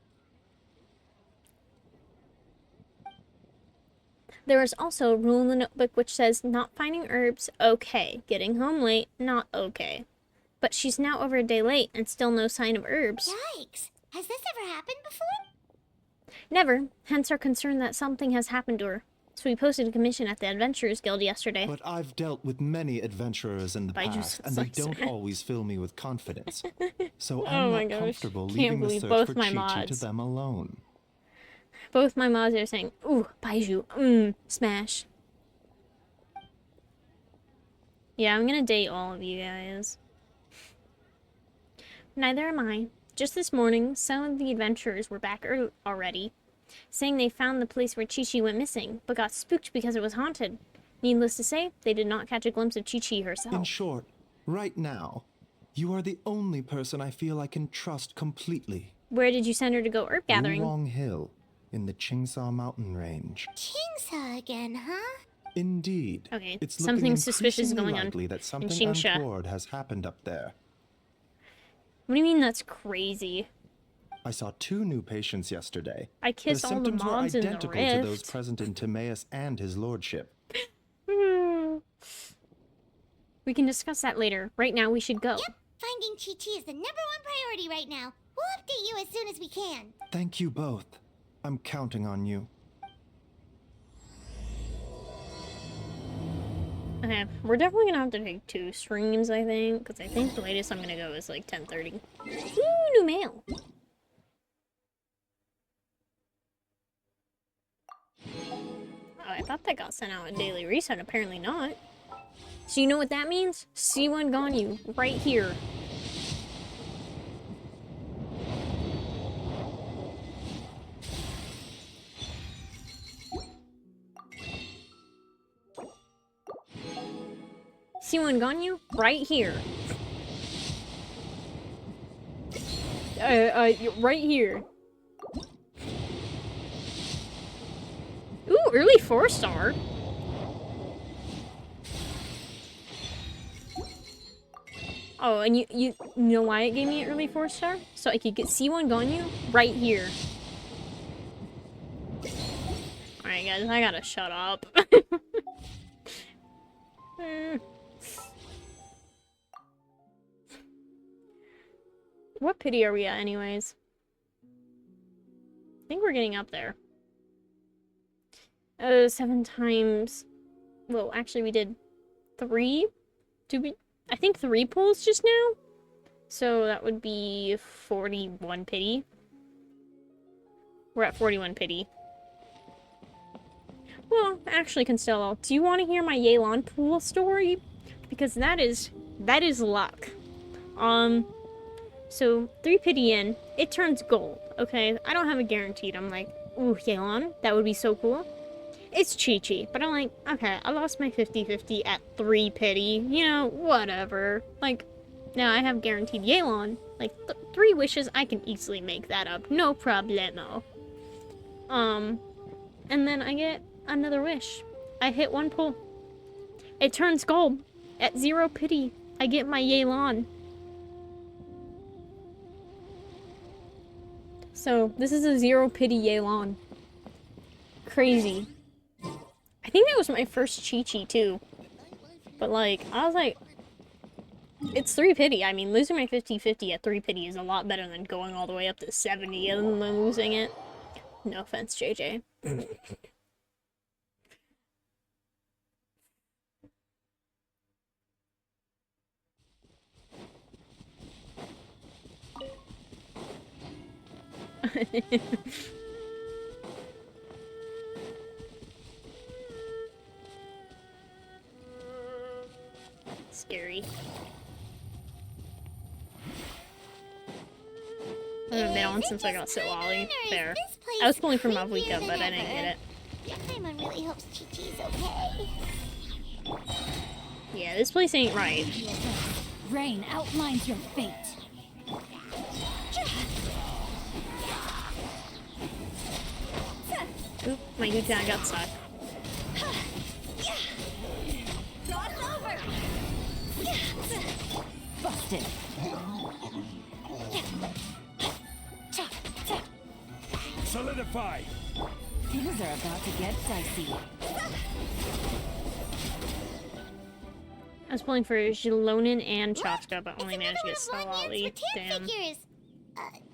There is also a rule in the notebook which says not finding herbs, okay. Getting home late, not okay. But she's now over a day late and still no sign of herbs. Yikes! Has this ever happened before? Never, hence our concern that something has happened to her. So we posted a commission at the Adventurers Guild yesterday. But I've dealt with many adventurers in the past, and they don't always fill me with confidence. So I'm not comfortable leaving the search for Chi-Chi to them alone. Both my mods are saying, ooh, Baiju, smash. Yeah, I'm gonna date all of you guys. Neither am I. Just this morning, some of the adventurers were back already, saying they found the place where Chi-Chi went missing, but got spooked because it was haunted. Needless to say, they did not catch a glimpse of Chi-Chi herself. In short, right now, you are the only person I feel I can trust completely. Where did you send her to go herb gathering? Long Hill, in the Chingsa mountain range. Chingsa again, huh? Indeed. Okay, it's something suspicious going on that something in Chingsa. untoward has happened up there. What do you mean that's crazy? I saw 2 new patients yesterday. I kissed all the moms in the rift. Their symptoms were identical to those present in Timaeus and his lordship. We can discuss that later. Right now, we should go. Yep, finding Chi-Chi is the #1 priority right now. We'll update you as soon as we can. Thank you both. I'm counting on you. Okay, we're definitely gonna have to take 2 streams, I think, because I think the latest I'm gonna go is like 10:30. Ooh, new mail. Oh, I thought that got sent out a daily reset. Apparently not. So you know what that means? C1 Ganyu, right here. C1 Ganyu, right here. Right here. Ooh, early 4-star. Oh, and you know why it gave me an early 4-star? So I could get C1 Ganyu right here. Alright guys, I gotta shut up. What pity are we at anyways? I think we're getting up there. 7 times... Well, actually we did 3? I think 3 pulls just now? So that would be 41 pity. We're at 41 pity. Well, actually, Constello, do you want to hear my Yelan pool story? Because that is luck. So 3 pity in, it turns gold, okay? I don't have a guaranteed. I'm like, ooh, Yelan, that would be so cool. It's Chi-Chi, but I'm like, okay, I lost my 50-50 at 3 pity. You know, whatever. Like, now I have guaranteed Yelan. Like, 3 wishes, I can easily make that up. No problemo. And then I get another wish. I hit 1 pull. It turns gold. At 0 pity, I get my Yelan. So, this is a 0 pity Yelan. Crazy. I think that was my first Chi-Chi too. But like, I was like, it's 3 pity. I mean, losing my 50-50 at 3 pity is a lot better than going all the way up to 70 and then losing it. No offense, JJ. Scary. I haven't been on since I got Sit Lolly. There. I was pulling for Mavuika, but I didn't get it. Paimon really hopes Chi-Chi's okay. Yeah, this place ain't right. Rain outlines your fate. Oop, my Yuta got stuck. Busted. Solidify. Things are about to get dicey. was pulling for Xilonen and Chofka, but only It's managed to get another one of Lon Salali. Yan's rattan Damn. figures.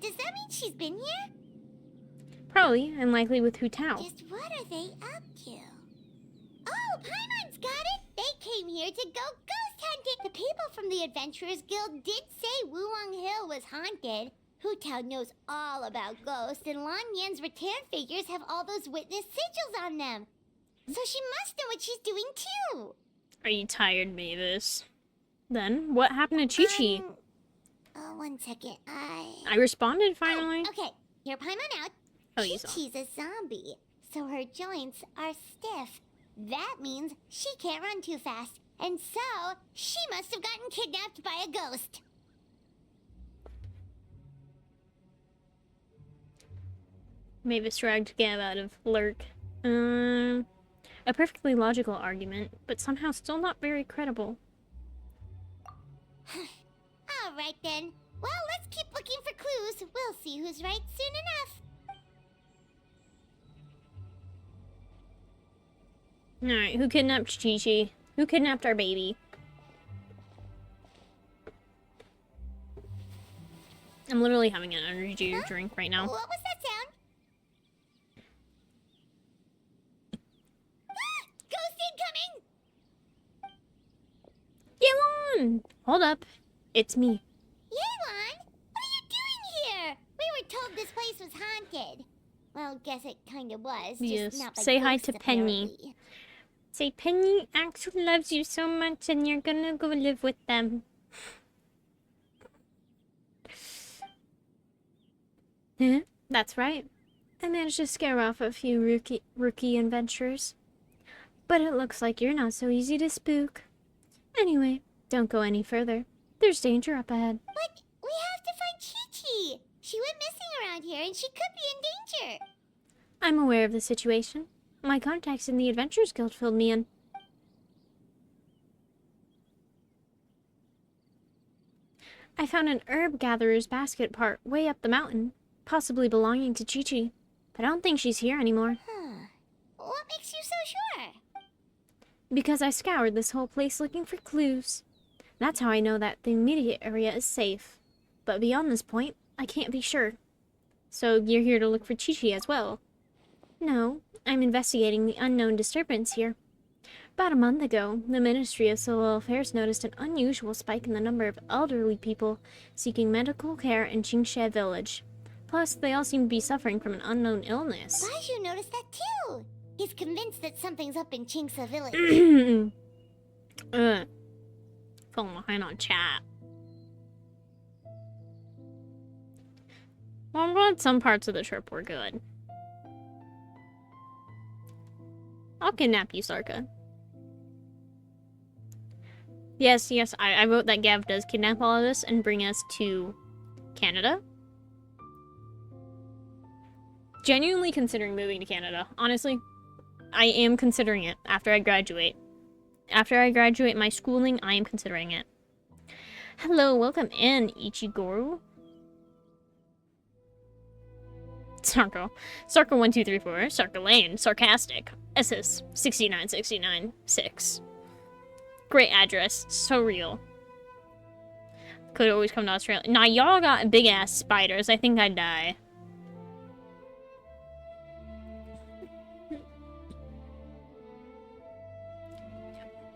Does that mean she's been here? Probably, and likely with Hu Tao. Just what are they up to? Oh, Paimon's got it! They came here to go ghost hunting! The people from the Adventurers Guild did say Wuwang Hill was haunted. Hu Tao knows all about ghosts, and Lon Yan's rattan figures have all those witness sigils on them. So she must know what she's doing too! Are you tired, Mavis? Then, what happened to Chi-Chi? 1 second, I responded finally. Oh, okay, hear Paimon out. Oh, you saw. Chi-Chi's a zombie, so her joints are stiff. That means she can't run too fast, and so she must have gotten kidnapped by a ghost. Mavis dragged Gav out of Lurk. A perfectly logical argument, but somehow still not very credible. Alright then. Well, let's keep looking for clues. We'll see who's right soon enough. Alright, who kidnapped Chi-Chi? Who kidnapped our baby? I'm literally having an energy drink right now. What was that sound? Ghost incoming! Yelon! Hold up. It's me. Yelan, what are you doing here? We were told this place was haunted. Well, guess it kind of was. Yes. Just not by Say hi ghosts, to Penny. apparently. Say Penny actually loves you so much and you're gonna go live with them. Huh? That's right. I managed to scare off a few rookie adventurers. But it looks like you're not so easy to spook. Anyway, don't go any further. There's danger up ahead. But we have to find Chi-Chi. She went missing around here and she could be in danger. I'm aware of the situation. My contacts in the Adventurers Guild filled me in. I found an herb gatherer's basket part way up the mountain, possibly belonging to Chi-Chi, but I don't think she's here anymore. Huh. What makes you so sure? Because I scoured this whole place looking for clues. That's how I know that the immediate area is safe. But beyond this point, I can't be sure. So you're here to look for Chi-Chi as well? No, I'm investigating the unknown disturbance here. About a month ago, the Ministry of Civil Affairs noticed an unusual spike in the number of elderly people seeking medical care in Qingshe village. Plus, they all seem to be suffering from an unknown illness. Baiju noticed that too. He's convinced that something's up in Chingsa village. Falling behind on chat. Well, I'm glad some parts of the trip were good. I'll kidnap you, Sarka. Yes, I vote that Gav does kidnap all of us and bring us to Canada. Genuinely considering moving to Canada. Honestly, I am considering it after I graduate. After I graduate my schooling, I am considering it. Hello, welcome in, Ichigoru. Sarko. Sarko1234. Sarko Lane. Sarcastic. SS 69696. Great address. So real. Could always come to Australia. Nah, y'all got big ass spiders. I think I'd die.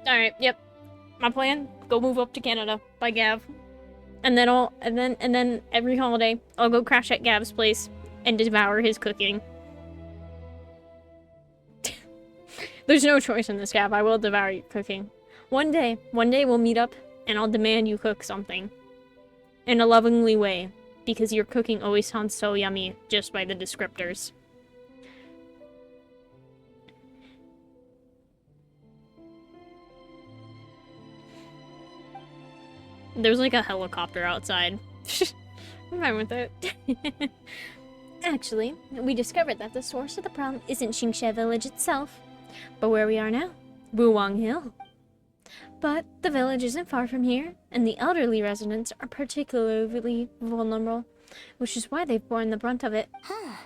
Alright, yep. My plan, go move up to Canada by Gav. And then every holiday, I'll go crash at Gav's place and devour his cooking. There's no choice in this, Gav. I will devour your cooking. One day we'll meet up and I'll demand you cook something. In a lovingly way. Because your cooking always sounds so yummy just by the descriptors. There's like a helicopter outside. I'm fine with it. Actually, we discovered that the source of the problem isn't Qingshe village itself, but where we are now, Wuwang Hill. But the village isn't far from here, and the elderly residents are particularly vulnerable, which is why they've borne the brunt of it. Huh.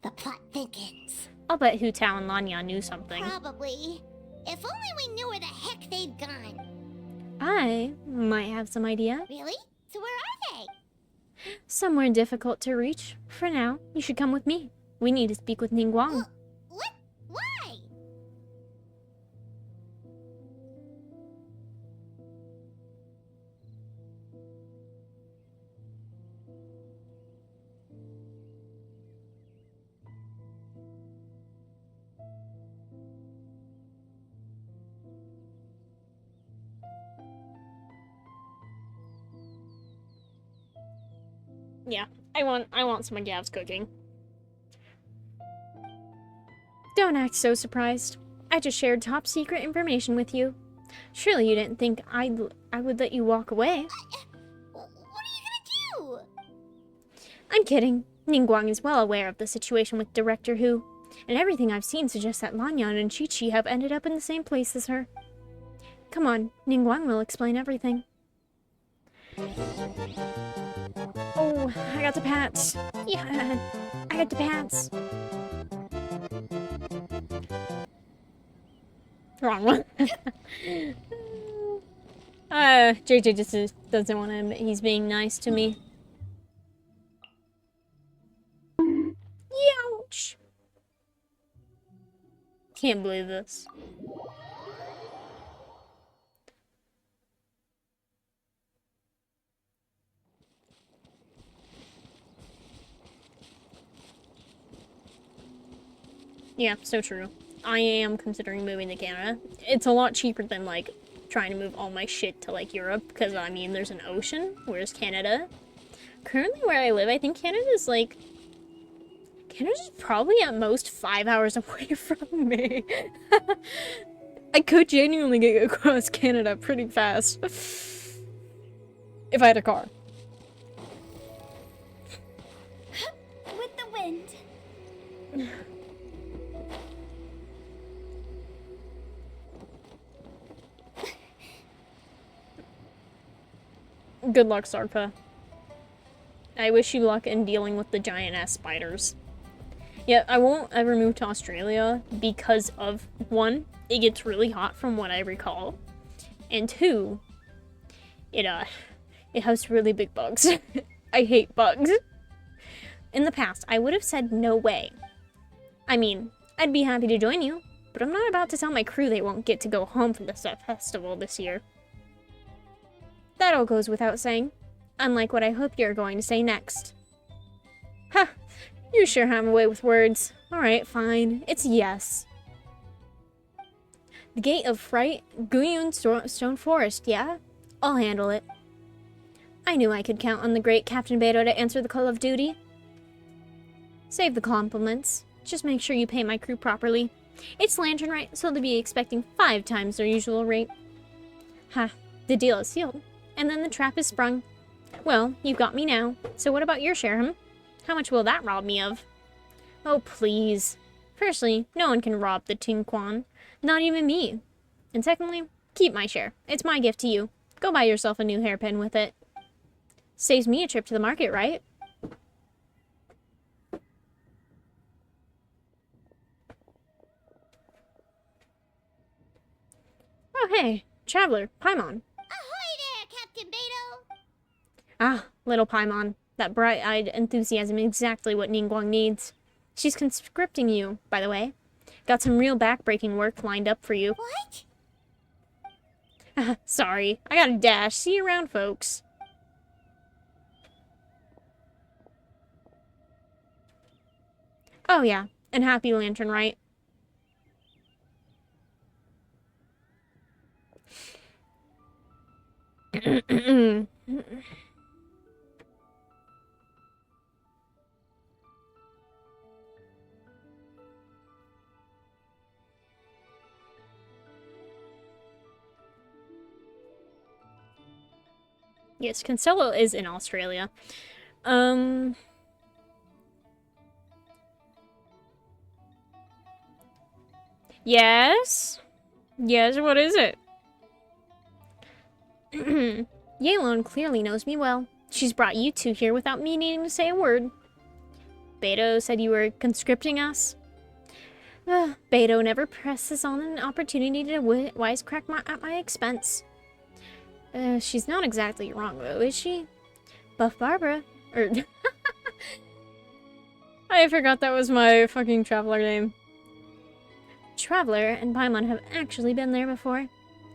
The plot thickens. I'll bet Hu Tao and Lanya knew something. Probably. If only we knew where the heck they'd gone. I might have some idea. Really? So where are they? Somewhere difficult to reach. For now, you should come with me. We need to speak with Ningguang. What? Why? Yeah, I want some of Gav's cooking. Don't act so surprised. I just shared top secret information with you. Surely you didn't think I would let you walk away. What are you gonna do? I'm kidding. Ningguang is well aware of the situation with Director Hu, and everything I've seen suggests that Lanyan and Chi-Chi have ended up in the same place as her. Come on, Ningguang will explain everything. Oh, I got the pants. Yeah, I got the pants. Wrong one. JJ just doesn't want to admit he's being nice to me. Ouch. Can't believe this. Yeah, so true. I am considering moving to Canada. It's a lot cheaper than, like, trying to move all my shit to, like, Europe, because, I mean, there's an ocean, whereas Canada... Currently where I live, I think Canada's, like... Canada's probably at most 5 hours away from me. I could genuinely get across Canada pretty fast. If I had a car. With the wind. Good luck, Sarka. I wish you luck in dealing with the giant-ass spiders. Yeah, I won't ever move to Australia because of, one, it gets really hot from what I recall, and two, it has really big bugs. I hate bugs. In the past, I would have said no way. I mean, I'd be happy to join you, but I'm not about to tell my crew they won't get to go home for the festival this year. That all goes without saying, unlike what I hope you're going to say next. Ha! You sure have a way with words. Alright, fine. It's yes. The Gate of Fright, Guyun Stone Forest, yeah? I'll handle it. I knew I could count on the great Captain Beto to answer the call of duty. Save the compliments. Just make sure you pay my crew properly. It's Lantern Rite, so they'll be expecting 5 times their usual rate. Ha, the deal is sealed. And then the trap is sprung. Well, you've got me now. So what about your share, How much will that rob me of? Oh, please. Firstly, no one can rob the Ting Quan. Not even me. And secondly, keep my share. It's my gift to you. Go buy yourself a new hairpin with it. Saves me a trip to the market, right? Oh, hey. Traveler, Paimon. Ahoy there, Captain Beto! Ah, little Paimon. That bright-eyed enthusiasm is exactly what Ningguang needs. She's conscripting you, by the way. Got some real back-breaking work lined up for you. What? Sorry, I gotta dash. See you around, folks. Oh yeah, and happy Lantern Rite. Yes, Constello is in Australia. Yes? Yes, what is it? Yeilon clearly knows me well. She's brought you two here without me needing to say a word. Beto said you were conscripting us. Beto never presses on an opportunity to wisecrack at my expense. She's not exactly wrong, though, is she? Buff Barbara. Or... I forgot that was my fucking traveler name. Traveler and Paimon have actually been there before.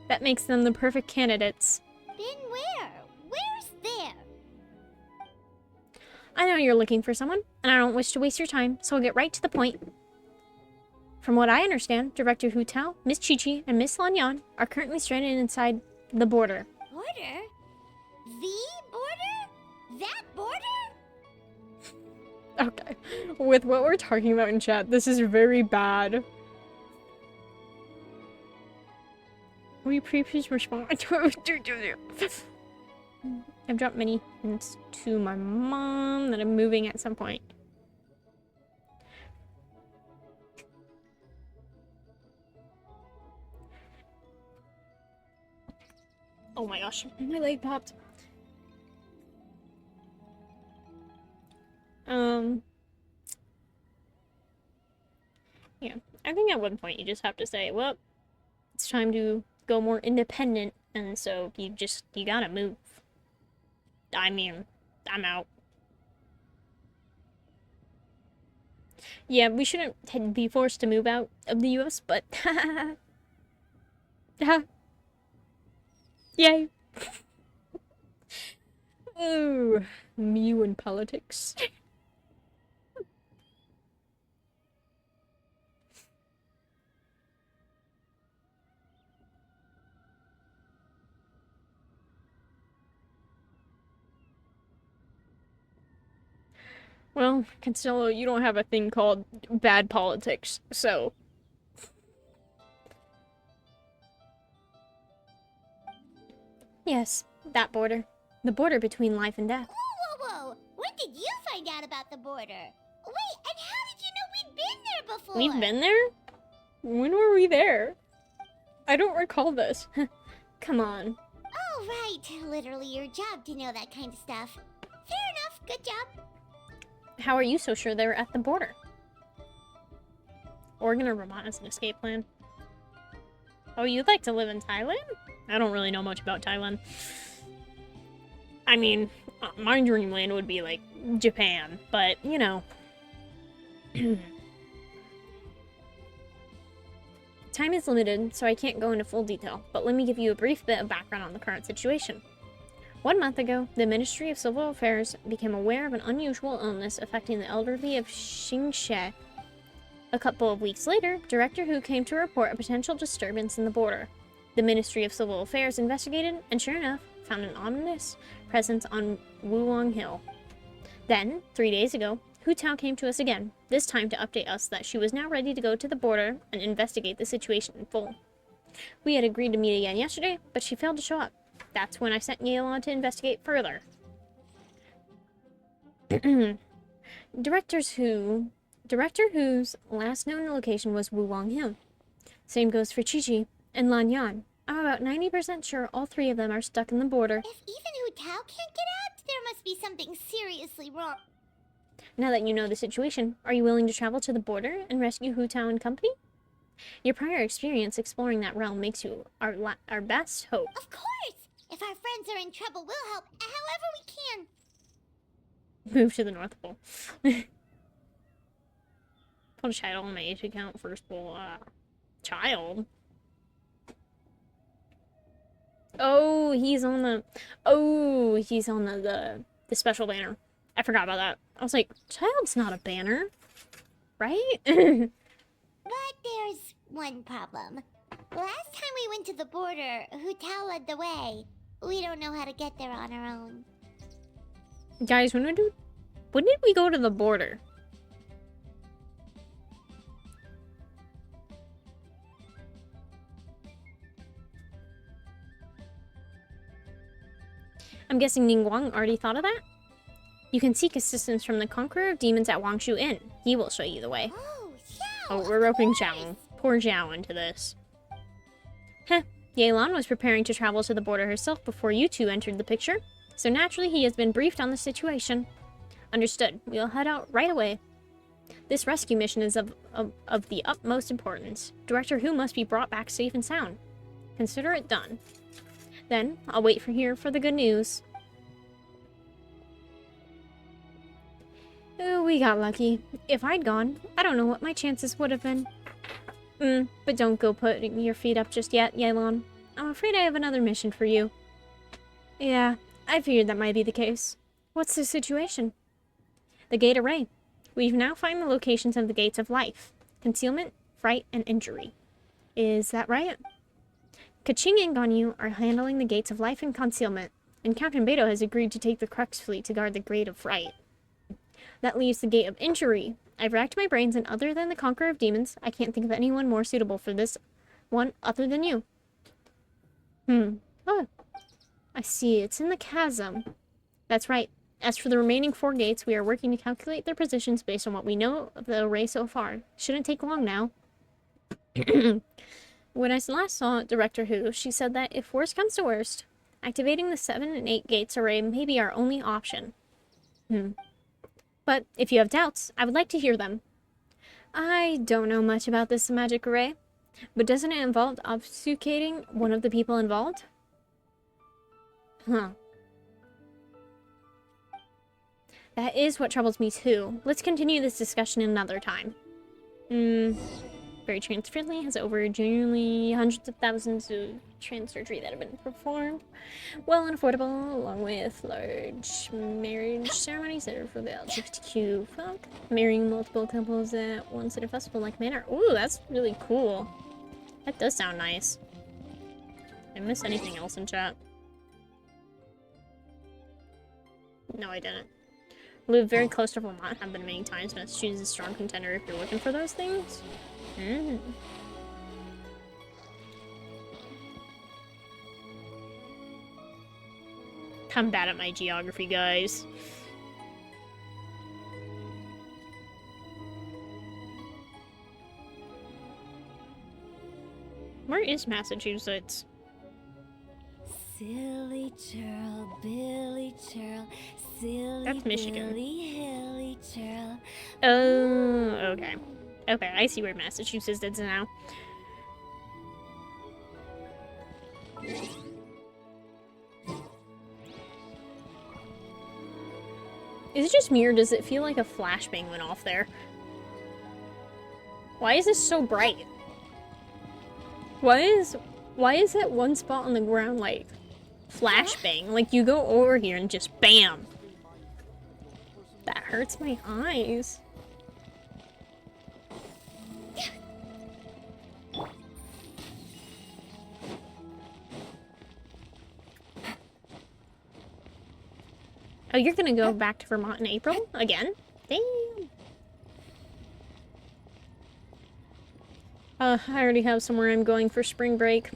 That makes them the perfect candidates. Been where? Where's there? I know you're looking for someone, and I don't wish to waste your time, so I'll get right to the point. From what I understand, Director Hu Tao, Miss Chi-Chi, and Miss Lan Yan are currently stranded inside the border. Border? The border? That border? Okay. With what we're talking about in chat, this is very bad. Will you please respond? I've dropped many hints to my mom that I'm moving at some point. Oh my gosh, my leg popped. Yeah, I think at one point you just have to say, well, it's time to go more independent, and so you gotta move. I mean, I'm out. Yeah, we shouldn't be forced to move out of the US, but yay. Ooh, Mew in politics. Well, Cancelo, you don't have a thing called bad politics, so... Yes, that border. The border between life and death. Whoa, whoa, whoa! When did you find out about the border? Wait, and how did you know we'd been there before? We've been there? When were we there? I don't recall this. Come on. Oh, right. Literally your job to know that kind of stuff. Fair enough. Good job. How are you so sure they were at the border? Oregon or Vermont is an escape plan. Oh, you'd like to live in Thailand? I don't really know much about Thailand. I mean, my dreamland would be like Japan, but you know. Time is limited, so I can't go into full detail, but let me give you a brief bit of background on the current situation. 1 month ago, the Ministry of Civil Affairs became aware of an unusual illness affecting the elderly of Xingxie. A couple of weeks later, Director Hu came to report a potential disturbance in the border. The Ministry of Civil Affairs investigated, and sure enough, found an ominous presence on Wuwang Hill. Then, 3 days ago, Hu Tao came to us again, this time to update us that she was now ready to go to the border and investigate the situation in full. We had agreed to meet again yesterday, but she failed to show up. That's when I sent Yelan to investigate further. Director Hu's last known location was Wuwang Hill. Same goes for Chi-Chi and Lan Yan. I'm about 90% sure all three of them are stuck in the border. If even Hu Tao can't get out, there must be something seriously wrong. Now that you know the situation, are you willing to travel to the border and rescue Hu Tao and company? Your prior experience exploring that realm makes you our best hope. Of course! If our friends are in trouble, we'll help however we can. Move to the North Pole. Put a child on my age account first of all. Child? Oh, he's on the... Oh, he's on the special banner. I forgot about that. I was like, child's not a banner. Right? But there's one problem. Last time we went to the border, Hu Tao led the way. We don't know how to get there on our own. Guys, when did we go to the border? I'm guessing Ningguang already thought of that? You can seek assistance from the Conqueror of Demons at Wangshu Inn. He will show you the way. Oh, Xiao, Oh, we're roping Zhao. Poor Zhao into this. Heh, Yelan was preparing to travel to the border herself before you two entered the picture, so naturally he has been briefed on the situation. Understood. We'll head out right away. This rescue mission is of the utmost importance. Director Hu must be brought back safe and sound. Consider it done. Then, I'll wait for the good news. Oh, we got lucky. If I'd gone, I don't know what my chances would have been. But don't go putting your feet up just yet, Yelan. I'm afraid I have another mission for you. Yeah, I figured that might be the case. What's the situation? The gate array. We've now found the locations of the gates of life. Concealment, fright, and injury. Is that right? Kaching and Ganyu are handling the gates of life and concealment, and Captain Beto has agreed to take the Crux fleet to guard the gate of fright. That leaves the gate of injury. I've racked my brains, and other than the Conqueror of Demons, I can't think of anyone more suitable for this one other than you. Oh, I see. It's in the chasm. That's right. As for the remaining 4 gates, we are working to calculate their positions based on what we know of the array so far. Shouldn't take long now. When I last saw Director Who, she said that if worst comes to worst, activating the 7 and 8 gates array may be our only option. But if you have doubts, I would like to hear them. I don't know much about this magic array, but doesn't it involve obfuscating one of the people involved? That is what troubles me too. Let's continue this discussion another time. Very trans-friendly, has over genuinely hundreds of thousands of trans surgery that have been performed. Well and affordable, along with large marriage ceremonies that are for the LGBTQ folk. Marrying multiple couples at one set of festival-like manner. Ooh, that's really cool. That does sound nice. Did I miss anything else in chat? No, I didn't. Live very close to Vermont, have been many times. Massachusetts is a strong contender if you're looking for those things. I'm bad at my geography, guys. Where is Massachusetts? Silly churl, Billy churl, silly That's Michigan. Billy, hilly churl. Oh, okay. Okay, I see where Massachusetts is now. Is it just me, or does it feel like a flashbang went off there? Why is this so bright? Why is that one spot on the ground like flashbang? Like you go over here and just BAM! That hurts my eyes. Oh, you're gonna go back to Vermont in April? Again? Damn. I already have somewhere I'm going for spring break.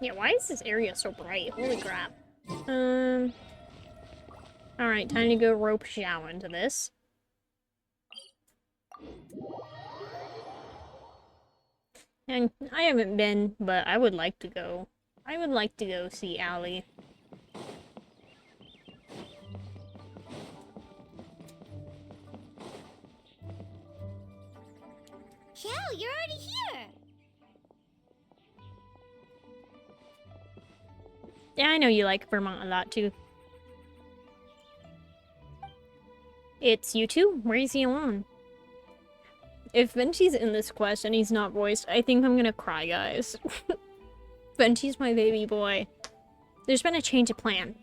Yeah, why is this area so bright? Holy crap. Alright, time to go rope Xiao into this. And I haven't been, but I would like to go. I would like to go see Allie. Xiao, you're already here! Yeah, I know you like Vermont a lot, too. It's you two? Where is he alone? If Venti's in this quest and he's not voiced, I think I'm gonna cry, guys. Venti's my baby boy. There's been a change of plan.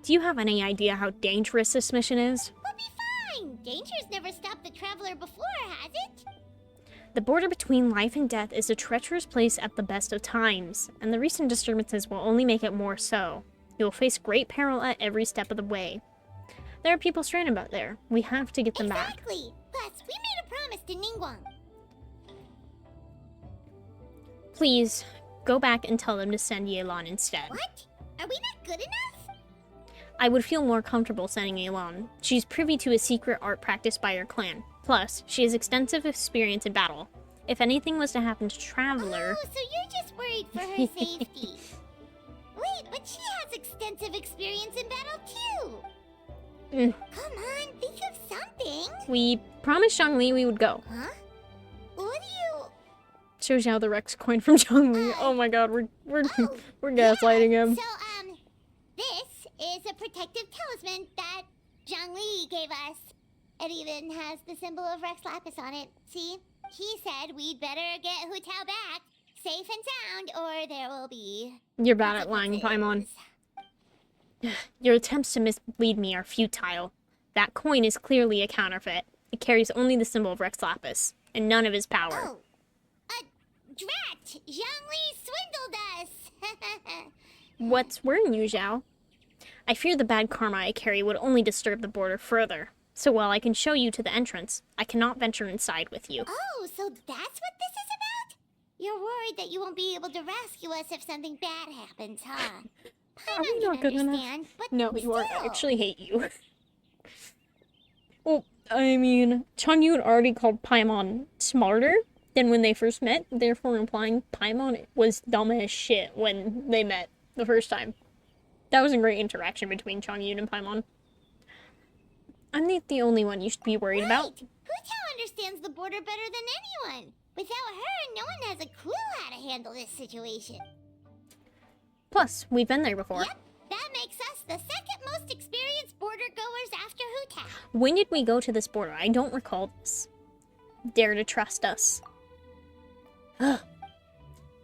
Do you have any idea how dangerous this mission is? We'll be fine! Danger's never stopped the traveler before, has it? The border between life and death is a treacherous place at the best of times, and the recent disturbances will only make it more so. You will face great peril at every step of the way. There are people stranded out there. We have to get them back. Exactly! Plus, we made a promise to Ningguang. Please, go back and tell them to send Yelan instead. What? Are we not good enough? I would feel more comfortable sending Yelan. She's privy to a secret art practiced by her clan. Plus, she has extensive experience in battle. If anything was to happen to Traveler... Oh, so you're just worried for her safety. Wait, but she has extensive experience in battle too. Come on, think of something. We promised Zhongli we would go. Huh? What do you... Shows you how the Rex coin from Zhongli. Oh my god, we're gaslighting him. So, this is a protective talisman that Zhongli gave us. It even has the symbol of Rex Lapis on it. See? He said we'd better get Hu Tao back, safe and sound, or there will be... You're bad at lying, Paimon. Your attempts to mislead me are futile. That coin is clearly a counterfeit. It carries only the symbol of Rex Lapis, and none of his power. Oh! Drat! Zhongli swindled us! What's worrying you, Zhao? I fear the bad karma I carry would only disturb the border further. So while I can show you to the entrance, I cannot venture inside with you. Oh, so that's what this is about? You're worried that you won't be able to rescue us if something bad happens, huh? Are we not good enough? No, you are. I actually hate you. Well, I mean, Changyun already called Paimon smarter than when they first met, therefore implying Paimon was dumb as shit when they met the first time. That was a great interaction between Changyun and Paimon. I'm not the only one you should be worried about. Hu Tao understands the border better than anyone. Without her, no one has a clue how to handle this situation. Plus, we've been there before. Yep, that makes us the second most experienced border goers after Hu Tao. When did we go to this border? I don't recall this. Dare to trust us.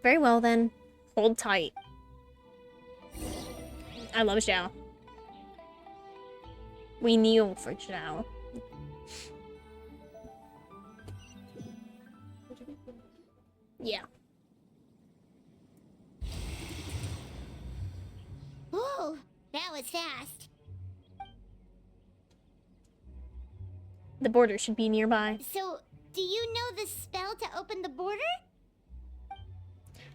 Very well then. Hold tight. I love Zhao. We kneel for Zhao. Yeah. Whoa, that was fast. The border should be nearby. So, do you know the spell to open the border?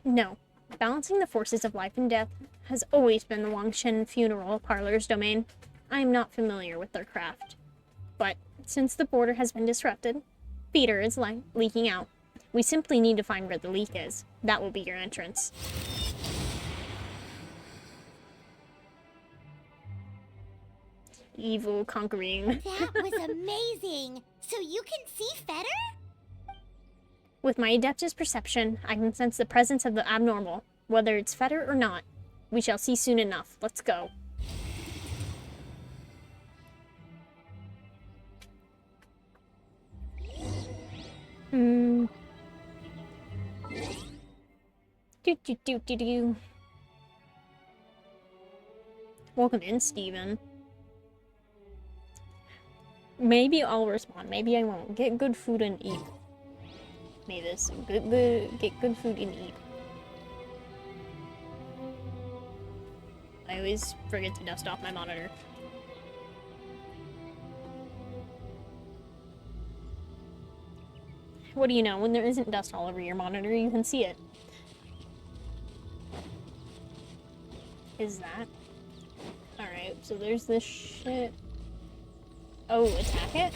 No. Balancing the forces of life and death has always been the Wangshen funeral parlor's domain. I am not familiar with their craft. But since the border has been disrupted, feeder is leaking out. We simply need to find where the leak is. That will be your entrance. Evil conquering. That was amazing! So you can see Fetter? With my Adeptus perception, I can sense the presence of the abnormal, whether it's Fetter or not. We shall see soon enough. Let's go. Do. Welcome in, Steven. Maybe I'll respond, maybe I won't. Get good food and eat. Mavis, get good food and eat. I always forget to dust off my monitor. What do you know? When there isn't dust all over your monitor, you can see it. Is that? Alright, so there's this shit. Oh, attack it?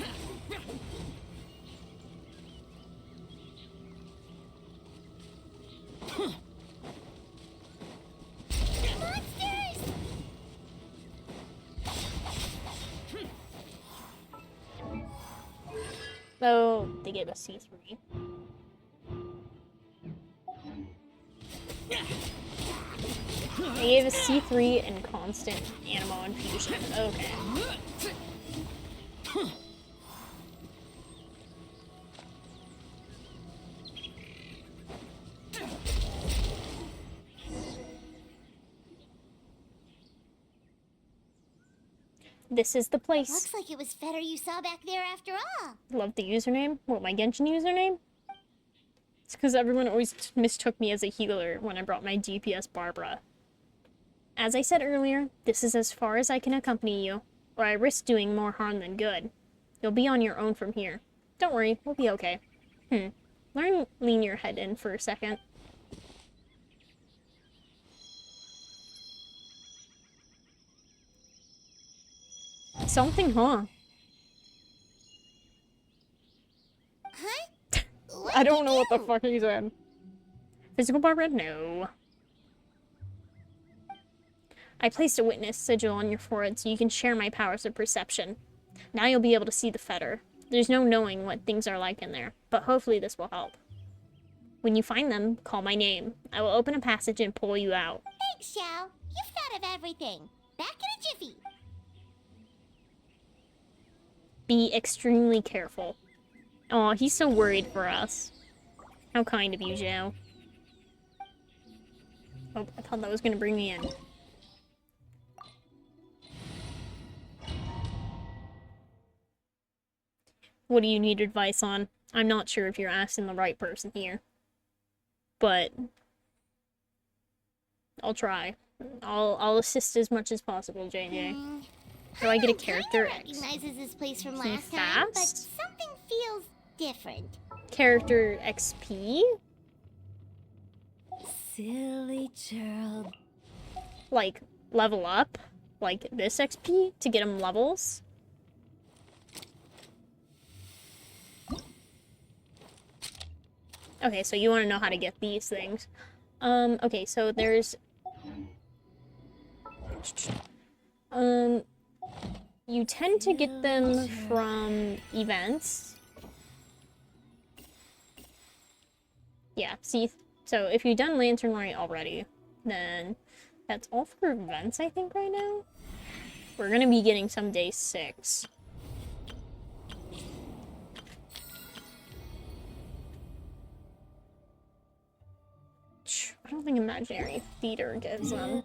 Monsters! Oh, they gave us C3. They gave us C3 and constant animal infusion. Okay. This is the place. Looks like it was Fetter you saw back there after all. Love the username. What, my Genshin username? It's because everyone always mistook me as a healer when I brought my DPS Barbara. As I said earlier, this is as far as I can accompany you, or I risk doing more harm than good. You'll be on your own from here. Don't worry, we'll be okay. Lean your head in for a second. Something, huh? Huh? I don't know what the fuck he said. Physical Barbara? No. I placed a witness sigil on your forehead so you can share my powers of perception. Now you'll be able to see the fetter. There's no knowing what things are like in there, but hopefully this will help. When you find them, call my name. I will open a passage and pull you out. Thanks, Xiao. You've thought of everything. Back in a jiffy. Be extremely careful. Aw, he's so worried for us. How kind of you, Zhao. Oh, I thought that was gonna bring me in. What do you need advice on? I'm not sure if you're asking the right person here. But I'll try. I'll assist as much as possible, JJ. Do I get a character? Recognizes this place from Is he last time, but fast? something feels different. Character XP? Silly child. Like, level up? Like this XP to get him levels? Okay, so you want to know how to get these things. Okay, so there's... You tend to get them from events. Yeah, see? So if you've done Lantern Rite already, then that's all for events, I think, right now. We're gonna be getting some day 6. I don't think Imaginary Theater gives them.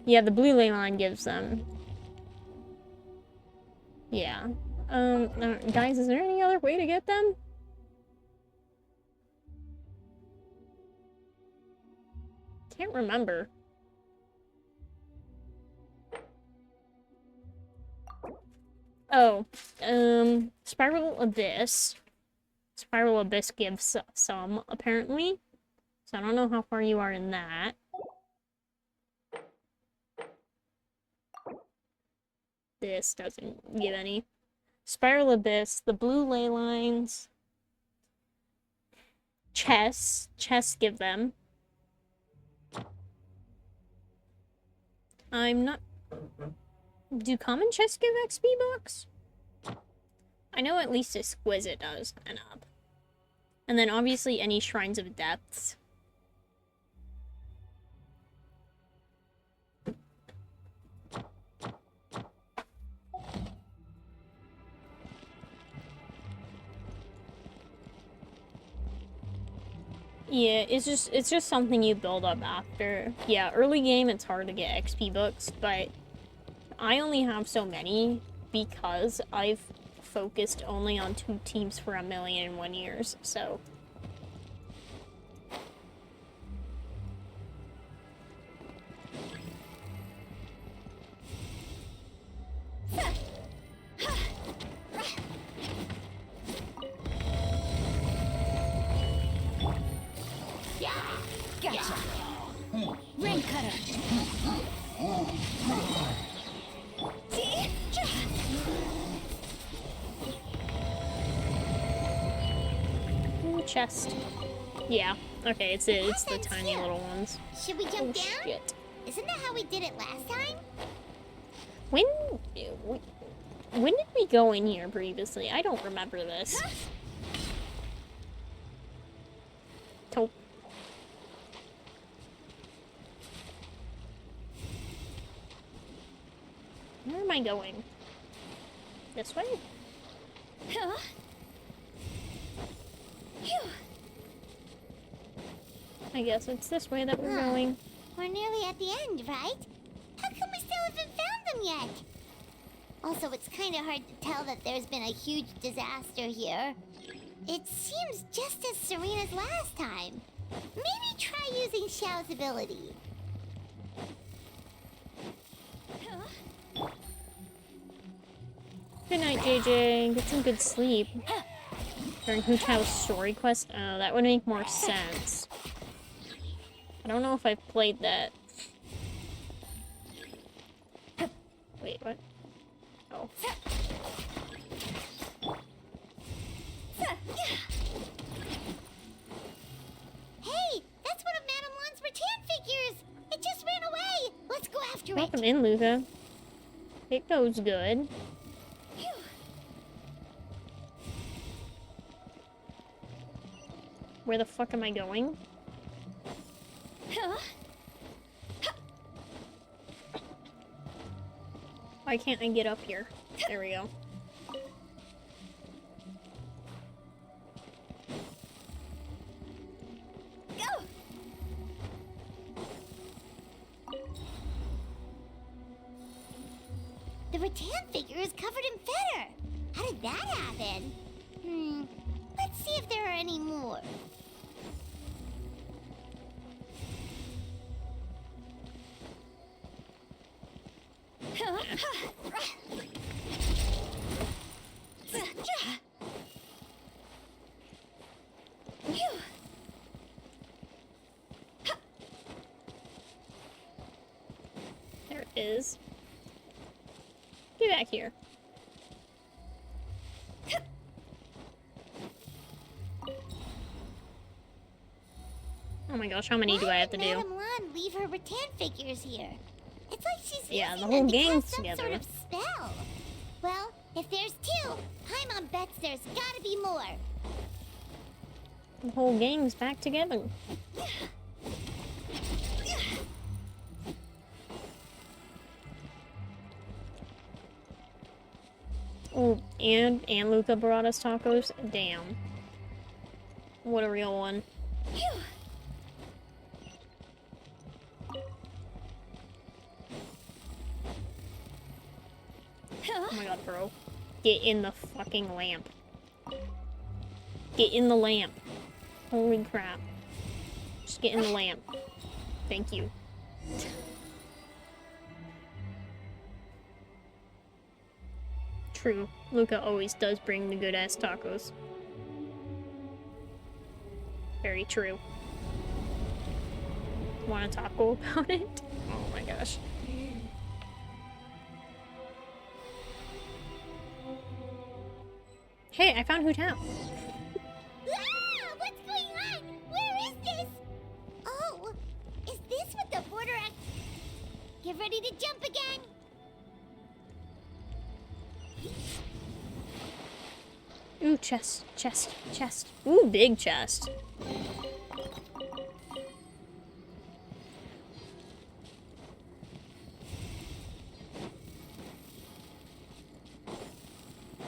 Yeah, the blue ley line gives them. Yeah. Guys, is there any other way to get them? Can't remember. Oh, Spiral Abyss. Spiral Abyss gives some, apparently. So I don't know how far you are in that. This doesn't give any. Spiral Abyss, the blue ley lines. Chests give them. I'm not... Do common chests give XP bucks? I know at least Exquisite does, and up. And then obviously any Shrines of Depths. Yeah, it's just something you build up after. Yeah, early game it's hard to get XP books, but I only have so many because I've focused only on 2 teams for 1,000,001 years, so. Gotcha. Ring cutter. Chest. Yeah. Okay, it's the tiny little ones. Should we jump down? Shit. Isn't that how we did it last time? When did we go in here previously? I don't remember this. Taupe. Where am I going? This way? Huh? I guess it's this way that we're going. We're nearly at the end, right? How come we still haven't found them yet? Also, it's kind of hard to tell that there's been a huge disaster here. It seems just as serene as last time. Maybe try using Xiao's ability. Good night, JJ. Get some good sleep. During Hu Tao's story quest? Oh, that would make more sense. I don't know if I've played that. Wait, what? Oh. Come in, Luca. It goes good. Where the fuck am I going? Why can't I get up here? There we go. The rattan figure is covered in feather. How did that happen? Let's see if there are any more. There it is. Get back here. Oh my gosh, how many do I have to do? Madame Lan leave her rattan figures here. It's like she's Yeah, using the whole them to gang's cast some together. sort of spell. Well, if there's two, Paimon bets there's gotta be more. The whole gang's back together. Oh, and Luca brought us tacos? Damn. What a real one. Oh my god, bro. Get in the fucking lamp. Get in the lamp. Holy crap. Just get in the lamp. Thank you. True. Luca always does bring the good-ass tacos. Very true. Want a taco about it? Oh my gosh. Hey, I found Hu Tao. Ah! What's going on? Where is this? Oh, is this what the border act? Get ready to jump again. Ooh, chest, chest, chest. Ooh, big chest.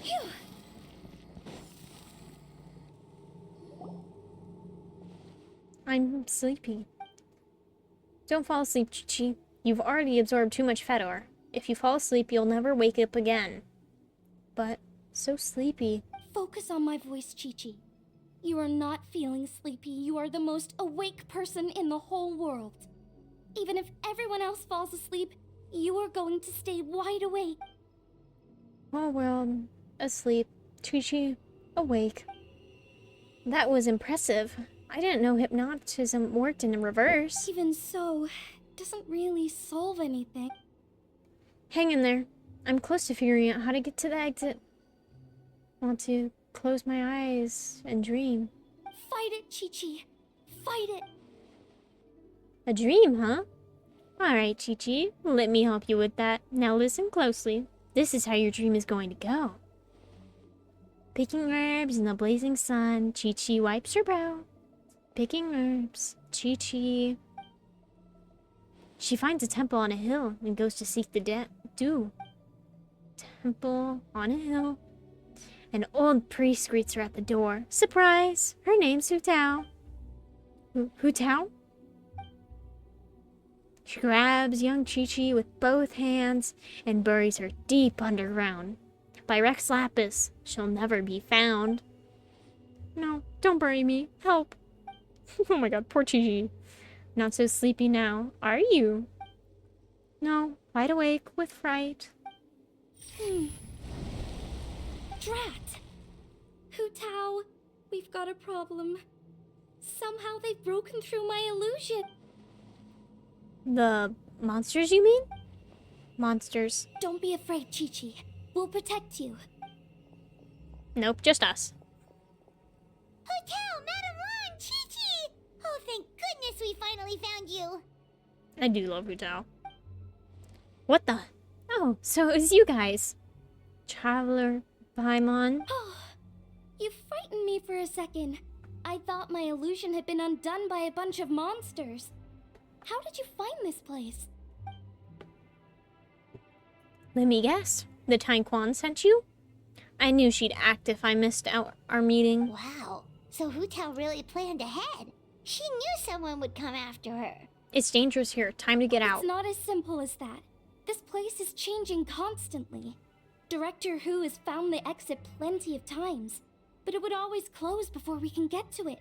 Phew. I'm sleepy. Don't fall asleep, Chi-Chi. You've already absorbed too much fedor. If you fall asleep, you'll never wake up again. But, so sleepy. Focus on my voice, Chi-Chi. You are not feeling sleepy. You are the most awake person in the whole world. Even if everyone else falls asleep, you are going to stay wide awake. Oh well, asleep. Chi-Chi, awake. That was impressive. I didn't know hypnotism worked in reverse. Even so, it doesn't really solve anything. Hang in there. I'm close to figuring out how to get to the exit. Want to close my eyes and dream. Fight it, Chi-Chi. Fight it. A dream, huh? Alright, Chi-Chi. Let me help you with that. Now listen closely. This is how your dream is going to go. Picking herbs in the blazing sun, Chi-Chi wipes her brow. Picking herbs, Chi-Chi. She finds a temple on a hill and goes to seek the dew. Temple on a hill. An old priest greets her at the door. Surprise! Her name's Hu Tao. Hu Tao? She grabs young Chi-Chi with both hands and buries her deep underground. By Rex Lapis, she'll never be found. No, don't bury me. Help. Oh my god, poor Chi-Chi. Not so sleepy now, are you? No, wide awake with fright. Drat! Hu Tao, we've got a problem. Somehow they've broken through my illusion. The monsters, you mean? Monsters. Don't be afraid, Chi-Chi. We'll protect you. Nope, just us. Hotel, Madame Lan, Chi-Chi! Oh, thank goodness we finally found you. I do love Hu Tao. What the? Oh, so it was you guys. Traveler, Paimon. Oh, you frightened me for a second. I thought my illusion had been undone by a bunch of monsters. How did you find this place? Let me guess. The Taekwon sent you? I knew she'd act if I missed out our meeting. Wow, so Hu Tao really planned ahead. She knew someone would come after her. It's dangerous here. Time to get out. It's not as simple as that. This place is changing constantly. Director Hu has found the exit plenty of times, but it would always close before we can get to it.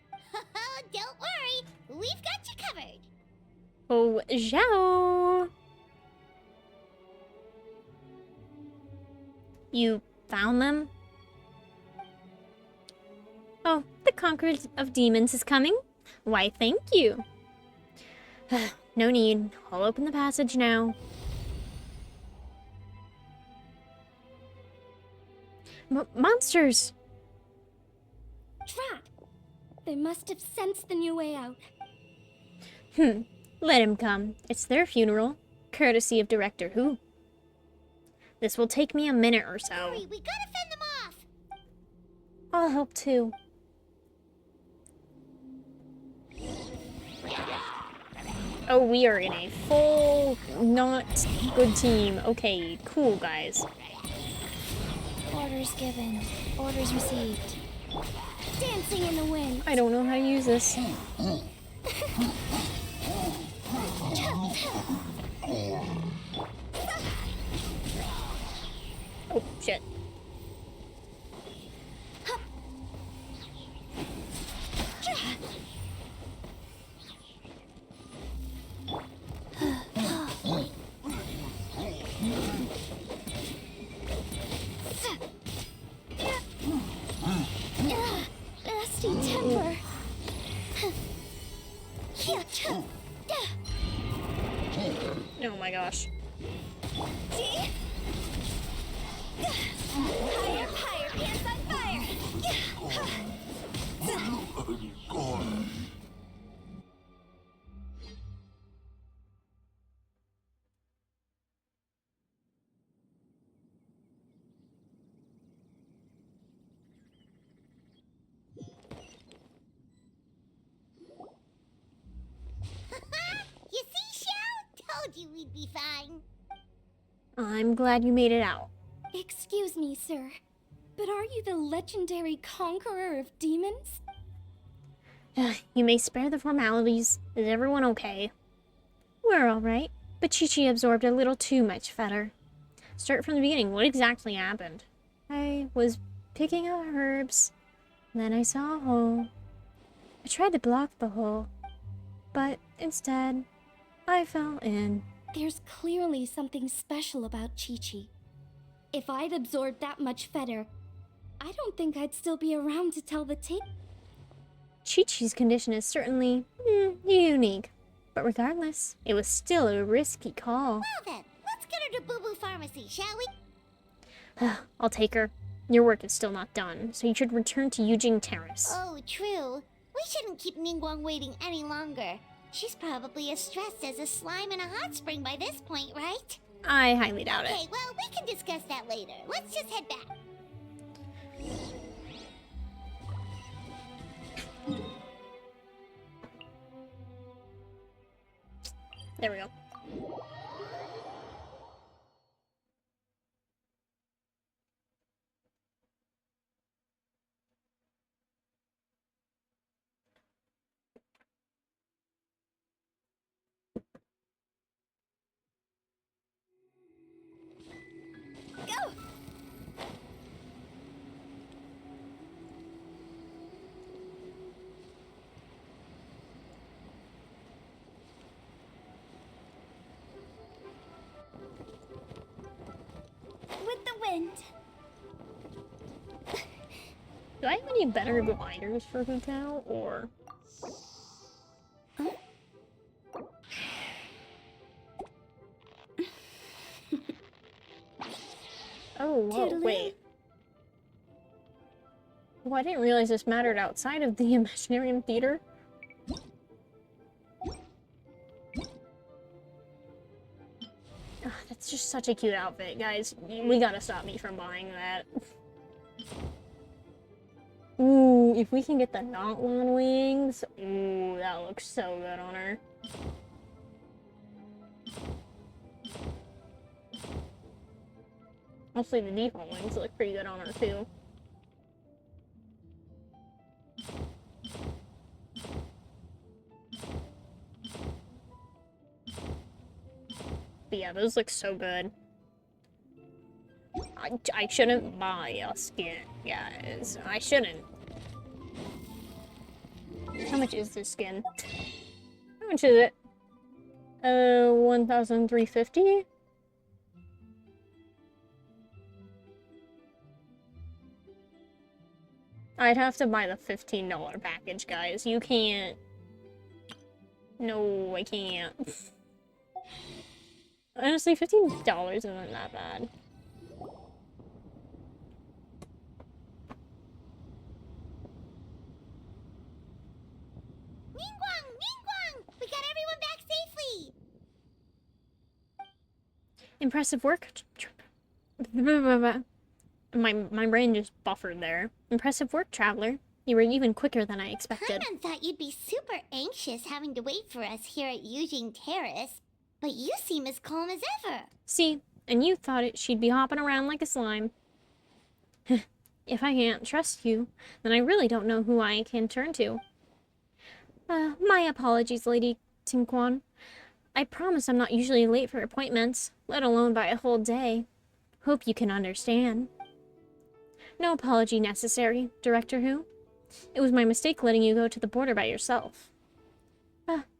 Don't worry, we've got you covered. Oh, Zhao! You found them? Oh, the Conqueror of Demons is coming? Why, thank you. No need. I'll open the passage now. Monsters! Drat! They must have sensed the new way out. Let him come. It's their funeral. Courtesy of Director Hu. This will take me a minute or so. Hurry, we gotta fend them off! I'll help too. Oh, we are in a full, not good team. Okay, cool, guys. Orders given. Orders received. Dancing in the wind. I don't know how to use this. Oh, shit. Nasty temper. Oh my gosh. Higher, higher, pants on fire! You see, Xiao? Told you we'd be fine. I'm glad you made it out. Excuse me, sir, but are you the legendary conqueror of demons? You may spare the formalities. Is everyone okay? We're alright, but Chi-Chi absorbed a little too much feather. Start from the beginning. What exactly happened? I was picking out herbs. Then I saw a hole. I tried to block the hole, but instead, I fell in. There's clearly something special about Chi-Chi. If I'd absorbed that much feather, I don't think I'd still be around to tell the tale. Chi-Chi's condition is certainly unique. But regardless, it was still a risky call. Well then, let's get her to Boo Boo Pharmacy, shall we? I'll take her. Your work is still not done, so you should return to Yujing Terrace. Oh, true. We shouldn't keep Ningguang waiting any longer. She's probably as stressed as a slime in a hot spring by this point, right? I highly doubt Okay, it. well, we can discuss that later. Let's just head back. There we go. Go! With the wind. Do I have any better gliders for Hu Tao, or... Oh, whoa, Toodaloo. wait. Oh, I didn't realize this mattered outside of the Imaginarium Theater. That's It's just such a cute outfit, guys. We gotta stop me from buying that. Ooh, if we can get the Nautilon wings, ooh, that looks so good on her. Mostly the default wings look pretty good on her too. But yeah, those look so good. I shouldn't buy a skin, guys. I shouldn't. How much is this skin? How much is it? 1,350? I'd have to buy the $15 package, guys. You can't. No, I can't. Honestly, $15 isn't that bad. Ningguang! Ningguang! We got everyone back safely! Impressive work. My brain just buffered there. Impressive work, traveler. You were even quicker than I expected. Paimon thought you'd be super anxious having to wait for us here at Yujing Terrace, but you seem as calm as ever. See, and you thought she'd be hopping around like a slime. If I can't trust you, then I really don't know who I can turn to. My apologies, Lady Tinquan. I promise I'm not usually late for appointments, let alone by a whole day. Hope you can understand. No apology necessary, Director Who. It was my mistake letting you go to the border by yourself.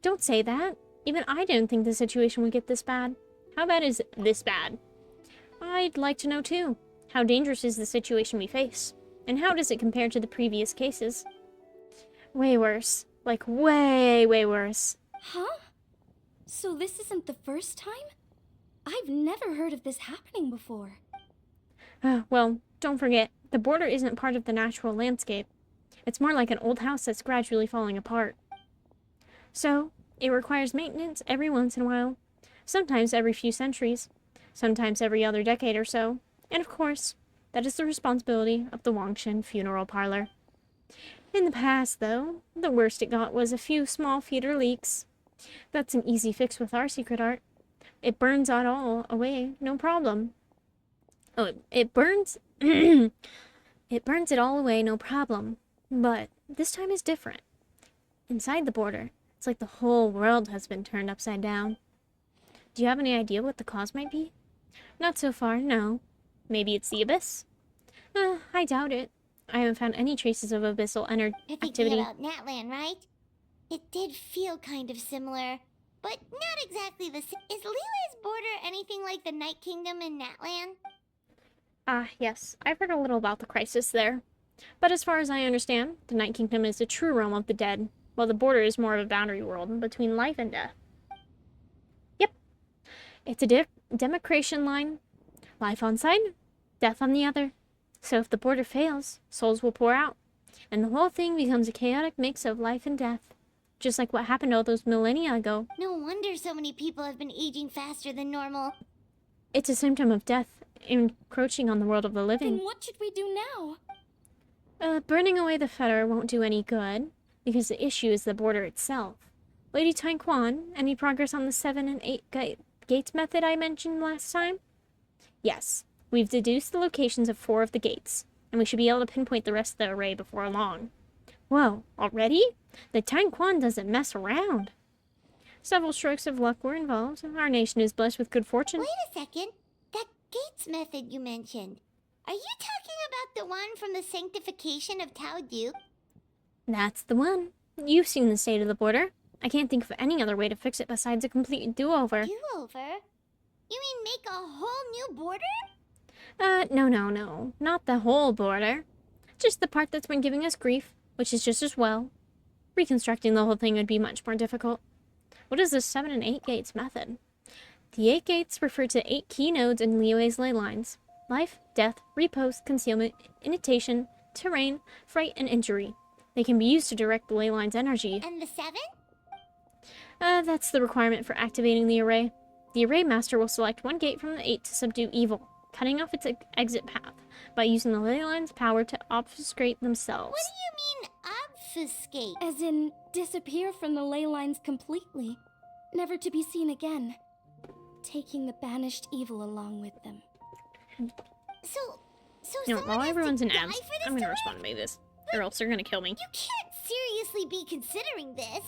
Don't say that. Even I didn't think the situation would get this bad. How bad is this bad? I'd like to know too. How dangerous is the situation we face? And how does it compare to the previous cases? Way worse. Like way, way worse. Huh? So this isn't the first time? I've never heard of this happening before. Well, don't forget, the border isn't part of the natural landscape. It's more like an old house that's gradually falling apart. So, it requires maintenance every once in a while. Sometimes every few centuries. Sometimes every other decade or so. And of course, that is the responsibility of the Wangshan Funeral Parlor. In the past, though, the worst it got was a few small feeder leaks. That's an easy fix with our secret art. It burns it all away, no problem. Oh, it burns... It burns it all away, no problem. But this time is different. Inside the border, it's like the whole world has been turned upside down. Do you have any idea what the cause might be? Not so far, no. Maybe it's the abyss? I doubt it. I haven't found any traces of abyssal You're activity. thinking about Natlan, right? It did feel kind of similar, but not exactly the same. Is Lily's border anything like the Night Kingdom in Natlan? Yes. I've heard a little about the crisis there. But as far as I understand, the Night Kingdom is the true realm of the dead, while the border is more of a boundary world between life and death. Yep. It's a demarcation line. Life on side, death on the other. So if the border fails, souls will pour out, and the whole thing becomes a chaotic mix of life and death. Just like what happened all those millennia ago. No wonder so many people have been aging faster than normal. It's a symptom of death encroaching on the world of the living. Then what should we do now? Burning away the fetter won't do any good, because the issue is the border itself. Lady Tainquan, any progress on the 7 and 8 gates method I mentioned last time? Yes, we've deduced the locations of 4 of the gates, and we should be able to pinpoint the rest of the array before long. Whoa, already? The Tainquan doesn't mess around. Several strokes of luck were involved, and our nation is blessed with good fortune. Wait a second. That gates method you mentioned. Are you talking about the one from the sanctification of Tao Du? That's the one. You've seen the state of the border. I can't think of any other way to fix it besides a complete do-over. Do-over? You mean make a whole new border? No. Not the whole border. Just the part that's been giving us grief, which is just as well. Reconstructing the whole thing would be much more difficult. What is the 7 and 8 gates method? The 8 gates refer to 8 key nodes in Liyue's ley lines. Life, death, repose, concealment, imitation, terrain, fright, and injury. They can be used to direct the ley line's energy. And the 7? That's the requirement for activating the array. The Array Master will select one gate from the 8 to subdue evil, cutting off its exit path by using the ley line's power to obfuscate themselves. What do you mean, obfuscate? As in, disappear from the ley lines completely, never to be seen again, taking the banished evil along with them. So You know, someone while has everyone's to in die abs, for this I'm gonna to respond to this, or else they're gonna kill me. You can't seriously be considering this.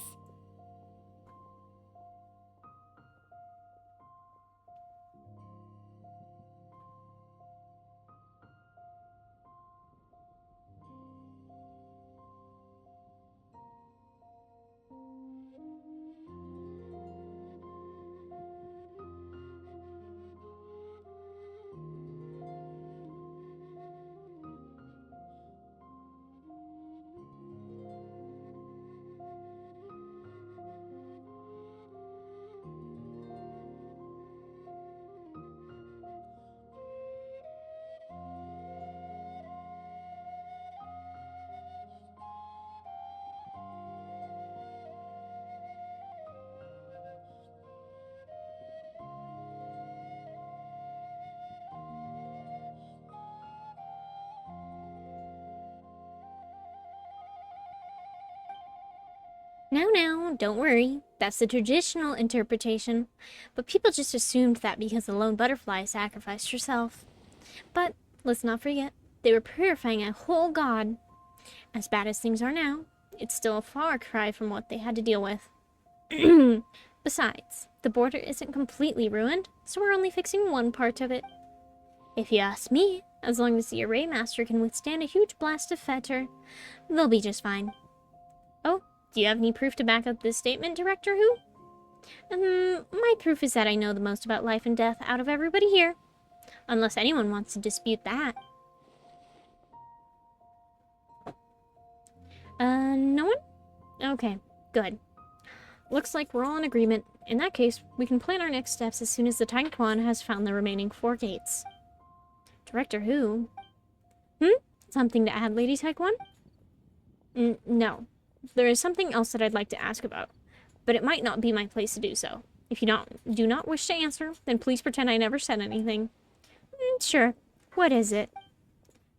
Now, don't worry. That's the traditional interpretation. But people just assumed that because the lone butterfly sacrificed herself. But let's not forget, they were purifying a whole god. As bad as things are now, it's still a far cry from what they had to deal with. Besides, the border isn't completely ruined, so we're only fixing one part of it. If you ask me, as long as the Array Master can withstand a huge blast of fetor, they'll be just fine. Oh, do you have any proof to back up this statement, Director Who? My proof is that I know the most about life and death out of everybody here. Unless anyone wants to dispute that. No one? Okay, good. Looks like we're all in agreement. In that case, we can plan our next steps as soon as the Taekwon has found the remaining 4 gates. Director Who? Something to add, Lady Taekwon? No. There is something else that I'd like to ask about, but it might not be my place to do so. If you do not wish to answer, then please pretend I never said anything. Sure. What is it?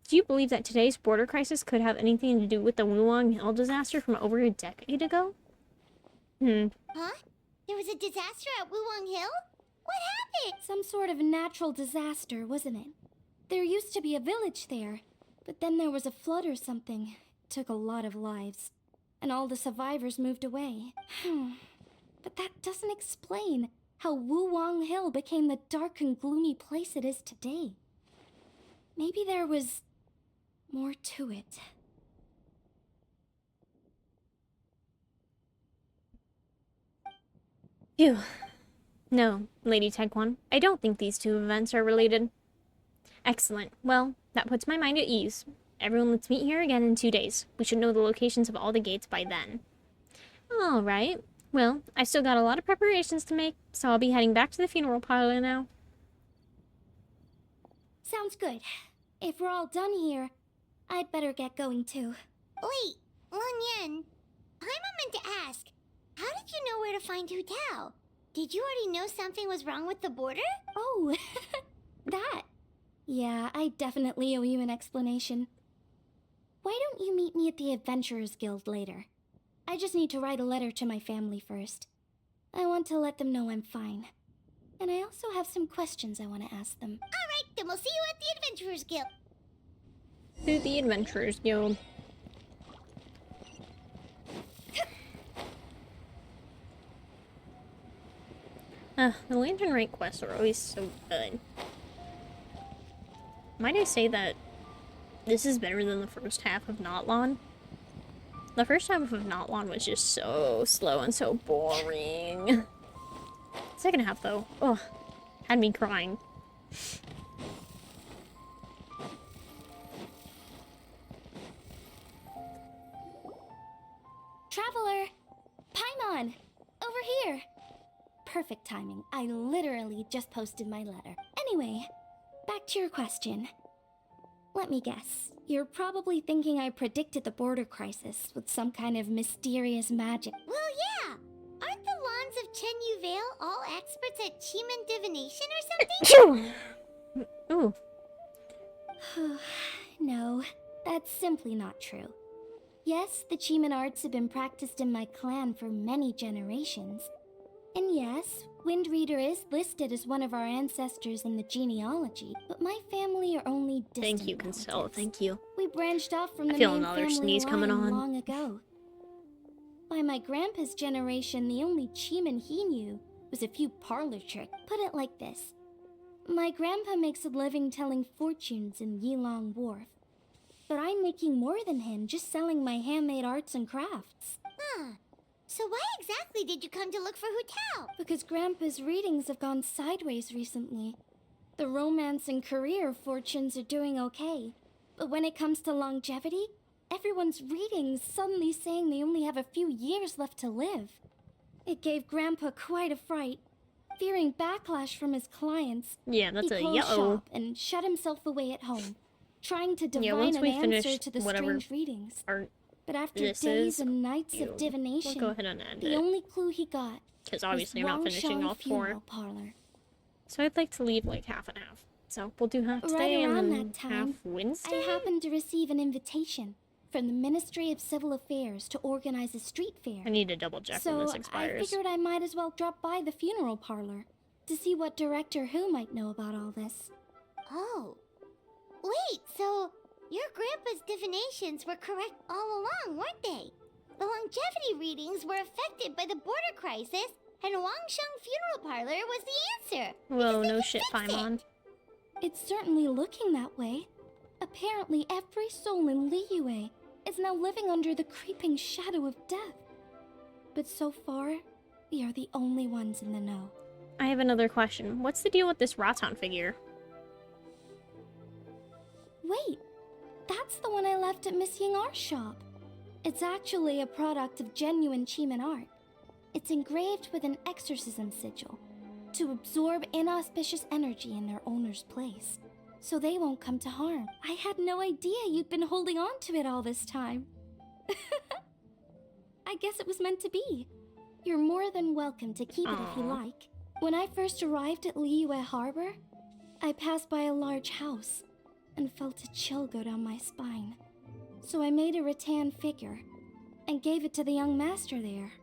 Do you believe that today's border crisis could have anything to do with the Wuwang Hill disaster from over a decade ago? Huh? There was a disaster at Wuwang Hill? What happened? Some sort of natural disaster, wasn't it? There used to be a village there, but then there was a flood or something. It took a lot of lives, and all the survivors moved away. But that doesn't explain how Wuwang Hill became the dark and gloomy place it is today. Maybe there was more to it. Phew. No, Lady Taekwon, I don't think these two events are related. Excellent. Well, that puts my mind at ease. Everyone, let's meet here again in 2 days. We should know the locations of all the gates by then. Alright. Well, I've still got a lot of preparations to make, so I'll be heading back to the funeral parlor now. Sounds good. If we're all done here, I'd better get going too. Wait, Lunyan. Paimon meant to ask, how did you know where to find Hu Tao? Did you already know something was wrong with the border? Oh, that. Yeah, I definitely owe you an explanation. Why don't you meet me at the Adventurers Guild later? I just need to write a letter to my family first. I want to let them know I'm fine. And I also have some questions I want to ask them. Alright, then we'll see you at the Adventurers Guild. To the Adventurers Guild. The Lantern Rite quests are always so good. Might I say that this is better than the first half of Notlon? The first half of Notlon was just so slow and so boring. Second half, though, ugh, had me crying. Traveler! Paimon! Over here! Perfect timing. I literally just posted my letter. Anyway, back to your question. Let me guess. You're probably thinking I predicted the border crisis with some kind of mysterious magic. Well, yeah. Aren't the lawns of Chen Vale all experts at Cheeman divination or something? Ooh. No, that's simply not true. Yes, the Cheeman arts have been practiced in my clan for many generations. And yes, Wind Reader is listed as one of our ancestors in the genealogy, but my family are only distant Thank you, relatives. Constella. Thank you. We branched off from I the feel main another family sneeze coming line on. long ago. By my grandpa's generation, the only Cheeman he knew was a few parlor tricks. Put it like this. My grandpa makes a living telling fortunes in Yilong Wharf, but I'm making more than him just selling my handmade arts and crafts. Huh. So why exactly did you come to look for Hu Tao? Because Grandpa's readings have gone sideways recently. The romance and career fortunes are doing okay, but when it comes to longevity, everyone's readings suddenly saying they only have a few years left to live. It gave Grandpa quite a fright. Fearing backlash from his clients, Yeah, that's he a closed yo. shop and shut himself away at home, trying to Yeah, divine once an we answer finish to the whatever strange readings. art But after this days is, and nights we'll of divination, go ahead and end the it. only clue he got Because obviously was I'm not finishing Wangshan all Funeral 4. Parlor. So I'd like to leave like half and half. So we'll do half today Right and around then that time, half Wednesday. I happened to receive an invitation from the Ministry of Civil Affairs to organize a street fair. I need to double check when So this I expires. figured I might as well drop by the funeral parlor to see what Director Who might know about all this. Oh. Wait, so your grandpa's divinations were correct all along, weren't they? The longevity readings were affected by the border crisis, and Wangsheng Funeral Parlor was the answer. Whoa, no shit, Paimon. It's certainly looking that way. Apparently, every soul in Liyue is now living under the creeping shadow of death. But so far, we are the only ones in the know. I have another question. What's the deal with this Raton figure? Wait, that's the one I left at Miss Ying Art Shop. It's actually a product of genuine Cheeman art. It's engraved with an exorcism sigil to absorb inauspicious energy in their owner's place, so they won't come to harm. I had no idea you'd been holding on to it all this time. I guess it was meant to be. You're more than welcome to keep it if you like. When I first arrived at Liyue Harbor, I passed by a large house and felt a chill go down my spine. So I made a rattan figure and gave it to the young master there.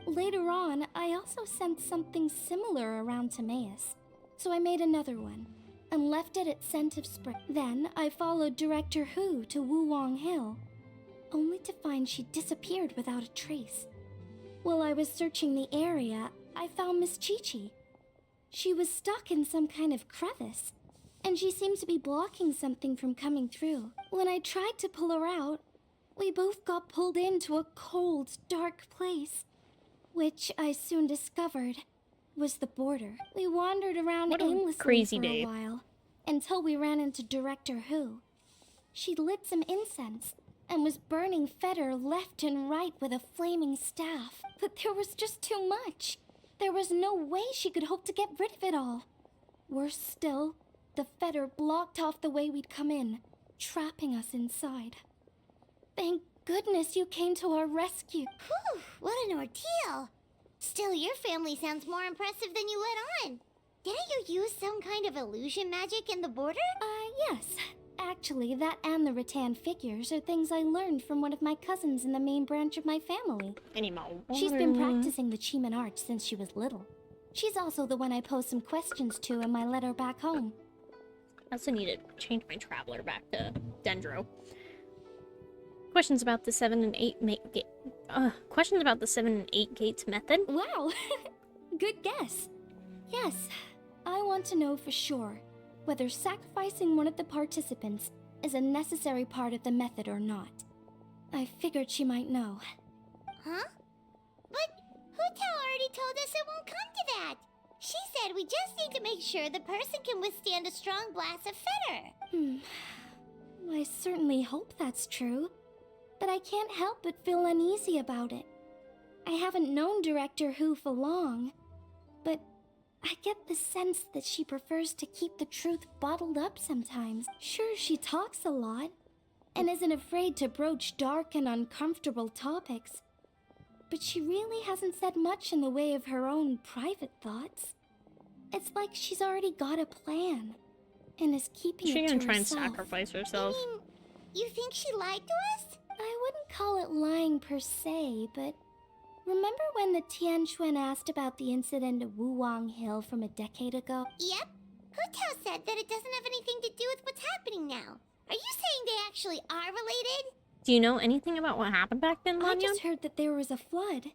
Later on, I also sensed something similar around Timaeus, so I made another one and left it at Scent of Spring. Then I followed Director Hu to Wuwang Hill, only to find she disappeared without a trace. While I was searching the area, I found Miss Chi-Chi. She was stuck in some kind of crevice, and she seemed to be blocking something from coming through. When I tried to pull her out, we both got pulled into a cold, dark place, which I soon discovered was the border. We wandered around What a aimlessly crazy for day. a while, until we ran into Director Hu. She lit some incense and was burning Feder left and right with a flaming staff. But there was just too much. There was no way she could hope to get rid of it all. Worse still, the Feder blocked off the way we'd come in, trapping us inside. Thank goodness you came to our rescue. Whew, what an ordeal. Still, your family sounds more impressive than you let on. Didn't you use some kind of illusion magic in the border? Yes. Actually, that and the rattan figures are things I learned from one of my cousins in the main branch of my family. She's been practicing the Cheeman arts since she was little. She's also the one I posed some questions to in my letter back home. I also need to change my traveler back to Dendro. Questions about the 7 and 8 questions about the 7 and 8 gates method? Wow! Good guess. Yes, I want to know for sure whether sacrificing one of the participants is a necessary part of the method or not. I figured she might know. Huh? But Hu Tao already told us it won't come to that. She said we just need to make sure the person can withstand a strong blast of Feder. I certainly hope that's true, but I can't help but feel uneasy about it. I haven't known Director Hu for long, but I get the sense that she prefers to keep the truth bottled up sometimes. Sure, she talks a lot, and isn't afraid to broach dark and uncomfortable topics, but she really hasn't said much in the way of her own private thoughts. It's like she's already got a plan and is keeping She's it gonna to try and herself. sacrifice herself. I mean, you think she lied to us? I wouldn't call it lying per se, but remember when the Tianquan asked about the incident at Wuwang Hill from a decade ago? Yep. Hu Tao said that it doesn't have anything to do with what's happening now. Are you saying they actually are related? Do you know anything about what happened back then, I Lanyan? just heard that there was a flood.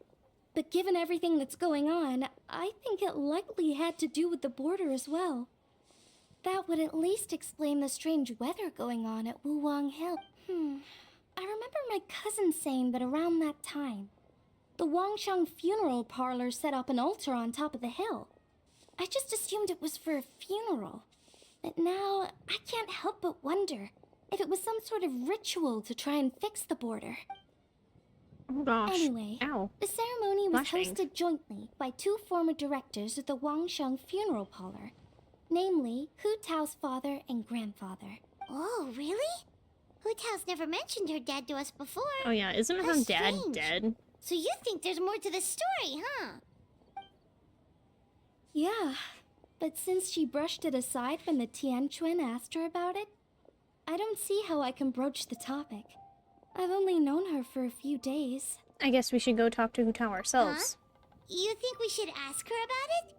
But given everything that's going on, I think it likely had to do with the border as well. That would at least explain the strange weather going on at Wuwang Hill. I remember my cousin saying that around that time, the Wangsheng funeral parlor set up an altar on top of the hill. I just assumed it was for a funeral. But now, I can't help but wonder if it was some sort of ritual to try and fix the border. Oh gosh. Anyway, Ow. the ceremony was Flashbangs. hosted jointly by 2 former directors of the Wangsheng funeral parlor, namely Hu Tao's father and grandfather. Oh, really? Hu Tao's never mentioned her dad to us before. Oh yeah, isn't her How dad strange. dead? So you think there's more to the story, huh? Yeah, but since she brushed it aside when the Tianquan asked her about it, I don't see how I can broach the topic. I've only known her for a few days. I guess we should go talk to Hu Tao ourselves. You think we should ask her about it?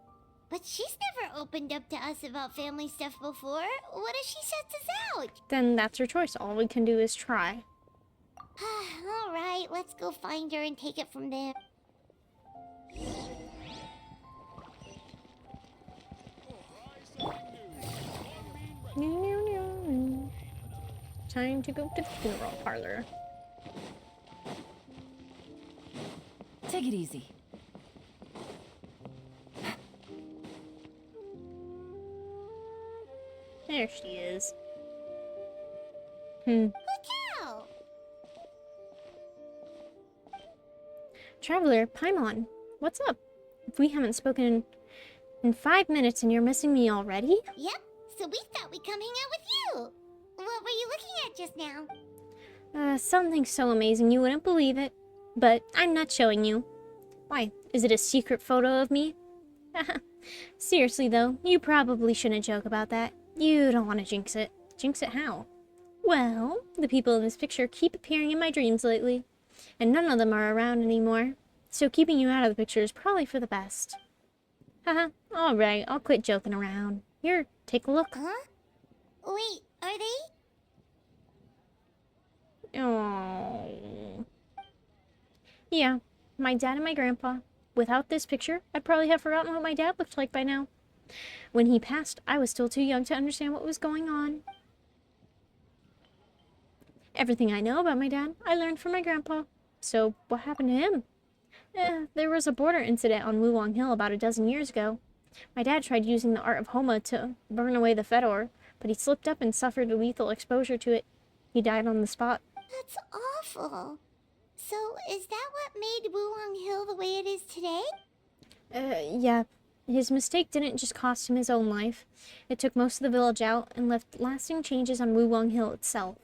But she's never opened up to us about family stuff before. What if she shuts us out? Then that's her choice. All we can do is try. Alright, let's go find her and take it from there. Time to go to the funeral parlor. Take it easy. There she is. Hu Tao! Traveler, Paimon, what's up? If we haven't spoken in 5 minutes and you're missing me already? Yep, so we thought we'd come hang out with you. What were you looking at just now? Something so amazing you wouldn't believe it. But I'm not showing you. Why, is it a secret photo of me? Seriously though, you probably shouldn't joke about that. You don't want to jinx it. Jinx it how? Well, the people in this picture keep appearing in my dreams lately, and none of them are around anymore. So keeping you out of the picture is probably for the best. Haha, alright, I'll quit joking around. Here, take a look. Huh? Wait, are they? Oh. Yeah, my dad and my grandpa. Without this picture, I'd probably have forgotten what my dad looked like by now. When he passed, I was still too young to understand what was going on. Everything I know about my dad, I learned from my grandpa. So, what happened to him? There was a border incident on Wuwang Hill about a dozen years ago. My dad tried using the art of Homa to burn away the fedor, but he slipped up and suffered a lethal exposure to it. He died on the spot. That's awful. So, is that what made Wuwang Hill the way it is today? Yeah. His mistake didn't just cost him his own life. It took most of the village out and left lasting changes on Wuwang Hill itself.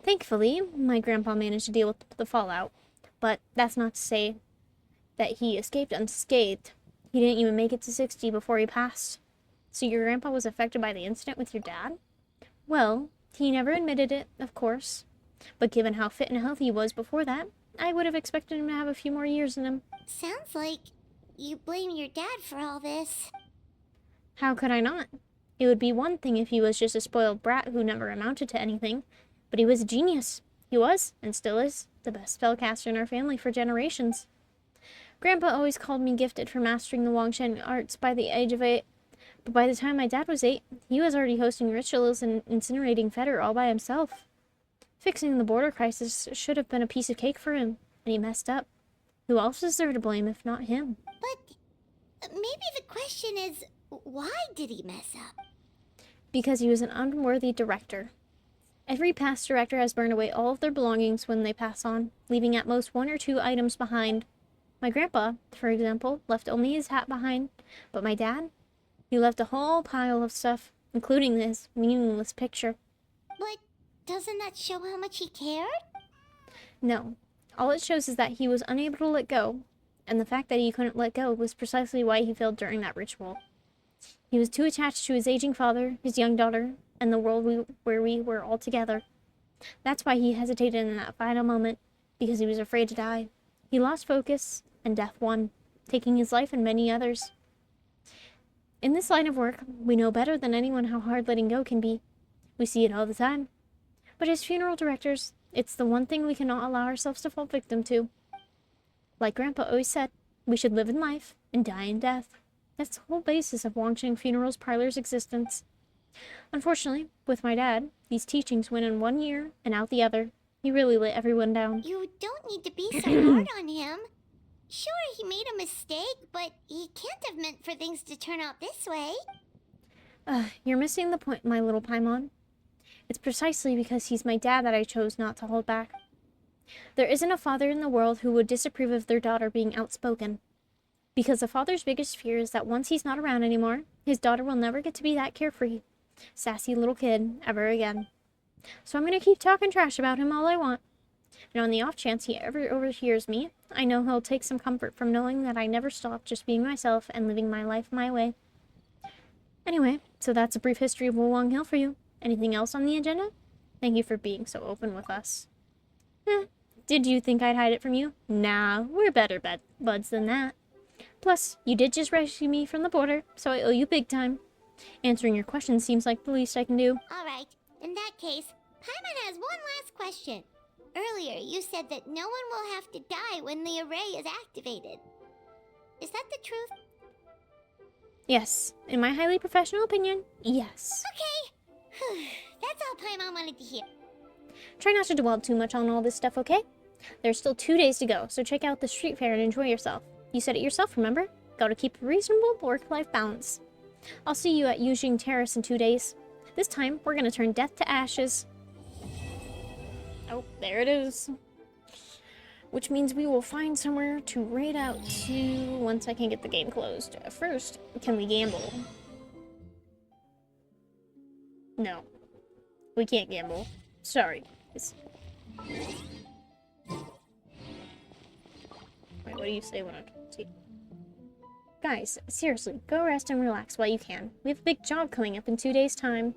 Thankfully, my grandpa managed to deal with the fallout. But that's not to say that he escaped unscathed. He didn't even make it to 60 before he passed. So your grandpa was affected by the incident with your dad? Well, he never admitted it, of course. But given how fit and healthy he was before that, I would have expected him to have a few more years in him. Sounds like you blame your dad for all this. How could I not? It would be one thing if he was just a spoiled brat who never amounted to anything. But he was a genius. He was, and still is, the best spellcaster in our family for generations. Grandpa always called me gifted for mastering the Wangshen arts by the age of 8. But by the time my dad was 8, he was already hosting rituals and incinerating fedor all by himself. Fixing the border crisis should have been a piece of cake for him, and he messed up. Who else is there to blame if not him? But maybe the question is, why did he mess up? Because he was an unworthy director. Every past director has burned away all of their belongings when they pass on, leaving at most 1 or 2 items behind. My grandpa, for example, left only his hat behind, but my dad, he left a whole pile of stuff, including this meaningless picture. But doesn't that show how much he cared? No, All it shows is that he was unable to let go, and the fact that he couldn't let go was precisely why he failed during that ritual. He was too attached to his aging father, his young daughter, and the world where we were all together. That's why he hesitated in that final moment, because he was afraid to die. He lost focus, and death won, taking his life and many others. In this line of work, we know better than anyone how hard letting go can be. We see it all the time. But as funeral directors, it's the one thing we cannot allow ourselves to fall victim to. Like Grandpa always said, we should live in life and die in death. That's the whole basis of Wangcheng Funerals Parlor's existence. Unfortunately, with my dad, these teachings went in one ear and out the other. He really let everyone down. You don't need to be so hard on him. Sure, he made a mistake, but he can't have meant for things to turn out this way. You're missing the point, my little Paimon. It's precisely because he's my dad that I chose not to hold back. There isn't a father in the world who would disapprove of their daughter being outspoken. Because a father's biggest fear is that once he's not around anymore, his daughter will never get to be that carefree, sassy little kid ever again. So I'm going to keep talking trash about him all I want. And on the off chance he ever overhears me, I know he'll take some comfort from knowing that I never stopped just being myself and living my life my way. Anyway, so that's a brief history of Wulong Hill for you. Anything else on the agenda? Thank you for being so open with us. Did you think I'd hide it from you? Nah, we're better buds than that. Plus, you did just rescue me from the border, so I owe you big time. Answering your questions seems like the least I can do. Alright, in that case, Paimon has one last question. Earlier, you said that no one will have to die when the array is activated. Is that the truth? Yes, in my highly professional opinion, yes. Okay. That's all Paimon wanted to hear. Try not to dwell too much on all this stuff, okay? There's still 2 days to go, so check out the street fair and enjoy yourself. You said it yourself, remember? Gotta keep a reasonable work-life balance. I'll see you at Yujing Terrace in 2 days. This time, we're gonna turn death to ashes. Oh, there it is. Which means we will find somewhere to raid out to once I can get the game closed. First, can we gamble? No. We can't gamble. Sorry. Wait, what do you say when I see? Guys, seriously, go rest and relax while you can. We have a big job coming up in 2 days' time.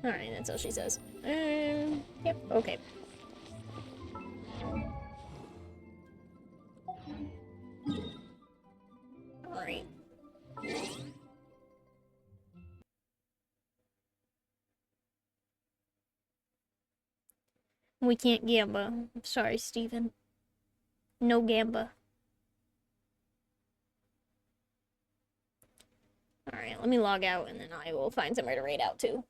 Alright, that's all she says. Yep, okay. Alright. We can't gamba. I'm sorry, Steven. No gamba. Alright, let me log out and then I will find somewhere to raid out to.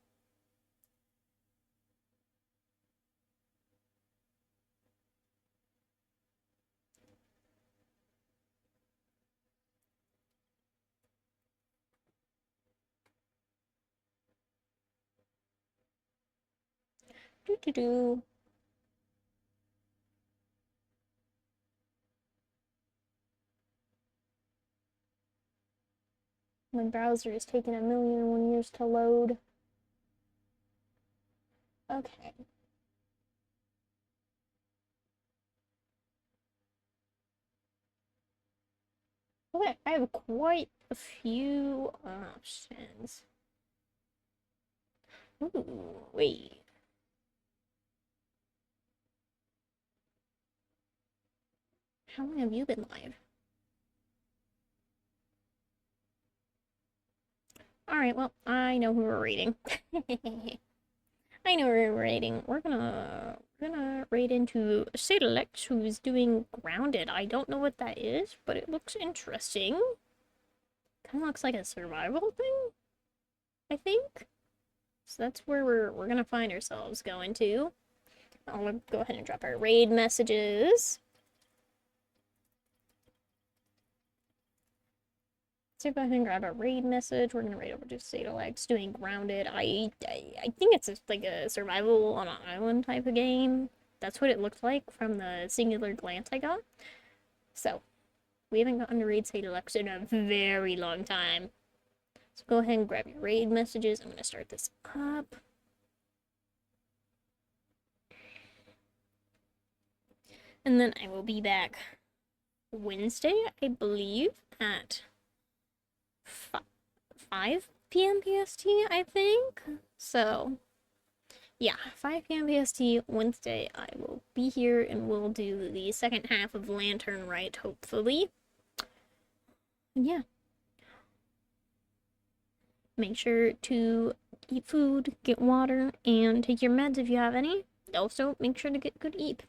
Do. My browser is taking 1,000,001 years to load. Okay. Okay, I have quite a few options. Ooh, wait. How long have you been live? Alright, well, I know who we're raiding. I know who we're raiding. We're gonna raid into Sadalex, who's doing Grounded. I don't know what that is, but it looks interesting. Kinda looks like a survival thing, I think. So that's where we're gonna find ourselves going to. I'll go ahead and drop our raid messages. So go ahead and grab a raid message. We're gonna raid over to Sadalex doing Grounded. I think it's just like a survival on an island type of game. That's what it looked like from the singular glance I got. So we haven't gotten to raid Sadalex in a very long time. So go ahead and grab your raid messages. I'm gonna start this up. And then I will be back Wednesday, I believe, at 5 p.m. PST, I think. So, yeah, 5 p.m. PST Wednesday, I will be here and we'll do the second half of Lantern Rite, hopefully. And yeah. Make sure to eat food, get water, and take your meds if you have any. Also, make sure to get good eat.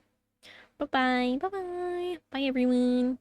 Bye-bye. Bye-bye. Bye, everyone.